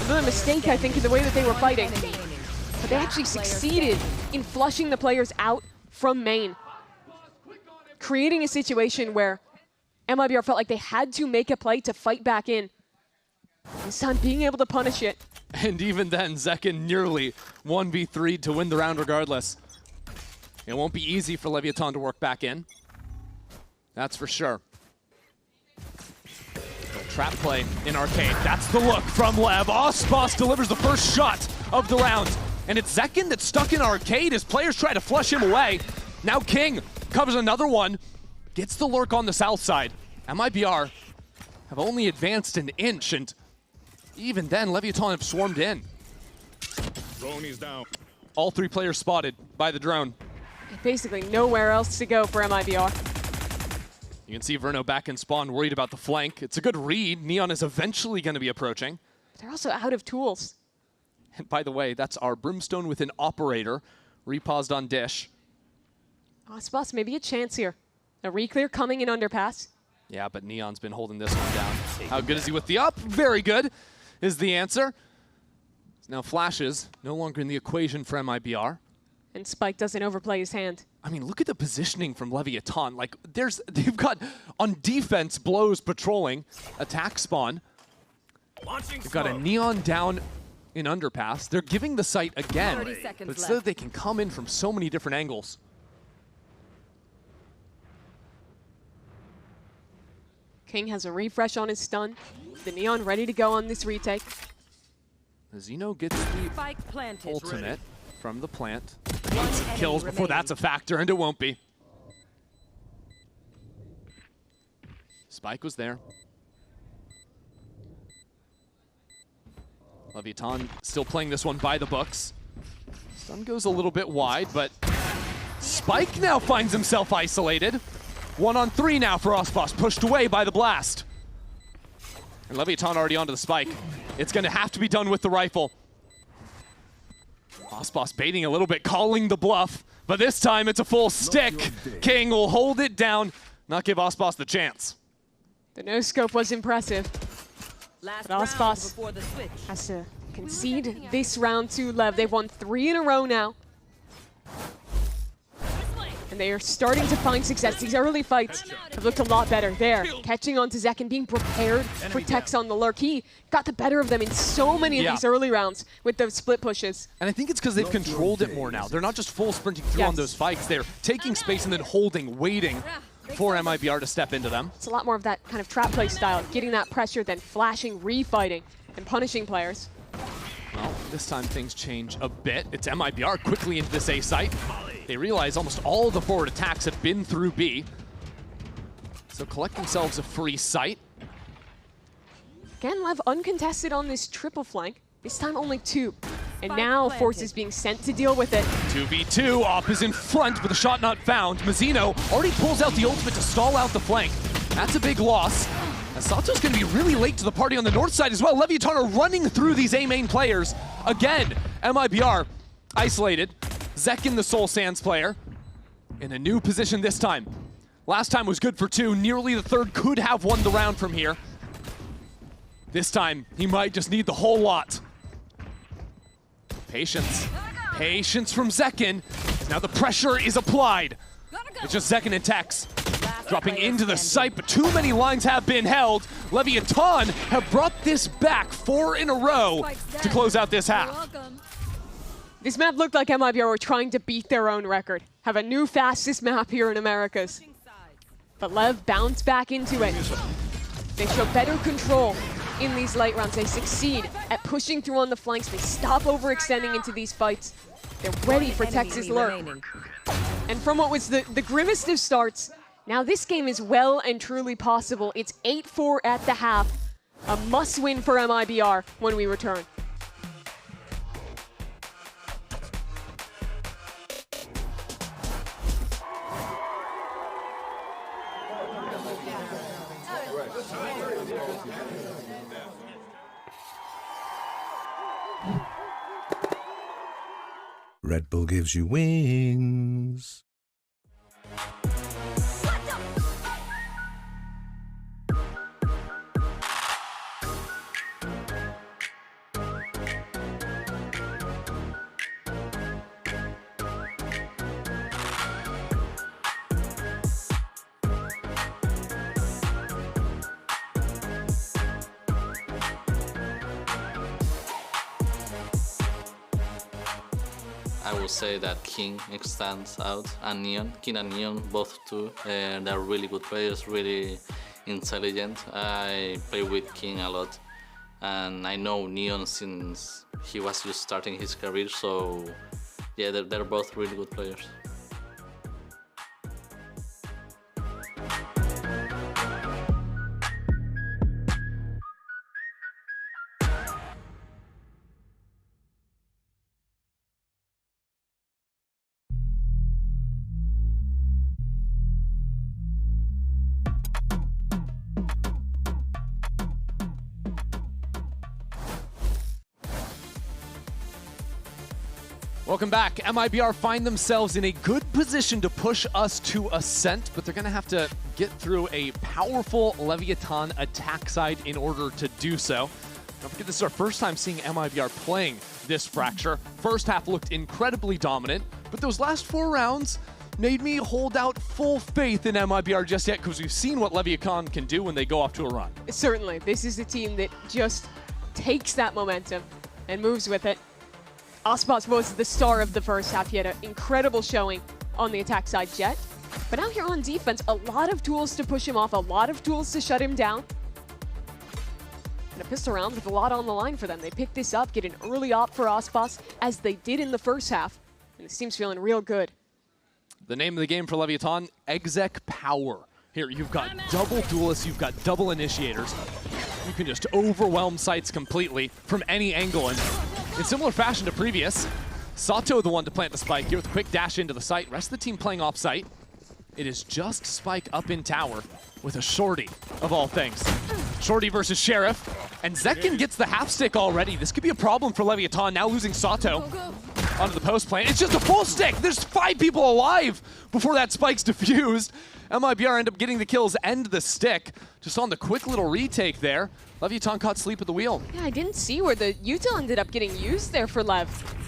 Another mistake, I think, in the way that they were fighting. But they actually succeeded in flushing the players out from main, creating a situation where MIBR felt like they had to make a play to fight back in. This time being able to punish it. And even then, Zekin nearly 1v3 to win the round regardless. It won't be easy for Leviatan to work back in. That's for sure. Trap play in Arcade. That's the look from Lev. Aspas delivers the first shot of the round. And it's Zekin that's stuck in arcade as players try to flush him away. Now King covers another one, gets the lurk on the south side. MIBR have only advanced an inch, and even then, Leviathan have swarmed in. Drone is down. All 3 players spotted by the drone. Basically nowhere else to go for MIBR. You can see Verno back in spawn, worried about the flank. It's a good read. Neon is eventually going to be approaching. They're also out of tools. And by the way, that's our Brimstone with an operator, repaused on dish. Aspas, maybe a chance here. A reclear coming in underpass. Yeah, but Neon's been holding this one down. How good is he with the up? Very good is the answer. Now flashes, no longer in the equation for MIBR. And Spike doesn't overplay his hand. I mean, look at the positioning from Leviatan. Like, they've got, on defense, Blows patrolling, attack spawn. They've got a Neon down in underpass. They're giving the site again, but it's so that they can come in from so many different angles. King has a refresh on his stun. The Neon ready to go on this retake. Zeno gets the ultimate from the plant. Kills before that's a factor, and it won't be. Spike was there. Leviatan still playing this one by the books. Stun goes a little bit wide, but Spike now finds himself isolated. 1-on-3 now for Aspas, pushed away by the blast. And Leviatan already onto the Spike. It's going to have to be done with the rifle. Aspas baiting a little bit, calling the bluff, but this time it's a full stick. King will hold it down, not give Aspas the chance. The no-scope was impressive. But Aspas has to concede this round to LEV. They've won 3 in a row now. And they are starting to find success. These early fights have looked a lot better. There, catching on to Zekin, being prepared for Tex on the lurk. He got the better of them in so many of these early rounds with those split pushes. And I think it's because they've controlled it more now. They're not just full sprinting through on those fights. They're taking space and then holding, waiting for MIBR to step into them. It's a lot more of that kind of trap play style, getting that pressure, then flashing, refighting, and punishing players. Well, this time things change a bit. It's MIBR quickly into this A site. They realize almost all of the forward attacks have been through B. So collect themselves a free site. Again, LEV uncontested on this triple flank. This time only 2. And now Force is being sent to deal with it. 2v2, Op is in front, but the shot not found. Mazzino already pulls out the ultimate to stall out the flank. That's a big loss. Sato's going to be really late to the party on the north side as well. Leviatan are running through these A main players. Again, MIBR isolated. Zekin, the Soul Sands player, in a new position this time. Last time was good for 2. Nearly the third could have won the round from here. This time, he might just need the whole lot. Patience. Patience from Zekin. Now the pressure is applied. It's just Zekin and Tex. Dropping into the site, but too many lines have been held. Leviatan have brought this back 4 in a row to close out this half. This map looked like MIBR were trying to beat their own record. Have a new fastest map here in Americas. But LEV bounced back into it. They show better control in these late rounds. They succeed at pushing through on the flanks. They stop overextending into these fights. They're ready for Texas lurk. And from what was the grimmest of starts, now this game is well and truly possible. It's 8-4 at the half. A must-win for MIBR when we return. Red Bull gives you wings. I will say that King stands out, and Neon. King and Neon, both two, they're really good players, really intelligent. I play with King a lot, and I know Neon since he was just starting his career, so yeah, they're both really good players. Welcome back. MIBR find themselves in a good position to push us to Ascent, but they're going to have to get through a powerful Leviathan attack side in order to do so. Don't forget, this is our first time seeing MIBR playing this Fracture. First half looked incredibly dominant, but those last 4 rounds made me hold out full faith in MIBR just yet, because we've seen what Leviathan can do when they go off to a run. Certainly, this is a team that just takes that momentum and moves with it. Aspas was the star of the first half. He had an incredible showing on the attack side jet. But out here on defense, a lot of tools to push him off, a lot of tools to shut him down. And a pistol round with a lot on the line for them. They pick this up, get an early op for Aspas, as they did in the first half. And this team's feeling real good. The name of the game for Leviathan, Exec Power. Here, you've got double duelists, you've got double initiators. You can just overwhelm sites completely from any angle. And in similar fashion to previous, Sato the one to plant the spike here with a quick dash into the site. Rest of the team playing off site. It is just Spike up in tower with a Shorty, of all things. Shorty versus Sheriff, and Zekin gets the half stick already. This could be a problem for Leviathan, now losing Sato onto the post plant. It's just a full stick. There's 5 people alive before that spike's defused. MIBR end up getting the kills and the stick. Just on the quick little retake there, Leviathan caught sleep at the wheel. Yeah, I didn't see where the util ended up getting used there for Lev.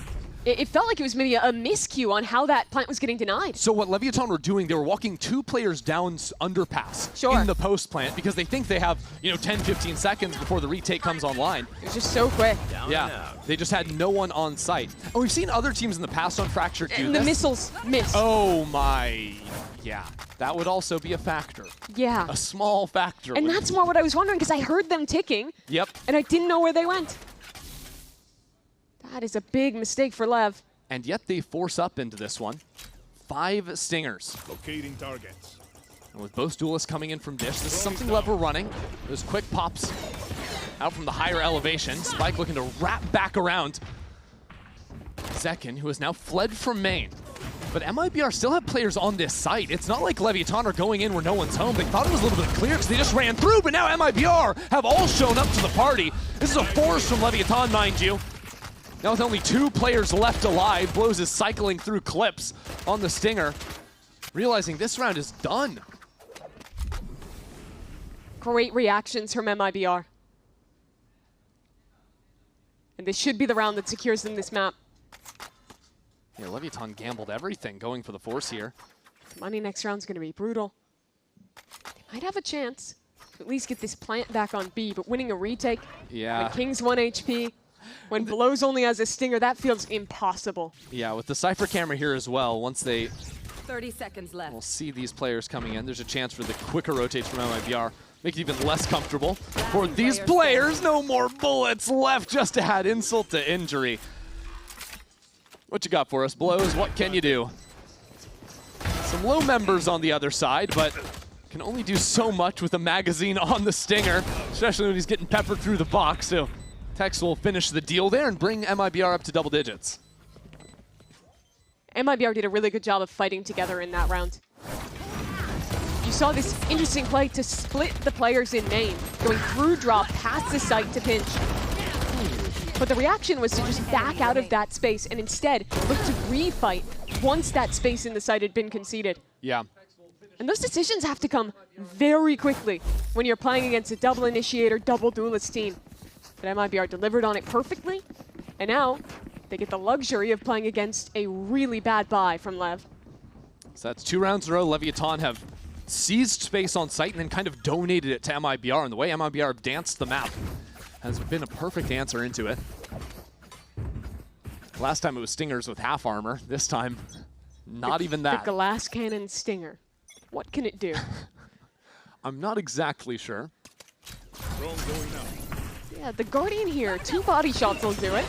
It felt like it was maybe a miscue on how that plant was getting denied. So what Leviathan were doing, they were walking 2 players down underpass in the post plant because they think they have, 10, 15 seconds before the retake comes online. It was just so quick. Yeah, they just had no one on site. And we've seen other teams in the past on Fracture do and this. The missiles missed. Oh my, yeah. That would also be a factor. Yeah. A small factor. And that's more what I was wondering, because I heard them ticking. Yep. And I didn't know where they went. That is a big mistake for Lev. And yet they force up into this one. 5 stingers. Locating targets. And with both duelists coming in from Dish, this is something Lev were running. Those quick pops out from the higher elevation. Spike looking to wrap back around Zekin, who has now fled from main. But MIBR still have players on this site. It's not like Leviathan are going in where no one's home. They thought it was a little bit clear because they just ran through, but now MIBR have all shown up to the party. This is a force from Leviathan, mind you. Now with only 2 players left alive, Blows is cycling through clips on the Stinger, realizing this round is done. Great reactions from MIBR. And this should be the round that secures them this map. Yeah, Leviathan gambled everything going for the force here. Money next round's going to be brutal. They might have a chance to at least get this plant back on B, but winning a retake, yeah. When King's 1 HP, when Blows only has a Stinger, that feels impossible. Yeah, with the Cypher camera here as well, once they 30 seconds left. will see these players coming in, there's a chance for the quicker rotates from MIBR. Make it even less comfortable for these players. No more bullets left just to add insult to injury. What you got for us, Blows? What can you do? Some low members on the other side, but can only do so much with a magazine on the Stinger, especially when he's getting peppered through the box. So Tex will finish the deal there and bring MIBR up to double digits. MIBR did a really good job of fighting together in that round. You saw this interesting play to split the players in main, going through drop past the site to pinch. But the reaction was to just back out of that space and instead look to refight once that space in the site had been conceded. Yeah. And those decisions have to come very quickly when you're playing against a double initiator, double duelist team. But MIBR delivered on it perfectly, and now they get the luxury of playing against a really bad buy from Lev. So that's 2 rounds in a row. Leviathan have seized space on site and then kind of donated it to MIBR, and the way MIBR have danced the map has been a perfect answer into it. Last time it was Stingers with half armor. This time, not even that. The glass cannon Stinger. What can it do? I'm not exactly sure. Yeah, Yeah, the Guardian here, 2 body shots will do it.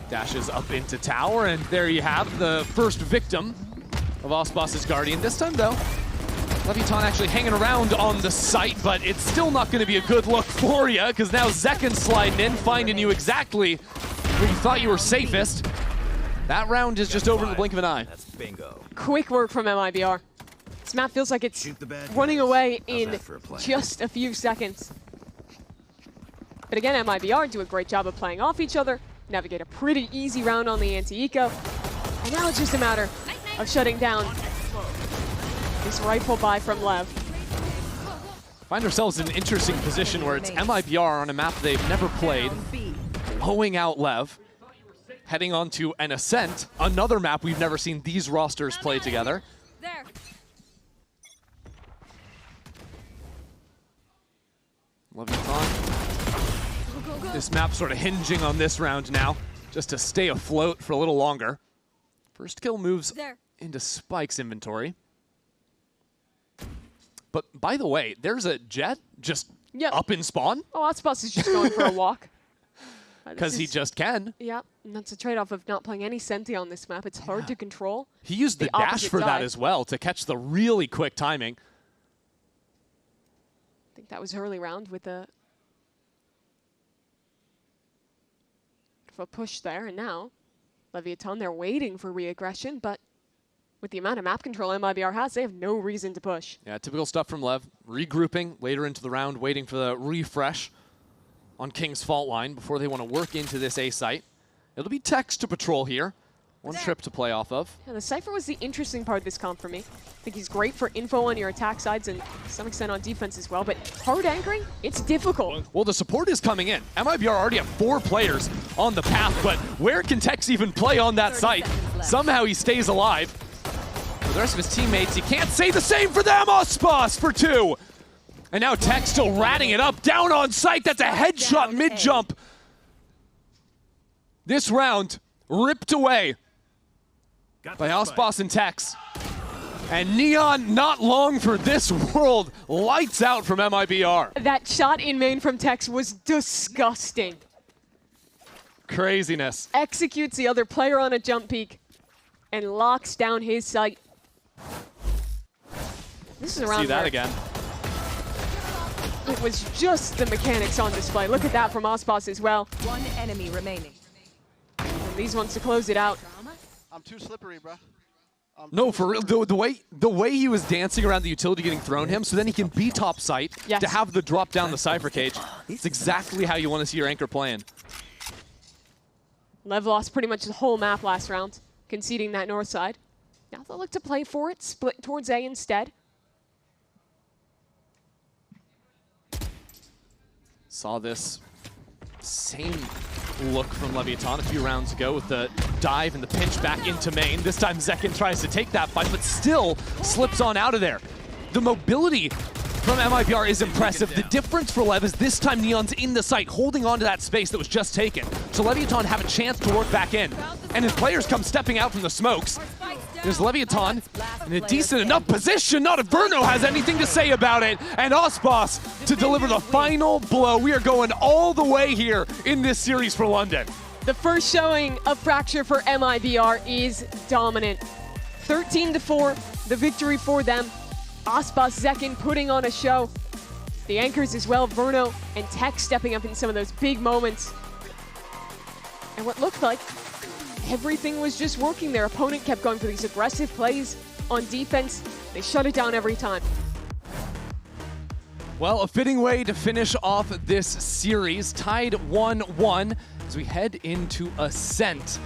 Dashes up into tower, and there you have the first victim of Aspas' Guardian. This time, though, Leviatan actually hanging around on the site, but it's still not going to be a good look for you, because now Zekin sliding in, finding you exactly where you thought you were safest. That round is just over in the blink of an eye. That's bingo. Quick work from MIBR. This map feels like it's running away in just a few seconds. But again, MIBR do a great job of playing off each other, navigate a pretty easy round on the anti-eco, and now it's just a matter of shutting down this rifle buy from LEV. Find ourselves in an interesting position where it's MIBR on a map they've never played, blowing out LEV, heading on to an Ascent, another map we've never seen these rosters play together. Leviatan. This map sort of hinging on this round now, just to stay afloat for a little longer. First kill moves into Spike's inventory. But by the way, there's a Jet just up in spawn. Oh, Aspas is just going for a walk. Because he just can. Yeah, and that's a trade-off of not playing any Senti on this map. It's hard to control. He used the dash for that as well to catch the really quick timing. I think that was early round with a push there, and now Leviatan, they're waiting for re-aggression, but with the amount of map control MIBR has, they have no reason to push. Yeah, typical stuff from LEV. Regrouping later into the round, waiting for the refresh on King's fault line before they want to work into this A site. It'll be Tex to patrol here. One trip to play off of. Yeah, the Cypher was the interesting part of this comp for me. I think he's great for info on your attack sides and to some extent on defense as well, but hard anchoring, it's difficult. Well, the support is coming in. MIBR already have 4 players on the path, but where can Tex even play on that site? Somehow he stays alive. For the rest of his teammates, he can't say the same for them. Aspas for 2. And now Tex still ratting it up, down on site. That's a headshot mid-jump. This round ripped away by Aspas and Tex. And Neon, not long for this world, lights out from MIBR. That shot in main from Tex was disgusting. Craziness. Executes the other player on a jump peak and locks down his sight. This is around. See that again. It was just the mechanics on display. Look at that from Aspas as well. 1 enemy remaining. And these ones to close it out. I'm too slippery, bro. No, for real, the way he was dancing around the utility getting thrown him, so then he can be top site to have the drop down the Cypher cage. It's exactly how you want to see your anchor playing. LEV lost pretty much the whole map last round, conceding that north side. Now they'll look to play for it, split towards A instead. Saw this same look from Leviatan a few rounds ago with the dive and the pinch back into main. This time Zekin tries to take that fight, but still slips on out of there. The mobility from MIBR is impressive. The difference for LEV is this time Neon's in the site, holding on to that space that was just taken. So Leviatan have a chance to work back in. And his players come stepping out from the smokes. There's Leviatan in a decent enough position. Not if Verno has anything to say about it. And Aspas to deliver the final blow. We are going all the way here in this series for London. The first showing of Fracture for MIBR is dominant. 13-4, the victory for them. Aspas, Zekin putting on a show. The anchors as well, Verno and Tex stepping up in some of those big moments. And what looked like everything was just working. Their opponent kept going for these aggressive plays on defense. They shut it down every time. Well, a fitting way to finish off this series, tied 1-1 as we head into Ascent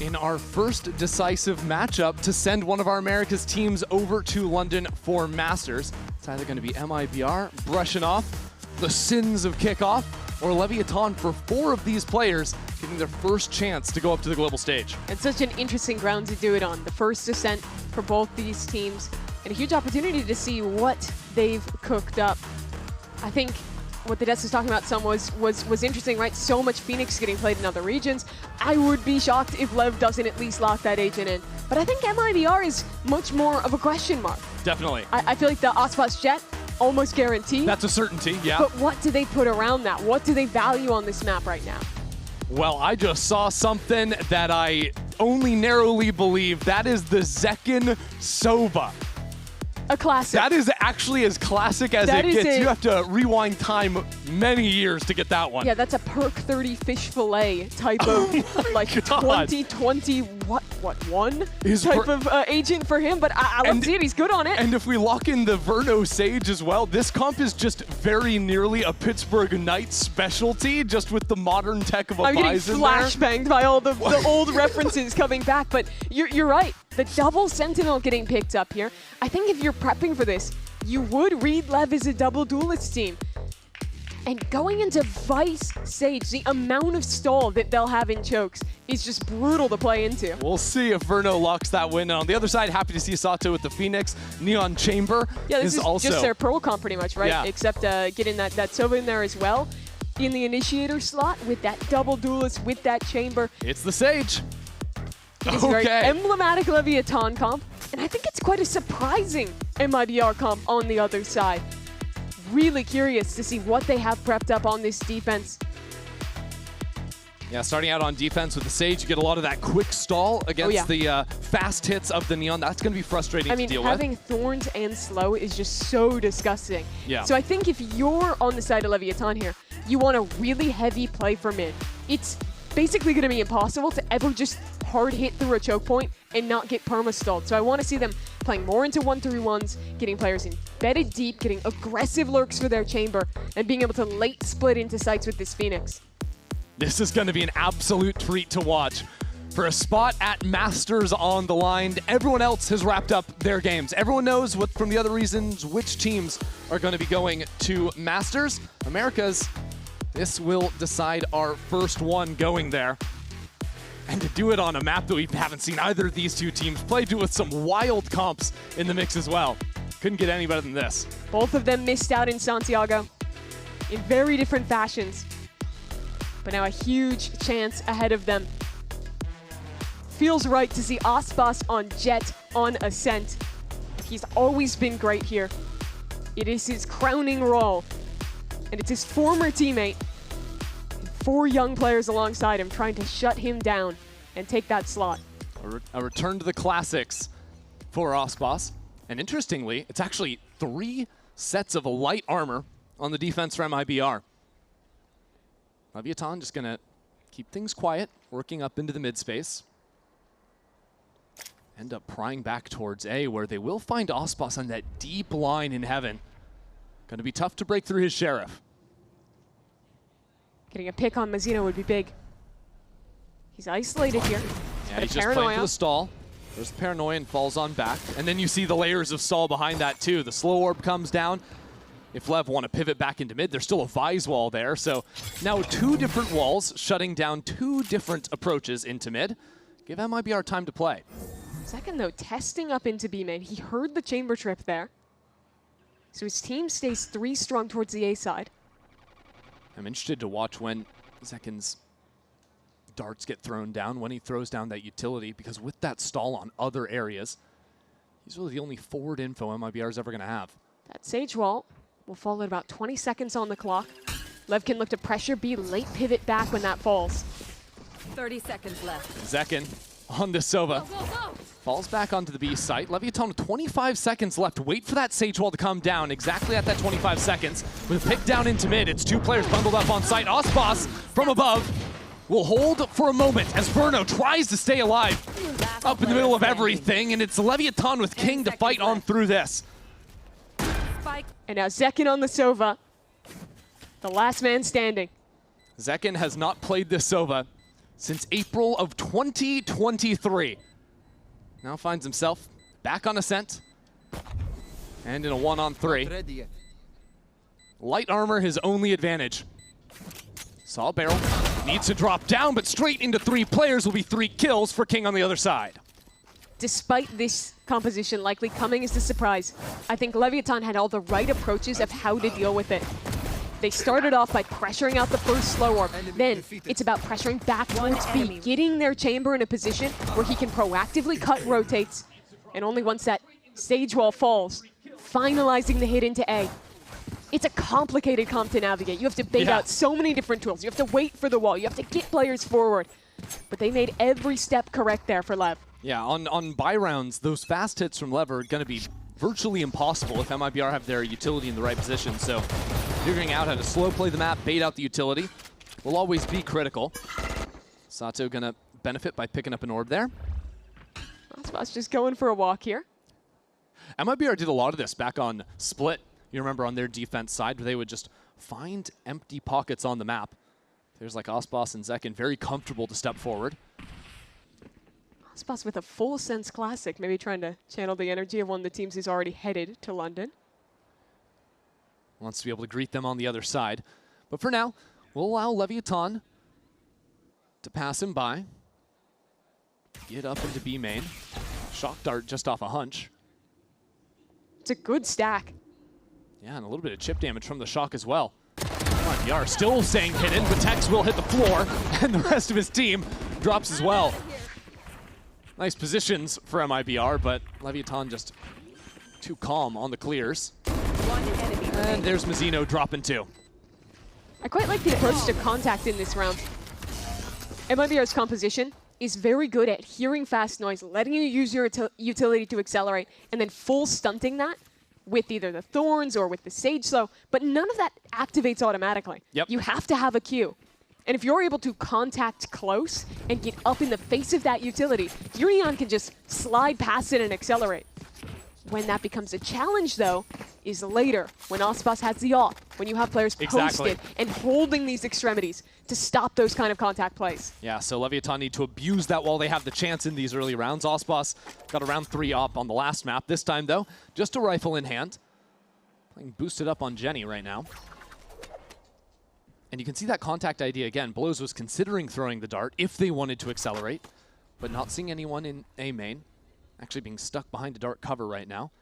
in our first decisive matchup to send one of our America's teams over to London for Masters. It's either going to be MIBR brushing off the sins of kickoff, or Leviatan for 4 of these players getting their first chance to go up to the global stage. It's such an interesting ground to do it on. The first Ascent for both these teams, and a huge opportunity to see what they've cooked up. I think what the Des is talking about some was interesting, right? So much Phoenix getting played in other regions. I would be shocked if LEV doesn't at least lock that agent in. But I think MIBR is much more of a question mark. Definitely. I feel like the Aspas Jet almost guaranteed. That's a certainty, yeah. But what do they put around that? What do they value on this map right now? Well, I just saw something that I only narrowly believe. That is the Zekken Sova. A classic. That is actually as classic as it gets. You have to rewind time many years to get that one. Yeah, that's a Perk 30 fish fillet type of like 2020 one type of agent for him. But I love to see it. He's good on it. And if we lock in the Verno Sage as well, this comp is just very nearly a Pittsburgh Knights specialty, just with the modern tech of a I'm Bison getting flashbanged by all the old references coming back. But you're right. The double Sentinel getting picked up here. I think if you're prepping for this, you would read LEV as a double duelist team. And going into Vice Sage, the amount of stall that they'll have in chokes is just brutal to play into. We'll see if Verno locks that win. And on the other side, happy to see Sato with the Phoenix. Neon Chamber this is also just their Pearl comp pretty much, right? Yeah. Except getting that Sova in there as well. In the initiator slot with that double duelist, with that Chamber. It's the Sage. It is a very emblematic Leviatan comp, and I think it's quite a surprising MIBR comp on the other side. Really curious to see what they have prepped up on this defense. Yeah, starting out on defense with the Sage, you get a lot of that quick stall against the fast hits of the Neon. That's going to be frustrating to deal with. Having Thorns and Slow is just so disgusting. Yeah. So I think if you're on the side of Leviatan here, you want a really heavy play for mid. It's basically going to be impossible to ever just hard hit through a choke point and not get perma-stalled. So I want to see them playing more into 1-3-1s, getting players embedded deep, getting aggressive lurks for their Chamber, and being able to late split into sites with this Phoenix. This is going to be an absolute treat to watch. For a spot at Masters on the line, everyone else has wrapped up their games. Everyone knows from the other reasons which teams are going to be going to Masters. Americas, this will decide our first one going there. And to do it on a map that we haven't seen either of these two teams play, do with some wild comps in the mix as well. Couldn't get any better than this. Both of them missed out in Santiago in very different fashions. But now a huge chance ahead of them. Feels right to see Aspas on Jet on Ascent. He's always been great here. It is his crowning role. And it's his former teammate. 4 young players alongside him trying to shut him down and take that slot. A return to the classics for Aspas. And interestingly, it's actually 3 sets of light armor on the defense for MIBR. Leviatan just going to keep things quiet, working up into the mid space. End up prying back towards A, where they will find Aspas on that deep line in heaven. Going to be tough to break through his Sheriff. Getting a pick on Mazzino would be big. He's isolated here. Yeah, he's just playing for the stall. There's the paranoia and falls on back. And then you see the layers of stall behind that too. The slow orb comes down. If LEV want to pivot back into mid, there's still a Vise wall there. So now 2 different walls shutting down 2 different approaches into mid. Give MIBR time to play. Second though, testing up into B main. He heard the Chamber trip there. So his team stays 3 strong towards the A side. I'm interested to watch when Zekken's darts get thrown down, when he throws down that utility, because with that stall on other areas, he's really the only forward info MIBR is ever going to have. That Sage wall will fall at about 20 seconds on the clock. LEV can look to pressure B, late pivot back when that falls. 30 seconds left. Zekken on the Sova. Falls back onto the B site. Leviatan with 25 seconds left. Wait for that Sage wall to come down exactly at that 25 seconds. With a pick down into mid, it's 2 players bundled up on site. Aspas from above will hold for a moment as Verno tries to stay alive up in the middle of everything, and it's Leviatan with King to fight on through this. And now Zekken on the Sova, the last man standing. Zekken has not played this Sova since April of 2023. Now finds himself back on Ascent and in a 1-on-3. Light armor his only advantage. Saw a barrel, needs to drop down, but straight into 3 players will be 3 kills for King on the other side. Despite this composition likely coming as a surprise, I think Leviatan had all the right approaches of how to deal with it. They started off by pressuring out the first slow orb. Then it's about pressuring back towards B, getting their Chamber in a position where he can proactively cut rotates. And only once that Sage wall falls, finalizing the hit into A. It's a complicated comp to navigate. You have to bait out so many different tools. You have to wait for the wall. You have to get players forward. But they made every step correct there for LEV. Yeah, on buy rounds, those fast hits from LEV are going to be virtually impossible if MIBR have their utility in the right position. So figuring out how to slow play the map, bait out the utility, will always be critical. Sato going to benefit by picking up an orb there. Aspas just going for a walk here. MIBR did a lot of this back on Split. You remember on their defense side, where they would just find empty pockets on the map. There's like Aspas and Zekin, very comfortable to step forward. Aspas with a full sense classic, maybe trying to channel the energy of one of the teams who's already headed to London. Wants to be able to greet them on the other side. But for now, we'll allow Leviathan to pass him by. Get up into B main. Shock dart just off a hunch. It's a good stack. Yeah, and a little bit of chip damage from the shock as well. MIBR still staying hidden, but Tex will hit the floor, and the rest of his team drops as well. Nice positions for MIBR, but Leviathan just too calm on the clears. And there's Mazzino dropping two. I quite like the approach to contact in this round. MIBR's composition is very good at hearing fast noise, letting you use your utility to accelerate, and then full stunting that with either the Thorns or with the Sage Slow, but none of that activates automatically. Yep. You have to have a Q. And if you're able to contact close and get up in the face of that utility, your Neon can just slide past it and accelerate. When that becomes a challenge, though, is later, when Aspas has the off, when you have players posted and holding these extremities to stop those kind of contact plays. Yeah, so Leviathan need to abuse that while they have the chance in these early rounds. Aspas got a round 3 up on the last map. This time, though, just a rifle in hand. Playing boosted up on Jenny right now. And you can see that contact idea again. Blows was considering throwing the dart if they wanted to accelerate, but not seeing anyone in A main. Actually being stuck behind a dart cover right now.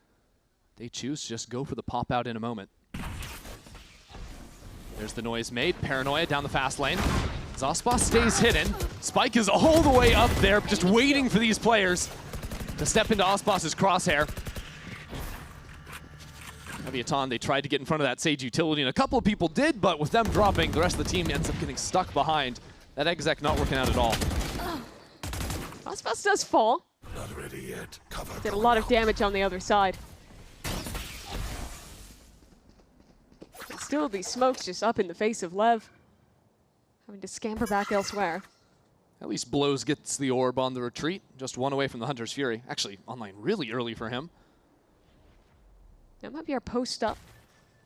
They choose to just go for the pop out in a moment. There's the noise made. Paranoia down the fast lane. Aspas stays hidden. Spike is all the way up there, just waiting for these players to step into Aspas's crosshair. Leviathan, they tried to get in front of that Sage utility, and a couple of people did, but with them dropping, the rest of the team ends up getting stuck behind. That exec not working out at all. Aspas does fall. Not ready yet. Cover. Did a lot of damage on the other side. But still, these smokes just up in the face of LEV. Having to scamper back elsewhere. At least Blows gets the orb on the retreat. Just one away from the Hunter's Fury. Actually, online really early for him. That might be our post up.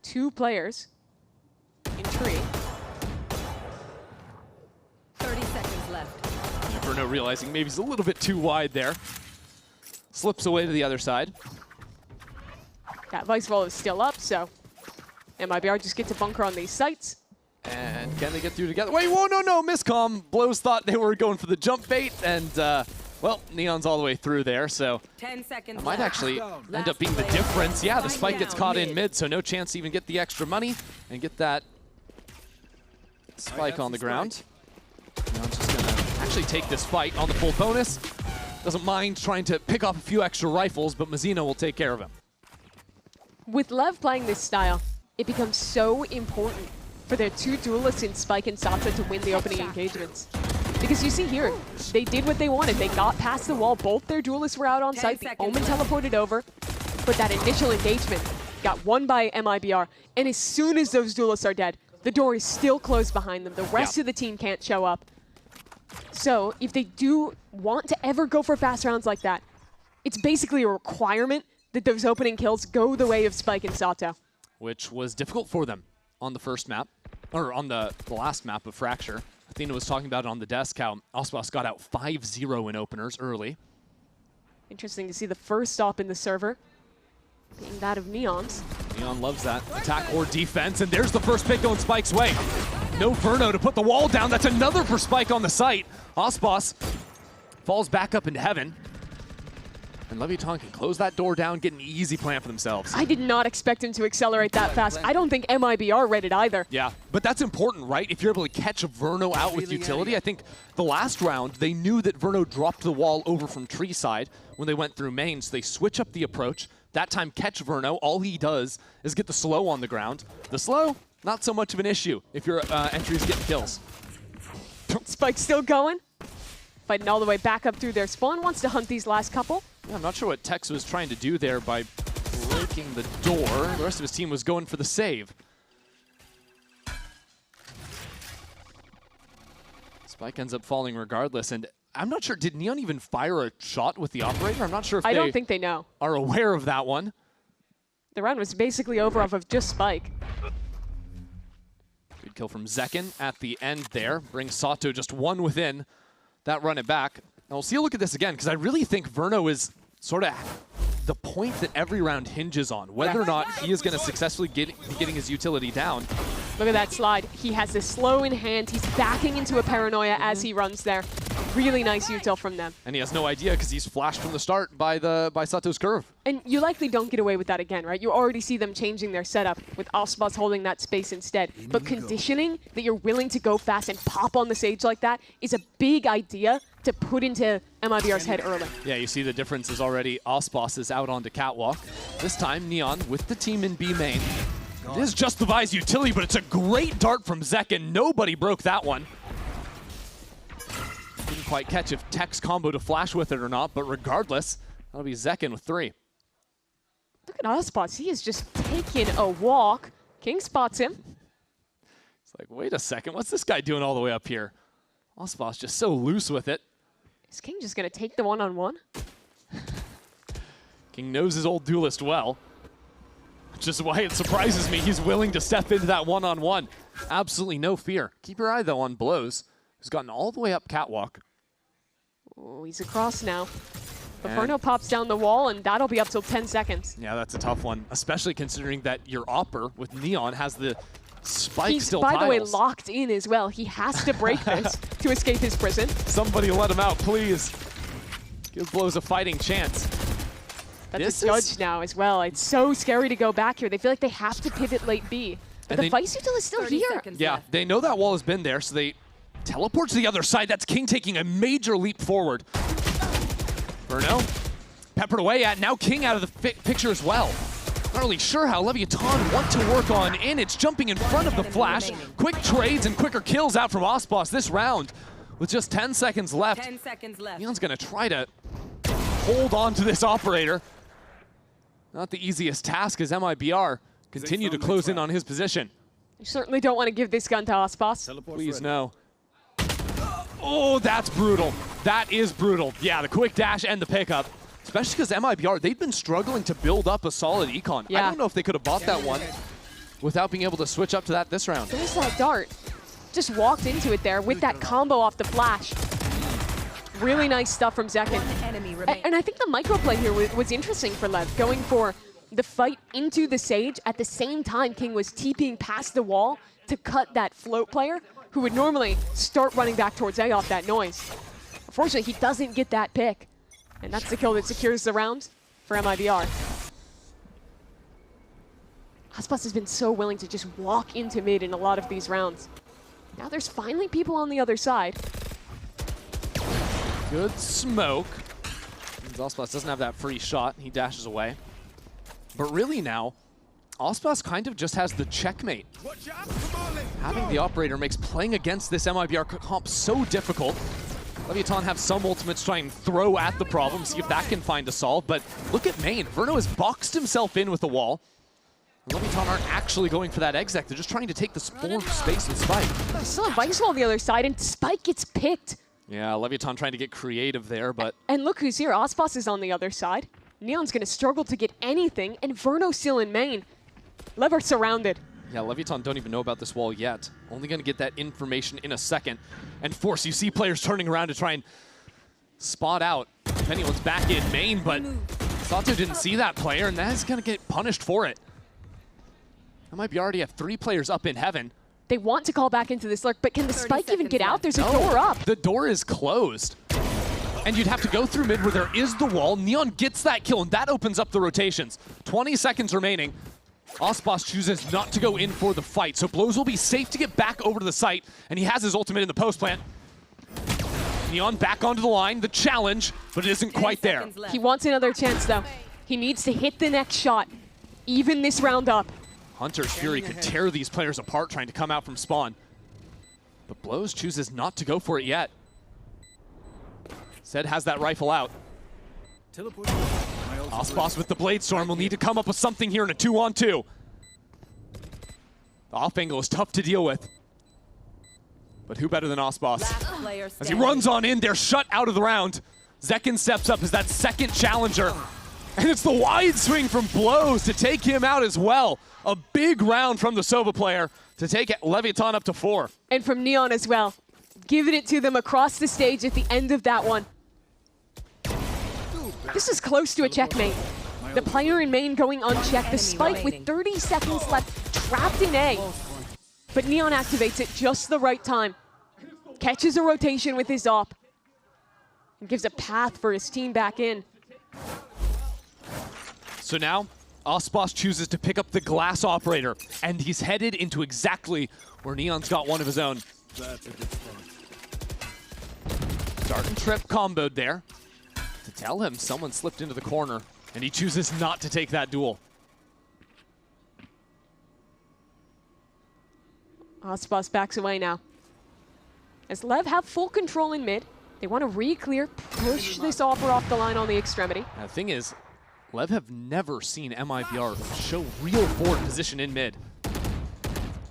2 players in tree. 30 seconds left. Bruno realizing maybe he's a little bit too wide there. Slips away to the other side. That Vice Vol is still up, so MIBR just get to bunker on these sites. And can they get through together? Wait, whoa, no, miscomm. Blows thought they were going for the jump bait, and well, Neon's all the way through there, so 10 seconds might left. actually end up being the difference. Yeah, the spike gets caught in mid, so no chance to even get the extra money and get that spike on the ground. Neon's just gonna actually take this fight on the full bonus. Doesn't mind trying to pick off a few extra rifles, but Mazzino will take care of him. With LEV playing this style, it becomes so important for their 2 duelists in Spike and Sato to win the opening engagements. Because you see here, they did what they wanted. They got past the wall. Both their duelists were out on site. The Omen teleported over. But that initial engagement got won by MIBR. And as soon as those duelists are dead, the door is still closed behind them. The rest of the team can't show up. So if they do want to ever go for fast rounds like that, it's basically a requirement that those opening kills go the way of Spike and Sato. Which was difficult for them on the first map, or on the last map of Fracture. Athena was talking about it on the desk, how Aspas got out 5-0 in openers early. Interesting to see the first stop in the server being that of Neon's. Neon loves that attack or defense, and there's the first pick going Spike's way. No Verno to put the wall down. That's another for Spike on the site. Aspas falls back up into heaven. And Leviathan can close that door down, get an easy plant for themselves. I did not expect him to accelerate that fast. I don't think MIBR read it either. Yeah, but that's important, right? If you're able to catch a Verno out with utility, I think the last round, they knew that Verno dropped the wall over from tree side when they went through main, so they switch up the approach, that time catch Verno. All he does is get the slow on the ground. The slow, not so much of an issue if your entries get kills. Spike still going. Fighting all the way back up through their spawn. Wants to hunt these last couple. Yeah, I'm not sure what Tex was trying to do there by breaking the door. The rest of his team was going for the save. Spike ends up falling regardless, and I'm not sure, did Neon even fire a shot with the operator? I'm not sure if I don't think they know. Are aware of that one. The round was basically over off of just Spike. Good kill from Zekin at the end there. Brings Sato just one within that run it back. And we'll see a look at this again, because I really think Verno is sort of the point that every round hinges on, whether or not he is going to successfully be getting his utility down. Look at that slide. He has the slow in hand. He's backing into a paranoia as he runs there. Really nice util from them. And he has no idea because he's flashed from the start by Sato's curve. And you likely don't get away with that again, right? You already see them changing their setup with Aspas holding that space instead. But conditioning that you're willing to go fast and pop on the Sage like that is a big idea to put into MIBR's head early. Yeah, you see the differences already. Aspas is out onto Catwalk. This time, Neon with the team in B main. It is just the Vi's utility, but it's a great dart from Zekin. Nobody broke that one. Didn't quite catch if Tech's combo to flash with it or not, but regardless, that'll be Zekin with 3. Look at Aspas. He is just taking a walk. King spots him. It's like, wait a second, what's this guy doing all the way up here? Aspas just so loose with it. Is King just going to take the one-on-one? King knows his old duelist well. Which is why it surprises me he's willing to step into that one-on-one. Absolutely no fear. Keep your eye, though, on Blows, who's gotten all the way up Catwalk. Oh, he's across now. But Verno pops down the wall, and that'll be up till 10 seconds. Yeah, that's a tough one, especially considering that your Opper with Neon has the spike He's, still by tiles. the way, locked in as well. He has to break this to escape his prison. Somebody let him out, please. Give Blows a fighting chance. That's a judge now as well. It's so scary to go back here. They feel like they have to pivot late B. But the Vice util is still here. Yeah, they know that wall has been there, so they teleport to the other side. That's King taking a major leap forward. Verno peppered away at, now King out of the picture as well. Not really sure how Leviatan want to work on in. It's jumping in front of the flash. Quick trades and quicker kills out from Aspas this round. With just 10 seconds left. 10 seconds left. Neon's gonna try to hold on to this operator. Not the easiest task as MIBR continue to close in on his position. You certainly don't want to give this gun to Aspas. Please, no. Oh, that's brutal. That is brutal. Yeah, the quick dash and the pickup. Especially because MIBR, they've been struggling to build up a solid econ. Yeah. I don't know if they could have bought that one without being able to switch up to that this round. There's that dart. Just walked into it there with that combo off the flash. Really nice stuff from Zekin. And I think the microplay here was interesting for Lev, going for the fight into the Sage at the same time King was TPing past the wall to cut that float player who would normally start running back towards A off that noise. Unfortunately, he doesn't get that pick. And that's the kill that secures the round for MIBR. Aspas has been so willing to just walk into mid in a lot of these rounds. Now there's finally people on the other side. Good smoke. Aspas doesn't have that free shot. He dashes away. But really now, Aspas kind of just has the checkmate. Having the operator makes playing against this MIBR comp so difficult. Leviatan have some ultimates to try and throw at the problem, see if that can find a solve. But look at main. Verno has boxed himself in with the wall. And Leviatan aren't actually going for that exec. They're just trying to take the forward space with Spike. There's still a Vice wall on the other side, and Spike gets picked. Yeah, Leviatan trying to get creative there, but... And look who's here. Aspas is on the other side. Neon's going to struggle to get anything, and Verno's still in main. Lev are surrounded. Yeah, Leviatan don't even know about this wall yet. Only going to get that information in a second. And Force, you see players turning around to try and spot out if anyone's back in main, but Sato didn't see that player, and that is going to get punished for it. That might be already have 3 players up in heaven. They want to call back into this lurk, but can the Spike even get out? There's a door up. The door is closed. And you'd have to go through mid where there is the wall. Neon gets that kill, and that opens up the rotations. 20 seconds remaining. Aspas chooses not to go in for the fight, so Blows will be safe to get back over to the site, and he has his ultimate in the post plant. Neon back onto the line, the challenge, but it isn't quite there. He wants another chance, though. He needs to hit the next shot, even this round up. Hunter's Fury could tear these players apart trying to come out from spawn. But Blows chooses not to go for it yet. Zed has that rifle out. Aspas with the Blade Storm will need to come up with something here in a 2-on-2. The off angle is tough to deal with. But who better than Aspas? As he runs on in, they're shut out of the round. Zekin steps up as that second challenger. And it's the wide swing from Blows to take him out as well. A big round from the Sova player to take Leviatan up to 4. And from Neon as well. Giving it to them across the stage at the end of that one. This is close to a checkmate. The player in main going unchecked. The Spike with 30 seconds left, trapped in A. But Neon activates it just the right time. Catches a rotation with his op. And gives a path for his team back in. So now, Aspas chooses to pick up the Glass Operator, and he's headed into exactly where Neon's got one of his own. Dart and Trip comboed there to tell him someone slipped into the corner, and he chooses not to take that duel. Aspas backs away now. As LEV have full control in mid, they want to re-clear, push this offer off the line on the extremity. Now, the thing is, LEV have never seen MIBR show real forward position in mid.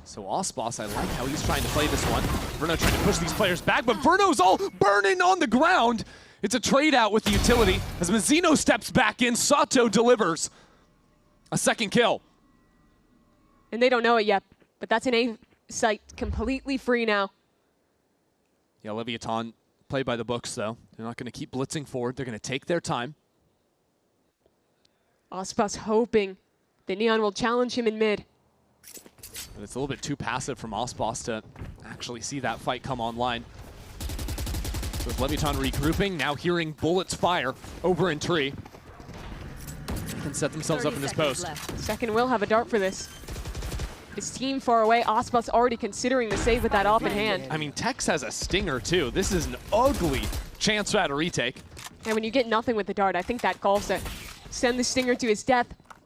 So Aspas, I like how he's trying to play this one. Verno trying to push these players back, but Verno's all burning on the ground. It's a trade out with the utility. As Mazzino steps back in, Sato delivers a second kill. And they don't know it yet, but that's an A site completely free now. Yeah, Leviatan played by the books though. They're not going to keep blitzing forward. They're going to take their time. Aspas hoping that Neon will challenge him in mid. But it's a little bit too passive from Aspas to actually see that fight come online. So with Leviatan regrouping, now hearing bullets fire over in tree. Can set themselves up in this post. Second will have a dart for this. His team far away, Aspas already considering the save with that op in hand. I mean, Tex has a stinger too. This is an ugly chance to add a retake. And when you get nothing with the dart, I think that calls it. Send the stinger to his death,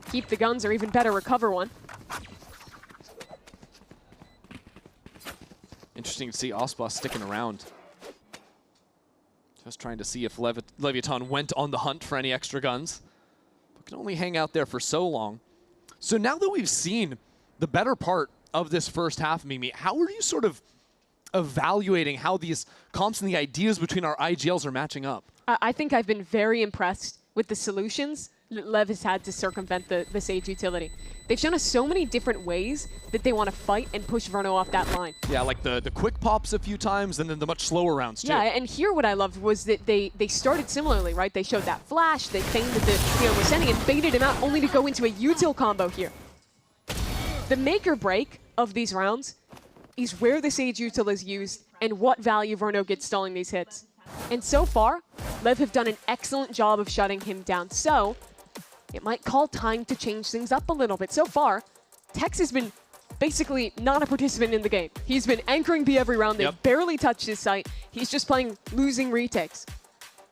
keep the guns, or even better, recover one. Interesting to see Aspas sticking around. Just trying to see if Leviatan went on the hunt for any extra guns. But can only hang out there for so long. So now that we've seen the better part of this first half, Mimi, how are you sort of evaluating how these comps and the ideas between our IGLs are matching up? I think I've been very impressed with the solutions that LEV has had to circumvent the Sage utility. They've shown us so many different ways that they want to fight and push Verno off that line. Yeah, like the quick pops a few times and then the much slower rounds too. Yeah, and here what I loved was that they started similarly, right? They showed that flash, they feigned that the Neon was sending and baited him out only to go into a util combo here. The make or break of these rounds is where the Sage util is used and what value Verno gets stalling these hits. And so far, LEV have done an excellent job of shutting him down. So it might call time to change things up a little bit. So far, Tex has been basically not a participant in the game. He's been anchoring B every round. They've barely touched his site. He's just playing losing retakes.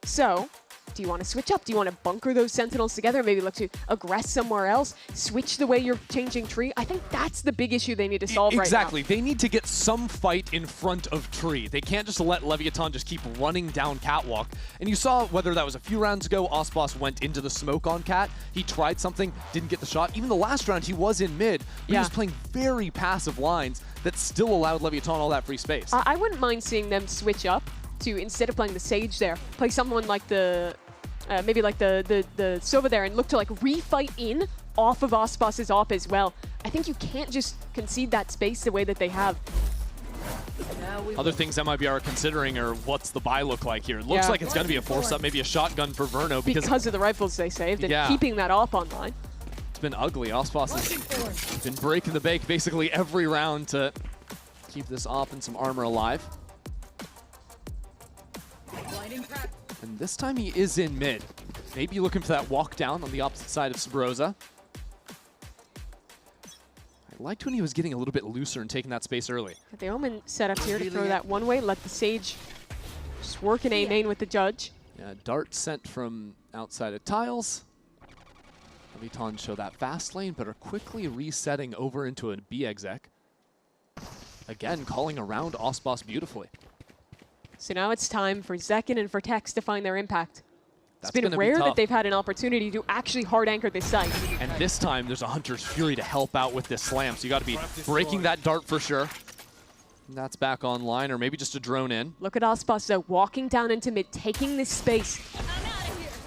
So do you want to switch up? Do you want to bunker those Sentinels together? Maybe look to aggress somewhere else? Switch the way you're changing tree? I think that's the big issue they need to solve right now. Exactly. They need to get some fight in front of tree. They can't just let Leviatan just keep running down catwalk. And you saw whether that was a few rounds ago, Aspas went into the smoke on cat. He tried something, didn't get the shot. Even the last round, he was in mid. But he was playing very passive lines that still allowed Leviatan all that free space. I wouldn't mind seeing them switch up to, instead of playing the Sage there, play someone like the maybe like the Sova there and look to like refight in off of Aspas's op as well. I think you can't just concede that space the way that they have. Other things MIBR are considering are what's the buy look like here. It looks like it's going to be a force-up, maybe a shotgun for Verno. Because of the rifles they saved and keeping that op online. It's been ugly. Aspas has been breaking the bank basically every round to keep this op and some armor alive. And this time he is in mid. Maybe looking for that walk down on the opposite side of Sabrosa. I liked when he was getting a little bit looser and taking that space early. The Omen set up here to throw that one way, let the Sage just work in A main with the Judge. Yeah, dart sent from outside of tiles. Leviatan show that fast lane, but are quickly resetting over into a B exec. Again, calling around Aspas beautifully. So now it's time for Zekin and for Tex to find their impact. It's That's been rare that they've had an opportunity to actually hard anchor this site. And this time, there's a Hunter's Fury to help out with this slam, so you got to be breaking that dart for sure. And that's back online, or maybe just a drone in. Look at Aspas, though, walking down into mid, taking this space.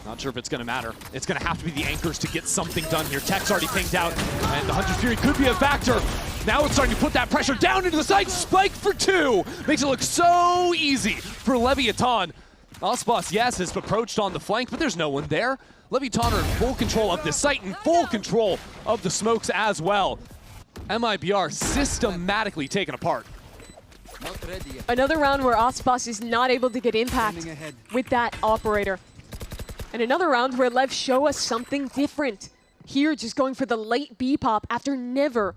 Not sure if it's going to matter. It's going to have to be the anchors to get something done here. Tech's already pinged out, and the Hunter's Fury could be a factor. Now it's starting to put that pressure down into the side. Spike for 2. Makes it look so easy for Leviatan. Aspas, yes, has approached on the flank, but there's no one there. Leviatan are in full control of this site and full control of the smokes as well. MIBR systematically taken apart. Another round where Aspas is not able to get impact with that operator. And another round where LEV show us something different. Here, just going for the late B pop after never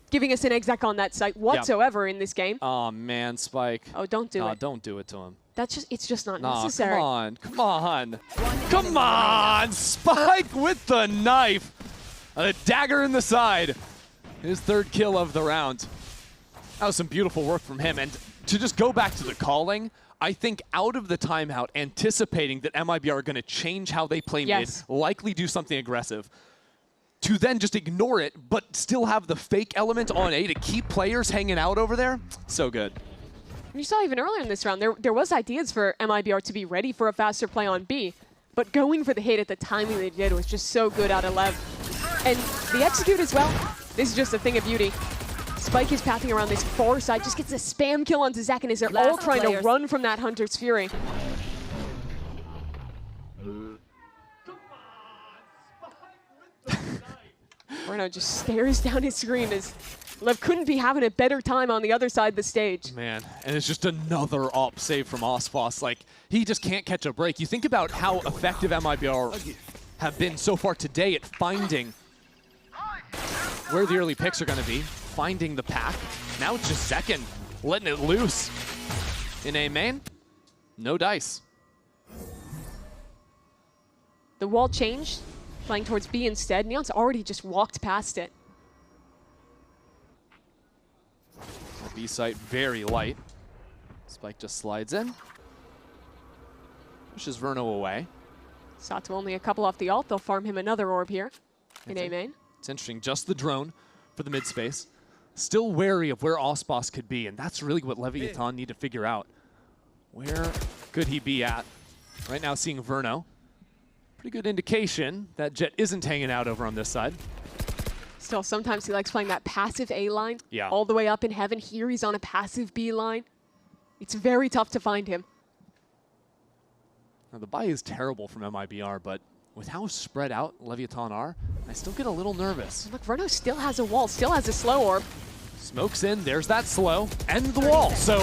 giving us an exec on that site whatsoever in this game. Oh man, Spike. Oh, don't do it. Don't do it to him. It's just not necessary. Come on, Spike with the knife. A dagger in the side. His 3rd kill of the round. That was some beautiful work from him. And to just go back to the calling, I think out of the timeout, anticipating that MIBR are going to change how they play mid, likely do something aggressive, to then just ignore it, but still have the fake element on A to keep players hanging out over there, so good. You saw even earlier in this round, there was ideas for MIBR to be ready for a faster play on B, but going for the hit at the timing they did was just so good out of LEV. And the execute as well, this is just a thing of beauty. Spike is pathing around this far side, just gets a spam kill onto Zekin as they're all trying to run from that Hunter's Fury. Bruno just stares down his screen as LEV couldn't be having a better time on the other side of the stage. Man, and it's just another op save from Aspas. Like, he just can't catch a break. You think about how effective MIBR have been so far today at finding where the early picks are going to be, finding the path. Now it's just Zekin letting it loose. In A main, no dice. The wall changed, playing towards B instead. Neon's already just walked past it. The B site very light. Spike just slides in. Pushes Verno away. Sato only a couple off the ult. They'll farm him another orb here in A main. It's interesting, just the drone for the mid space. Still wary of where Aspas could be, and that's really what Leviatan need to figure out. Where could he be at? Right now seeing Verno. Pretty good indication that Jet isn't hanging out over on this side. Still, sometimes he likes playing that passive A line Yeah. all the way up in heaven. Here he's on a passive B line. It's very tough to find him. Now, the buy is terrible from MIBR, but with how spread out Leviatan are, I still get a little nervous. Look, Verno still has a wall, still has a slow orb. Smokes in, there's that slow, and the wall. So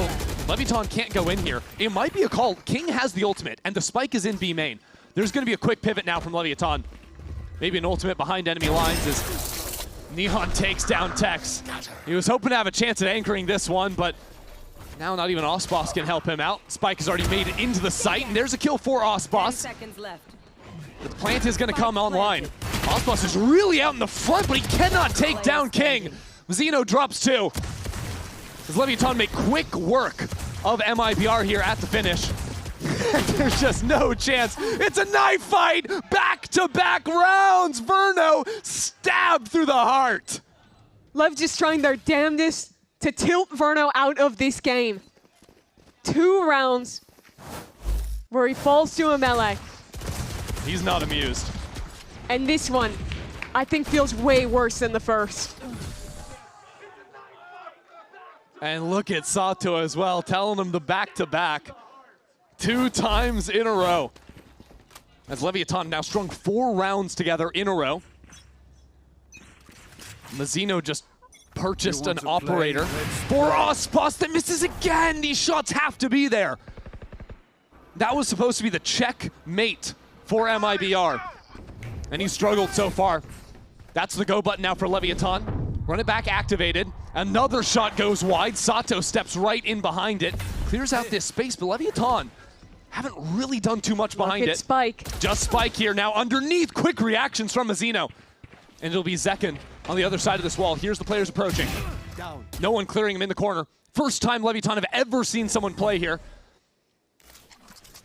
Leviatan can't go in here. It might be a call. King has the ultimate, and the spike is in B main. There's going to be a quick pivot now from Leviatan. Maybe an ultimate behind enemy lines as Neon takes down Tex. He was hoping to have a chance at anchoring this one, but now not even Aspas can help him out. Spike has already made it into the site, and there's a kill for Aspas. 10 seconds left. The plant is going to come online. Aspas is really out in the front, but he cannot take down King. Zeno drops 2. Does Leviatan make quick work of MIBR here at the finish? There's just no chance. It's a knife fight! Back-to-back rounds! Verno stabbed through the heart. LEV just trying their damnedest to tilt Verno out of this game. 2 rounds where he falls to a melee. He's not amused. And this one, I think, feels way worse than the first. And look at Sato as well, telling him the back-to-back. 2 times in a row. As Leviatan now strung 4 rounds together in a row. Mazzino just purchased an operator for Aspas that misses again. These shots have to be there. That was supposed to be the checkmate for MIBR. And he struggled so far. That's the go button now for Leviatan. Run it back activated. Another shot goes wide. Sato steps right in behind it. Clears out this space, but Leviatan haven't really done too much behind it. Spike. Just Spike here now underneath. Quick reactions from Mazzino. And it'll be Zekken on the other side of this wall. Here's the players approaching. Down. No one clearing him in the corner. First time Leviatan have ever seen someone play here.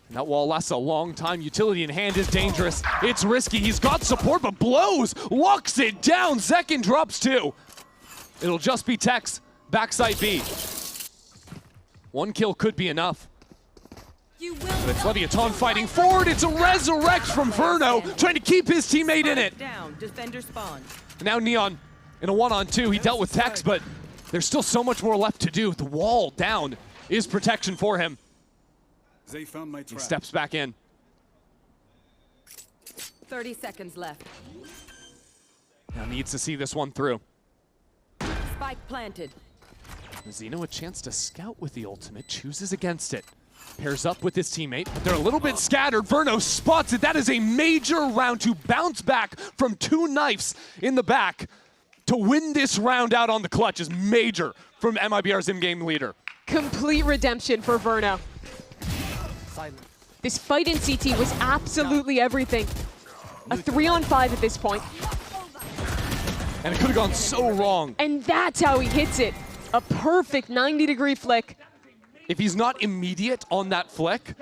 And that wall lasts a long time. Utility in hand is dangerous. It's risky. He's got support, but blows, locks it down. Zekken drops 2. It'll just be Tex, backside B. 1 kill could be enough. But it's Leviatan fighting forward. It's a resurrect from Verno, trying to keep his teammate in it. Down. Defender spawns. Now Neon in a 1-on-2. He dealt with Tex, but there's still so much more left to do. The wall down is protection for him. They found my He trap. steps back in. 30 seconds left. Now needs to see this one through. Spike planted. Zeno a chance to scout with the ultimate, chooses against it. Pairs up with his teammate, but they're a little bit scattered. Verno spots it. That is a major round to bounce back from 2 knives in the back. To win this round out on the clutch is major from MIBR's in-game leader. Complete redemption for Verno. This fight in CT was absolutely everything. A 3-on-5 at this point. And it could have gone so wrong. And that's how he hits it. A perfect 90-degree flick. If he's not immediate on that flick,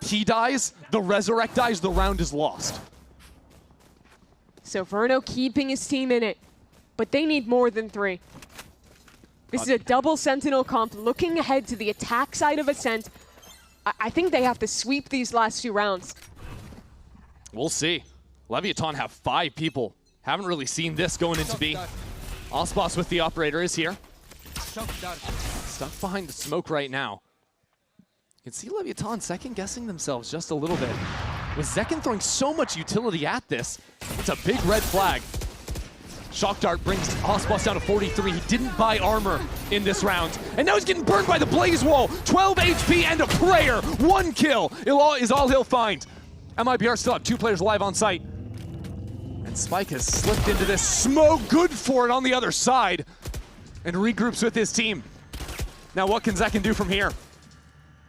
he dies, the resurrect dies, the round is lost. So Verno keeping his team in it, but they need more than 3. This is a double Sentinel comp looking ahead to the attack side of Ascent. I think they have to sweep these last 2 rounds. We'll see. Leviatan have 5 people. Haven't really seen this going into B. Aspas with the operator is here. Stuck behind the smoke right now. You can see Leviatan second-guessing themselves just a little bit. With Zekken throwing so much utility at this, it's a big red flag. Shock Dart brings Aspas down to 43. He didn't buy armor in this round. And now he's getting burned by the Blaze Wall. 12 HP and a prayer. 1 kill is all he'll find. MIBR still have 2 players alive on site. And Spike has slipped into this smoke. Good for it on the other side. And regroups with his team. Now what can Zekken do from here?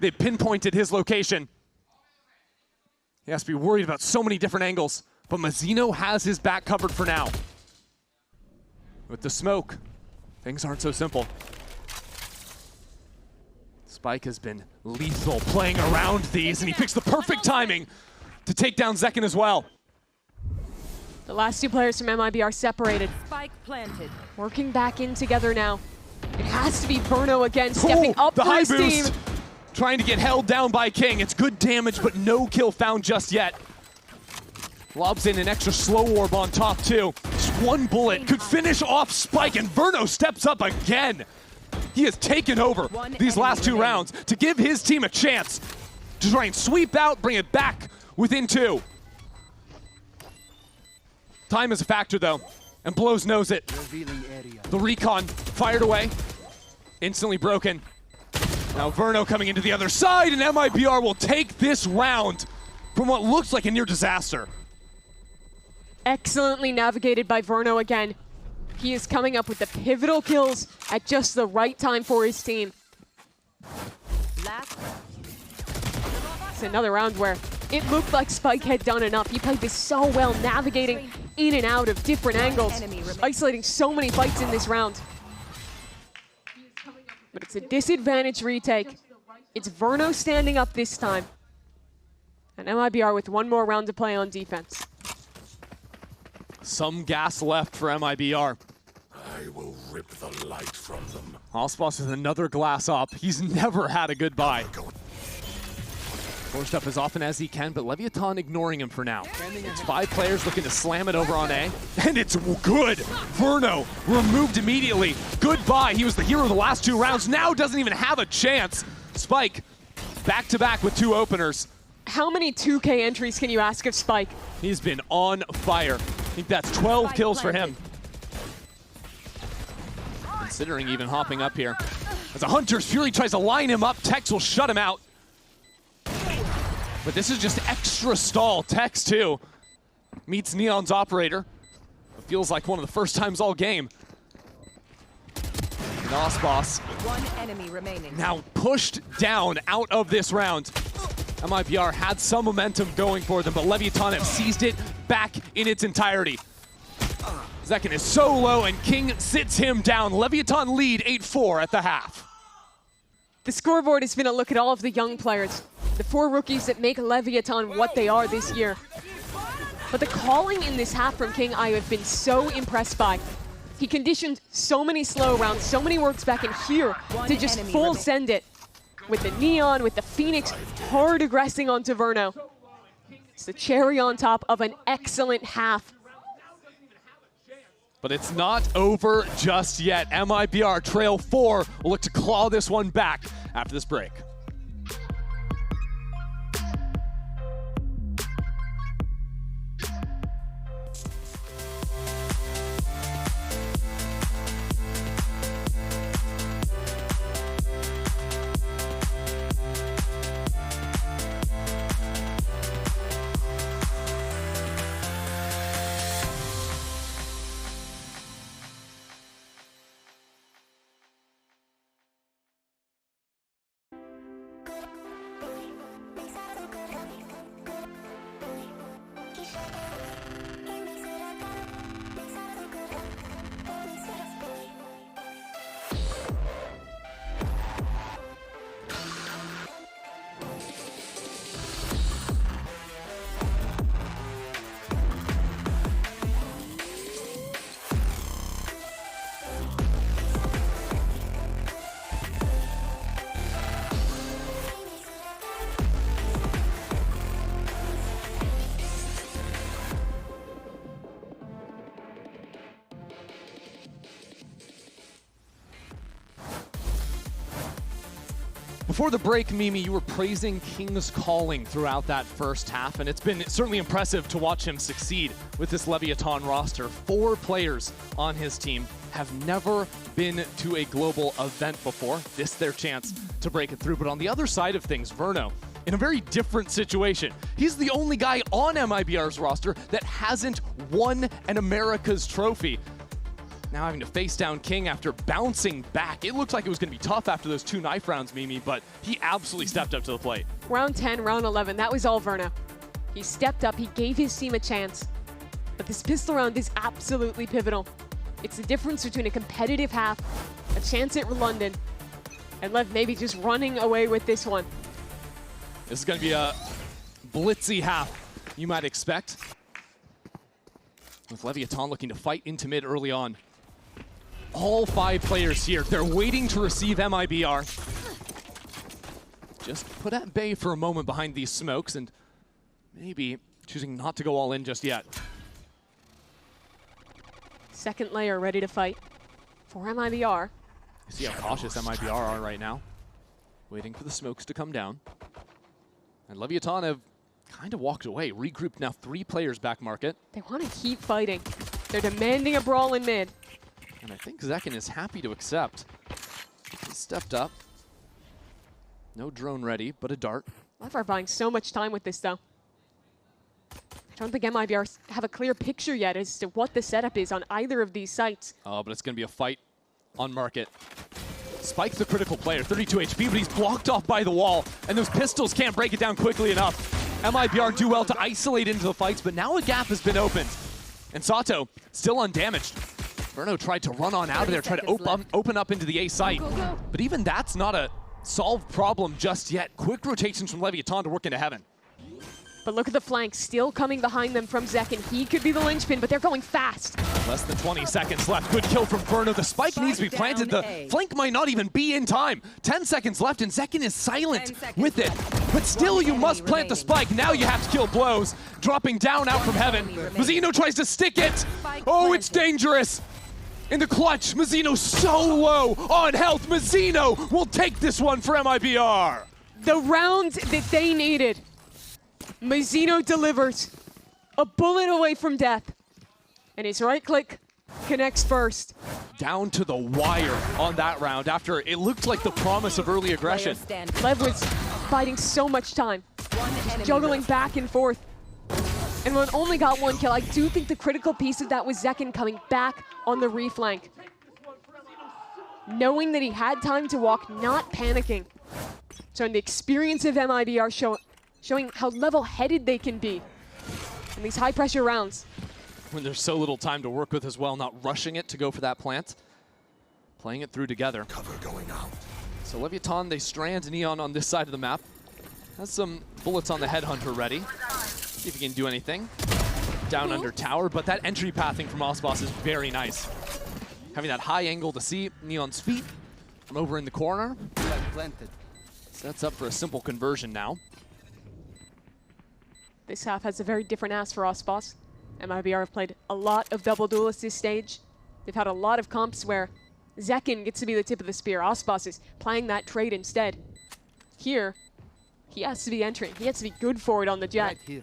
They pinpointed his location. He has to be worried about so many different angles. But Mazzino has his back covered for now. With the smoke, things aren't so simple. Spike has been lethal playing around these, and he picks the perfect timing to take down Zekken as well. The last 2 players from MIBR separated. Spike planted. Working back in together now. It has to be Verno again, stepping up the for high his team. boost. Trying to get held down by King. It's good damage, but no kill found just yet. Lobs in an extra slow orb on top too. Just 1 bullet could finish off Spike, and Verno steps up again. He has taken over these last 2 rounds to give his team a chance to try and sweep out, bring it back within 2. Time is a factor though, and Blows knows it. The recon fired away, instantly broken. Now Verno coming into the other side, and MIBR will take this round from what looks like a near disaster. Excellently navigated by Verno again. He is coming up with the pivotal kills at just the right time for his team. It's another round where it looked like Spike had done enough. He played this so well, navigating in and out of different angles, isolating so many fights in this round. But it's a disadvantage retake. It's Verno standing up this time. And MIBR with 1 more round to play on defense. Some gas left for MIBR. I will rip the light from them. Aspas with another glass up. He's never had a good buy. Forced up as often as he can, but Leviatan ignoring him for now. It's 5 players looking to slam it over on A, and it's good. Verno removed immediately. Goodbye. He was the hero of the last 2 rounds. Now doesn't even have a chance. Spike back-to-back with 2 openers. How many 2K entries can you ask of Spike? He's been on fire. I think that's 12 kills for him. Considering even hopping up here. As a Hunter's Fury tries to line him up, Tex will shut him out. But this is just extra stall. Tex, too, meets Neon's operator. It feels like one of the first times all game. And Aspas 1 enemy remaining. now pushed down out of this round. MIBR had some momentum going for them, but Leviatan have seized it back in its entirety. Zekin is so low, and King sits him down. Leviatan lead 8-4 at the half. The scoreboard has been a look at all of the young players, the 4 rookies that make Leviatan what they are this year. But the calling in this half from King, I have been so impressed by. He conditioned so many slow rounds, so many works back in here to just full send it. With the Neon, with the Phoenix, hard aggressing onto Verno. It's the cherry on top of an excellent half. But it's not over just yet. MIBR trail 4 will look to claw this one back after this break. Before the break, Mimi, you were praising King's calling throughout that first half, and it's been certainly impressive to watch him succeed with this Leviatan roster. 4 players on his team have never been to a global event before. This their chance to break it through. But on the other side of things, Verno, in a very different situation. He's the only guy on MIBR's roster that hasn't won an Americas trophy. Now having to face down King after bouncing back. It looked like it was going to be tough after those 2 knife rounds, Mimi, but he absolutely stepped up to the plate. Round 10, round 11, that was all Verno. He stepped up, he gave his team a chance. But this pistol round is absolutely pivotal. It's the difference between a competitive half, a chance at London, and Lev maybe just running away with this one. This is going to be a blitzy half, you might expect. With Leviatan looking to fight into mid early on. All 5 players here, they're waiting to receive MIBR. Just put at bay for a moment behind these smokes and maybe choosing not to go all in just yet. Second layer ready to fight for MIBR. You see how cautious MIBR are right now. Waiting for the smokes to come down. And Leviatan have kind of walked away, regrouped now 3 players back market. They want to keep fighting. They're demanding a brawl in mid. And I think Zekin is happy to accept. He stepped up. No drone ready, but a dart. Lev are buying so much time with this, though. I don't think MIBR have a clear picture yet as to what the setup is on either of these sites. Oh, but it's going to be a fight on market. Spike the critical player, 32 HP, but he's blocked off by the wall, and those pistols can't break it down quickly enough. MIBR do well to isolate into the fights, but now a gap has been opened. And Sato still undamaged. Verno tried to run on out of there, try to open up into the A site. But even that's not a solved problem just yet. Quick rotations from Leviatan to work into heaven. But look at the flank still coming behind them from Zekin. He could be the linchpin, but they're going fast. Less than 20 seconds left. Good kill from Verno. The spike needs to be planted. The flank might not even be in time. 10 seconds left, and Zekin is silent with it. But still, you must plant the spike. Now you have to kill blows. Dropping down out from heaven. Mazzino tries to stick it. Oh, it's dangerous. In the clutch, Mazzino so low on health. Mazzino will take this one for MIBR. The round that they needed. Mazzino delivers. A bullet away from death. And his right click connects first. Down to the wire on that round after it looked like the promise of early aggression. Lev was fighting so much time. Just juggling back and forth. And when only got 1 kill, I do think the critical piece of that was Zekin coming back on the reflank. Knowing that he had time to walk, not panicking. Showing the experience of MIBR, showing how level-headed they can be in these high-pressure rounds. when there's so little time to work with as well, not rushing it to go for that plant. Playing it through together. Cover going out. So Leviatan, they strand Neon on this side of the map. Has some bullets on the Headhunter ready. See if he can do anything. Down under tower, but that entry pathing from Aspas is very nice. Having that high angle to see Neon's feet from over in the corner. Planted. Sets up for a simple conversion now. This half has a very different ass for Aspas. MIBR have played a lot of double duelists this stage. They've had a lot of comps where Zekin gets to be the tip of the spear. Aspas is playing that trade instead. Here, he has to be entering. He has to be good for it on the jet. Right here.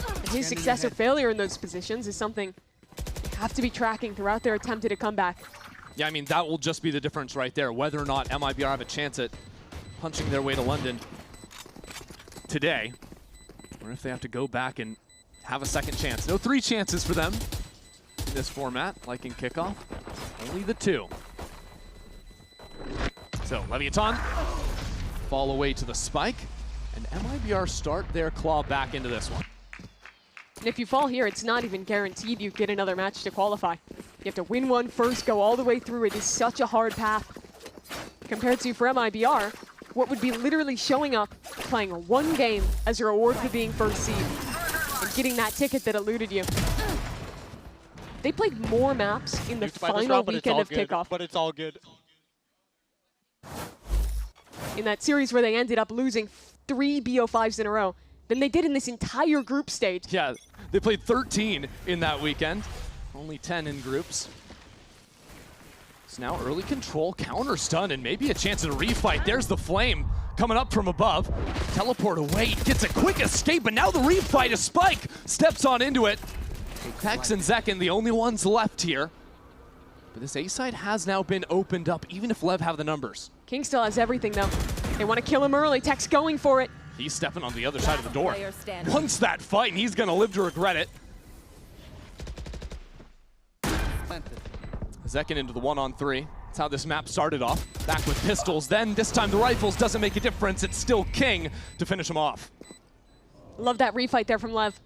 And his success or failure in those positions is something you have to be tracking throughout their attempt at a comeback. Yeah, I mean, that will just be the difference right there, whether or not MIBR have a chance at punching their way to London today, or if they have to go back and have a second chance. No 3 chances for them in this format, like in kickoff. Only the 2. So Leviatan fall away to the spike, and MIBR start their claw back into this one. And if you fall here, it's not even guaranteed you get another match to qualify. You have to win one first, go all the way through. It is such a hard path. Compared to, for MIBR, what would be literally showing up, playing 1 game as a reward for being first seed, and getting that ticket that eluded you. They played more maps in the final weekend of kickoff. But it's all good. In that series where they ended up losing 3 BO5s in a row than they did in this entire group stage. Yeah, they played 13 in that weekend, only 10 in groups. So now early control, counter stun, and maybe a chance at a refight. There's the flame coming up from above. Teleport away, gets a quick escape, and now the refight as Spike steps on into it. Hex and Zekin, the only ones left here. But this A side has now been opened up, even if Lev have the numbers. King still has everything, though. They want to kill him early. Tech's going for it. He's stepping on the other side of the door. Wants that fight, and he's going to live to regret it. Zekin into the 1-on-3. That's how this map started off. Back with pistols. Then, this time the rifles doesn't make a difference. It's still King to finish him off. Love that refight there from Lev.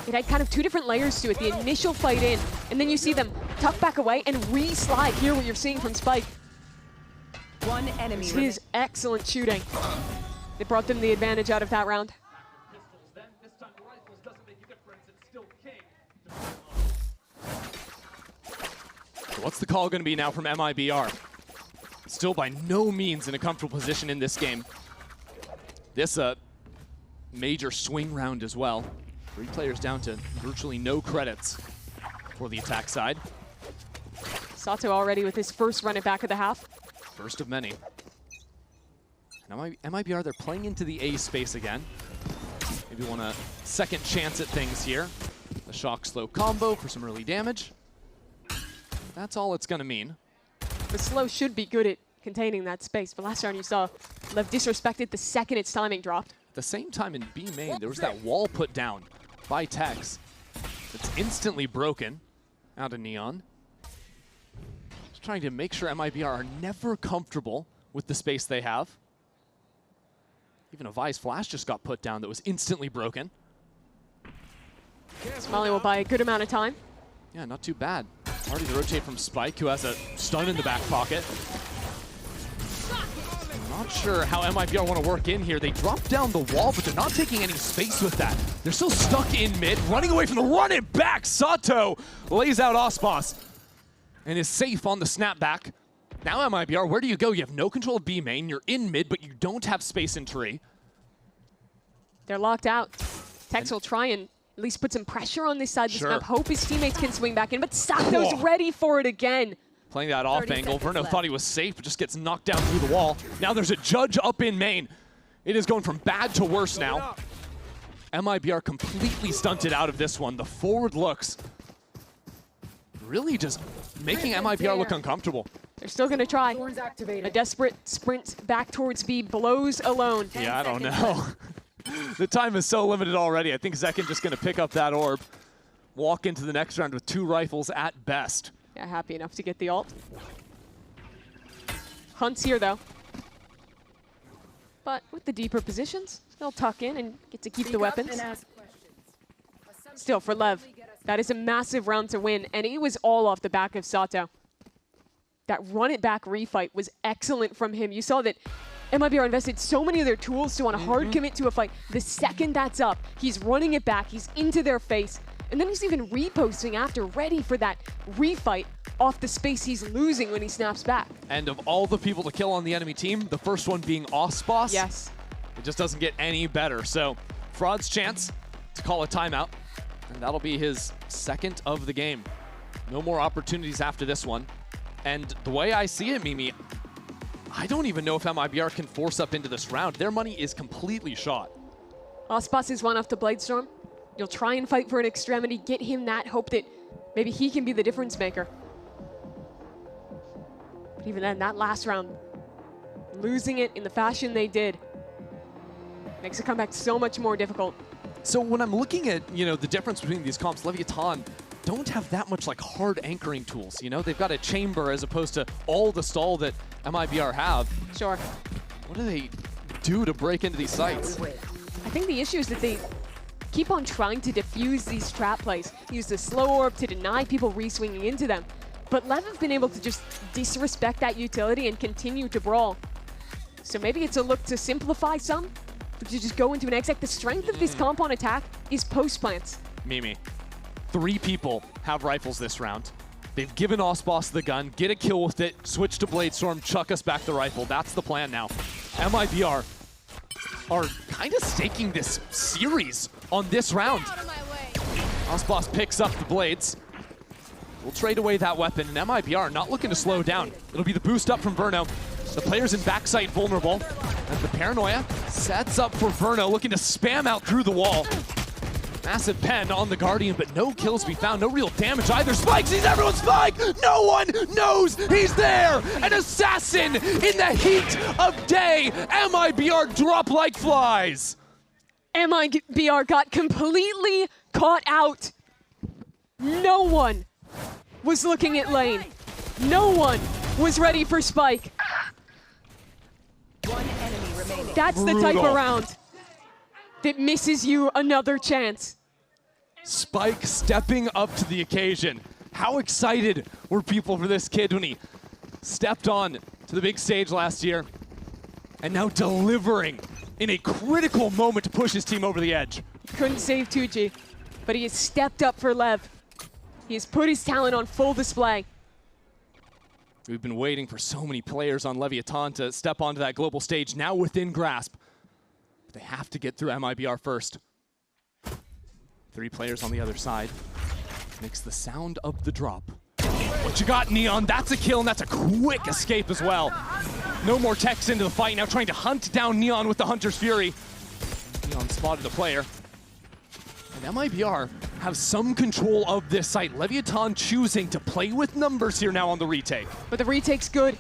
It had kind of 2 different layers to it. The initial fight in, and then you see them tuck back away and re-slide. Here what you're seeing from Spike. 1 enemy. It's his excellent shooting. It brought them the advantage out of that round. So what's the call going to be now from MIBR? Still by no means in a comfortable position in this game. This major swing round as well. 3 players down to virtually no credits for the attack side. Sato already with his first run it back of the half. First of many. Now MIBR, they're playing into the A space again. Maybe want a second chance at things here. The shock slow combo for some early damage. That's all it's going to mean. The slow should be good at containing that space, but last round you saw Lev disrespected the second its timing dropped. At the same time in B main, there was that wall put down by Tex. It's instantly broken out of Neon. Just trying to make sure MIBR are never comfortable with the space they have. Even a Vi's flash just got put down that was instantly broken. Smiley will buy a good amount of time. Yeah, not too bad. Already to rotate from Spike, who has a stun in the back pocket. I'm not sure how MIBR want to work in here. They drop down the wall, but they're not taking any space with that. They're still stuck in mid, running away from the run it back. Sato lays out Aspas and is safe on the snapback. Now MIBR, where do you go? You have no control of B main. You're in mid, but you don't have space in tree. They're locked out. Tex will try and at least put some pressure on this side of this map. Hope his teammates can swing back in, but Sato's ready for it again. Playing that off angle. Verno thought he was safe, but just gets knocked down through the wall. Now there's a judge up in main. It is going from bad to worse now. MIBR completely stunted out of this one. The forward looks really just making MIBR look uncomfortable. They're still going to try. A desperate sprint back towards B. Blows alone. Yeah, I don't know. The time is so limited already. I think Zekin just going to pick up that orb, walk into the next round with 2 rifles at best. Yeah, happy enough to get the ult. Hunt's here, though. But with the deeper positions, they'll tuck in and get to keep the weapons. Still, for Lev, that is a massive round to win, and it was all off the back of Sato. That run-it-back refight was excellent from him. You saw that MIBR invested so many of their tools to want to hard commit to a fight. The second that's up, he's running it back, he's into their face, and then he's even reposting after, ready for that refight off the space he's losing when he snaps back. And of all the people to kill on the enemy team, the first one being Aspas. Yes. It just doesn't get any better. So Fraud's chance to call a timeout, and that'll be his second of the game. No more opportunities after this one. And the way I see it, Mimi, I don't even know if MIBR can force up into this round. Their money is completely shot. Aspas is one off the Bladestorm. You'll try and fight for an extremity, get him that hope that maybe he can be the difference maker. But even then, that last round, losing it in the fashion they did, makes the comeback so much more difficult. So when I'm looking at, the difference between these comps, Leviatan don't have that much like hard anchoring tools. They've got a chamber as opposed to all the stall that MIBR have. Sure. What do they do to break into these sites? I think the issue is that they keep on trying to defuse these trap plays. Use the slow orb to deny people re-swinging into them. But Lev have been able to just disrespect that utility and continue to brawl. So maybe it's a look to simplify some, but to just go into an exec. The strength of this comp on attack is post plants. Mimi, 3 people have rifles this round. They've given Aspas the gun, get a kill with it, switch to Bladestorm, chuck us back the rifle. That's the plan now. MIBR are kind of staking this series on this round. Aspas picks up the blades. We'll trade away that weapon, and MIBR not looking to slow down. It'll be the boost up from Verno. The players in backside vulnerable. And the paranoia sets up for Verno, looking to spam out through the wall. Massive pen on the Guardian, but no kills to be found. No real damage either. Spike sees everyone. Spike! No one knows he's there! An assassin in the heat of day! MIBR drop like flies! MIBR got completely caught out. No one was looking at lane. No one was ready for Spike. One enemy remaining. That's the type of round that misses you another chance. Spike stepping up to the occasion. How excited were people for this kid when he stepped on to the big stage last year, and now delivering in a critical moment to push his team over the edge. Couldn't save 2G, but he has stepped up for Lev. He has put his talent on full display. We've been waiting for so many players on Leviatan to step onto that global stage, now within grasp. But they have to get through MIBR first. 3 players on the other side. Makes the sound of the drop. What you got, Neon? That's a kill, and that's a quick escape as well. No more techs into the fight, now trying to hunt down Neon with the Hunter's Fury. Neon spotted the player. And MIBR have some control of this site. Leviatan choosing to play with numbers here now on the retake. But the retake's good.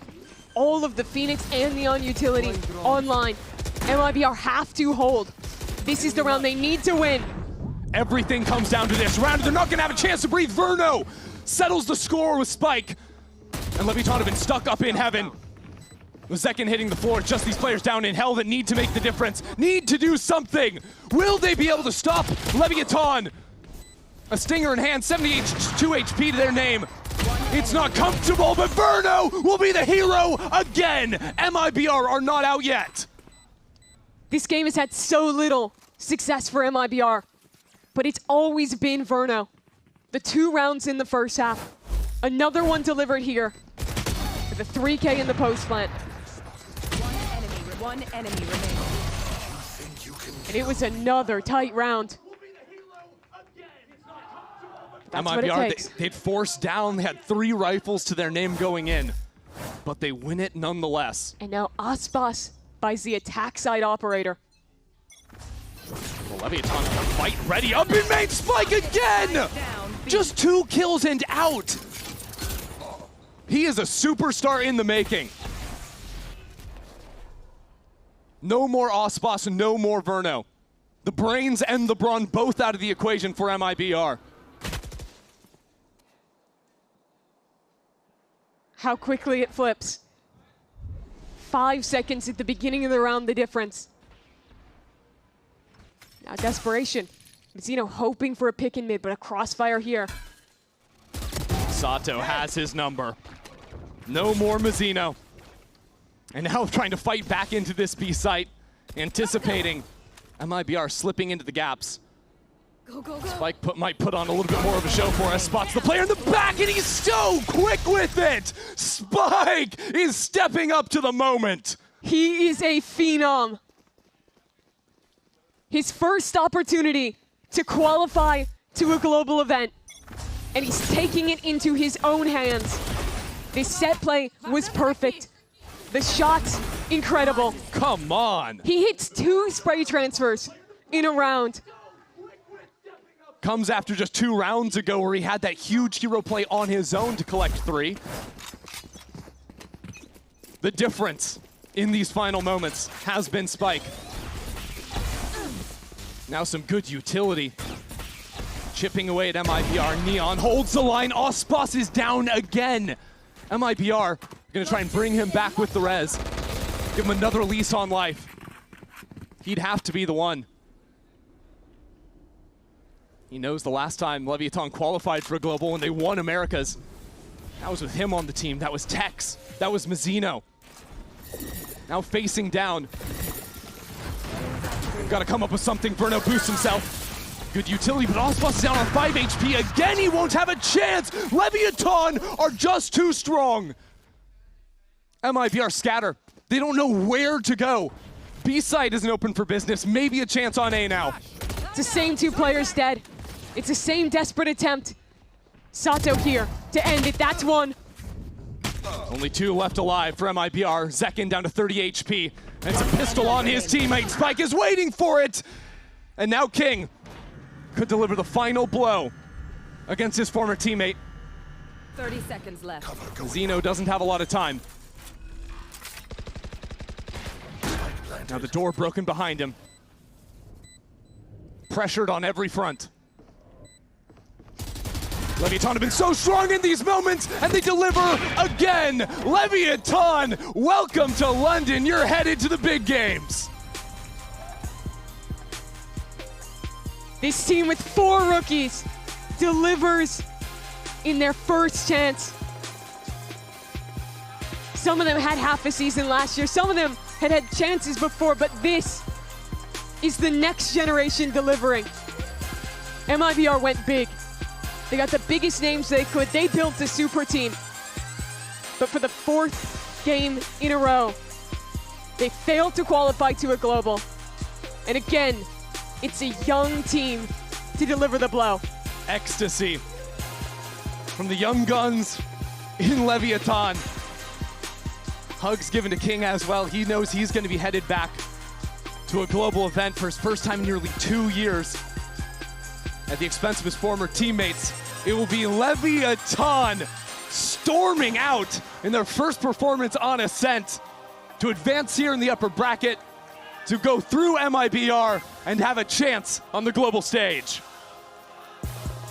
All of the Phoenix and Neon utility online. MIBR have to hold. This is the round they need to win. Everything comes down to this round. They're not going to have a chance to breathe. Verno settles the score with Spike. And Leviatan have been stuck up in heaven. The second hitting the floor. Just these players down in hell that need to make the difference. Need to do something. Will they be able to stop Leviatan? A stinger in hand, 72 HP to their name. It's not comfortable, but Verno will be the hero again. MIBR are not out yet. This game has had so little success for MIBR, but it's always been Verno. The 2 rounds in the first half. Another one delivered here with a 3K in the post plant. One enemy remaining. And it was another tight round. That's what it takes. They'd forced down, they had 3 rifles to their name going in, but they win it nonetheless. And now Aspas buys the attack side operator. Well, Leviatan fight ready up in main. Spike again! Just 2 kills and out. He is a superstar in the making. No more Aspas, no more Verno. The brains and the brawn both out of the equation for MIBR. How quickly it flips. 5 seconds at the beginning of the round, the difference. Now desperation Zeno hoping for a pick in mid, but a crossfire here. Sato has his number. No more Mazzino. And now trying to fight back into this B site, anticipating MIBR slipping into the gaps. Go, go, go. Spike might put on a little bit more of a show for us. Spots the player in the back, and he's so quick with it! Spike is stepping up to the moment. He is a phenom. His first opportunity to qualify to a global event, and he's taking it into his own hands. This set play was perfect. The shots, incredible. Come on. He hits 2 spray transfers in a round. Comes after just 2 rounds ago where he had that huge hero play on his own to collect 3. The difference in these final moments has been Spike. Now some good utility. Chipping away at MIBR. Neon holds the line. Aspas is down again. MIBR gonna try and bring him back with the res. Give him another lease on life. He'd have to be the one. He knows the last time Leviatan qualified for a global when they won Americas. That was with him on the team. That was Tex. That was Mazzino. Now facing down. Gotta come up with something. Bruno boosts himself. Good utility, but Aspas is down on 5 HP. Again, he won't have a chance. Leviatan are just too strong. MIBR scatter. They don't know where to go. B side isn't open for business. Maybe a chance on A now. It's the same 2 players dead. It's the same desperate attempt. Sato here to end it. That's 1. Only 2 left alive for MIBR. Zekin down to 30 HP. And it's a pistol on his teammate. Spike is waiting for it. And now King could deliver the final blow against his former teammate. 30 seconds left. Zeno doesn't have a lot of time. Now the door broken behind him. Pressured on every front. Leviatan have been so strong in these moments, and they deliver again. Leviatan, welcome to London. You're headed to the big games. This team with 4 rookies delivers in their first chance. Some of them had half a season last year. Some of them had had chances before, but this is the next generation delivering. MIBR went big. They got the biggest names they could. They built a super team. But for the 4th game in a row, they failed to qualify to a global. And again, it's a young team to deliver the blow. Ecstasy from the young guns in Leviatan. Hugs given to King as well. He knows he's going to be headed back to a global event for his first time in nearly 2 years. At the expense of his former teammates, it will be Leviatan storming out in their first performance on Ascent to advance here in the upper bracket, to go through MIBR and have a chance on the global stage.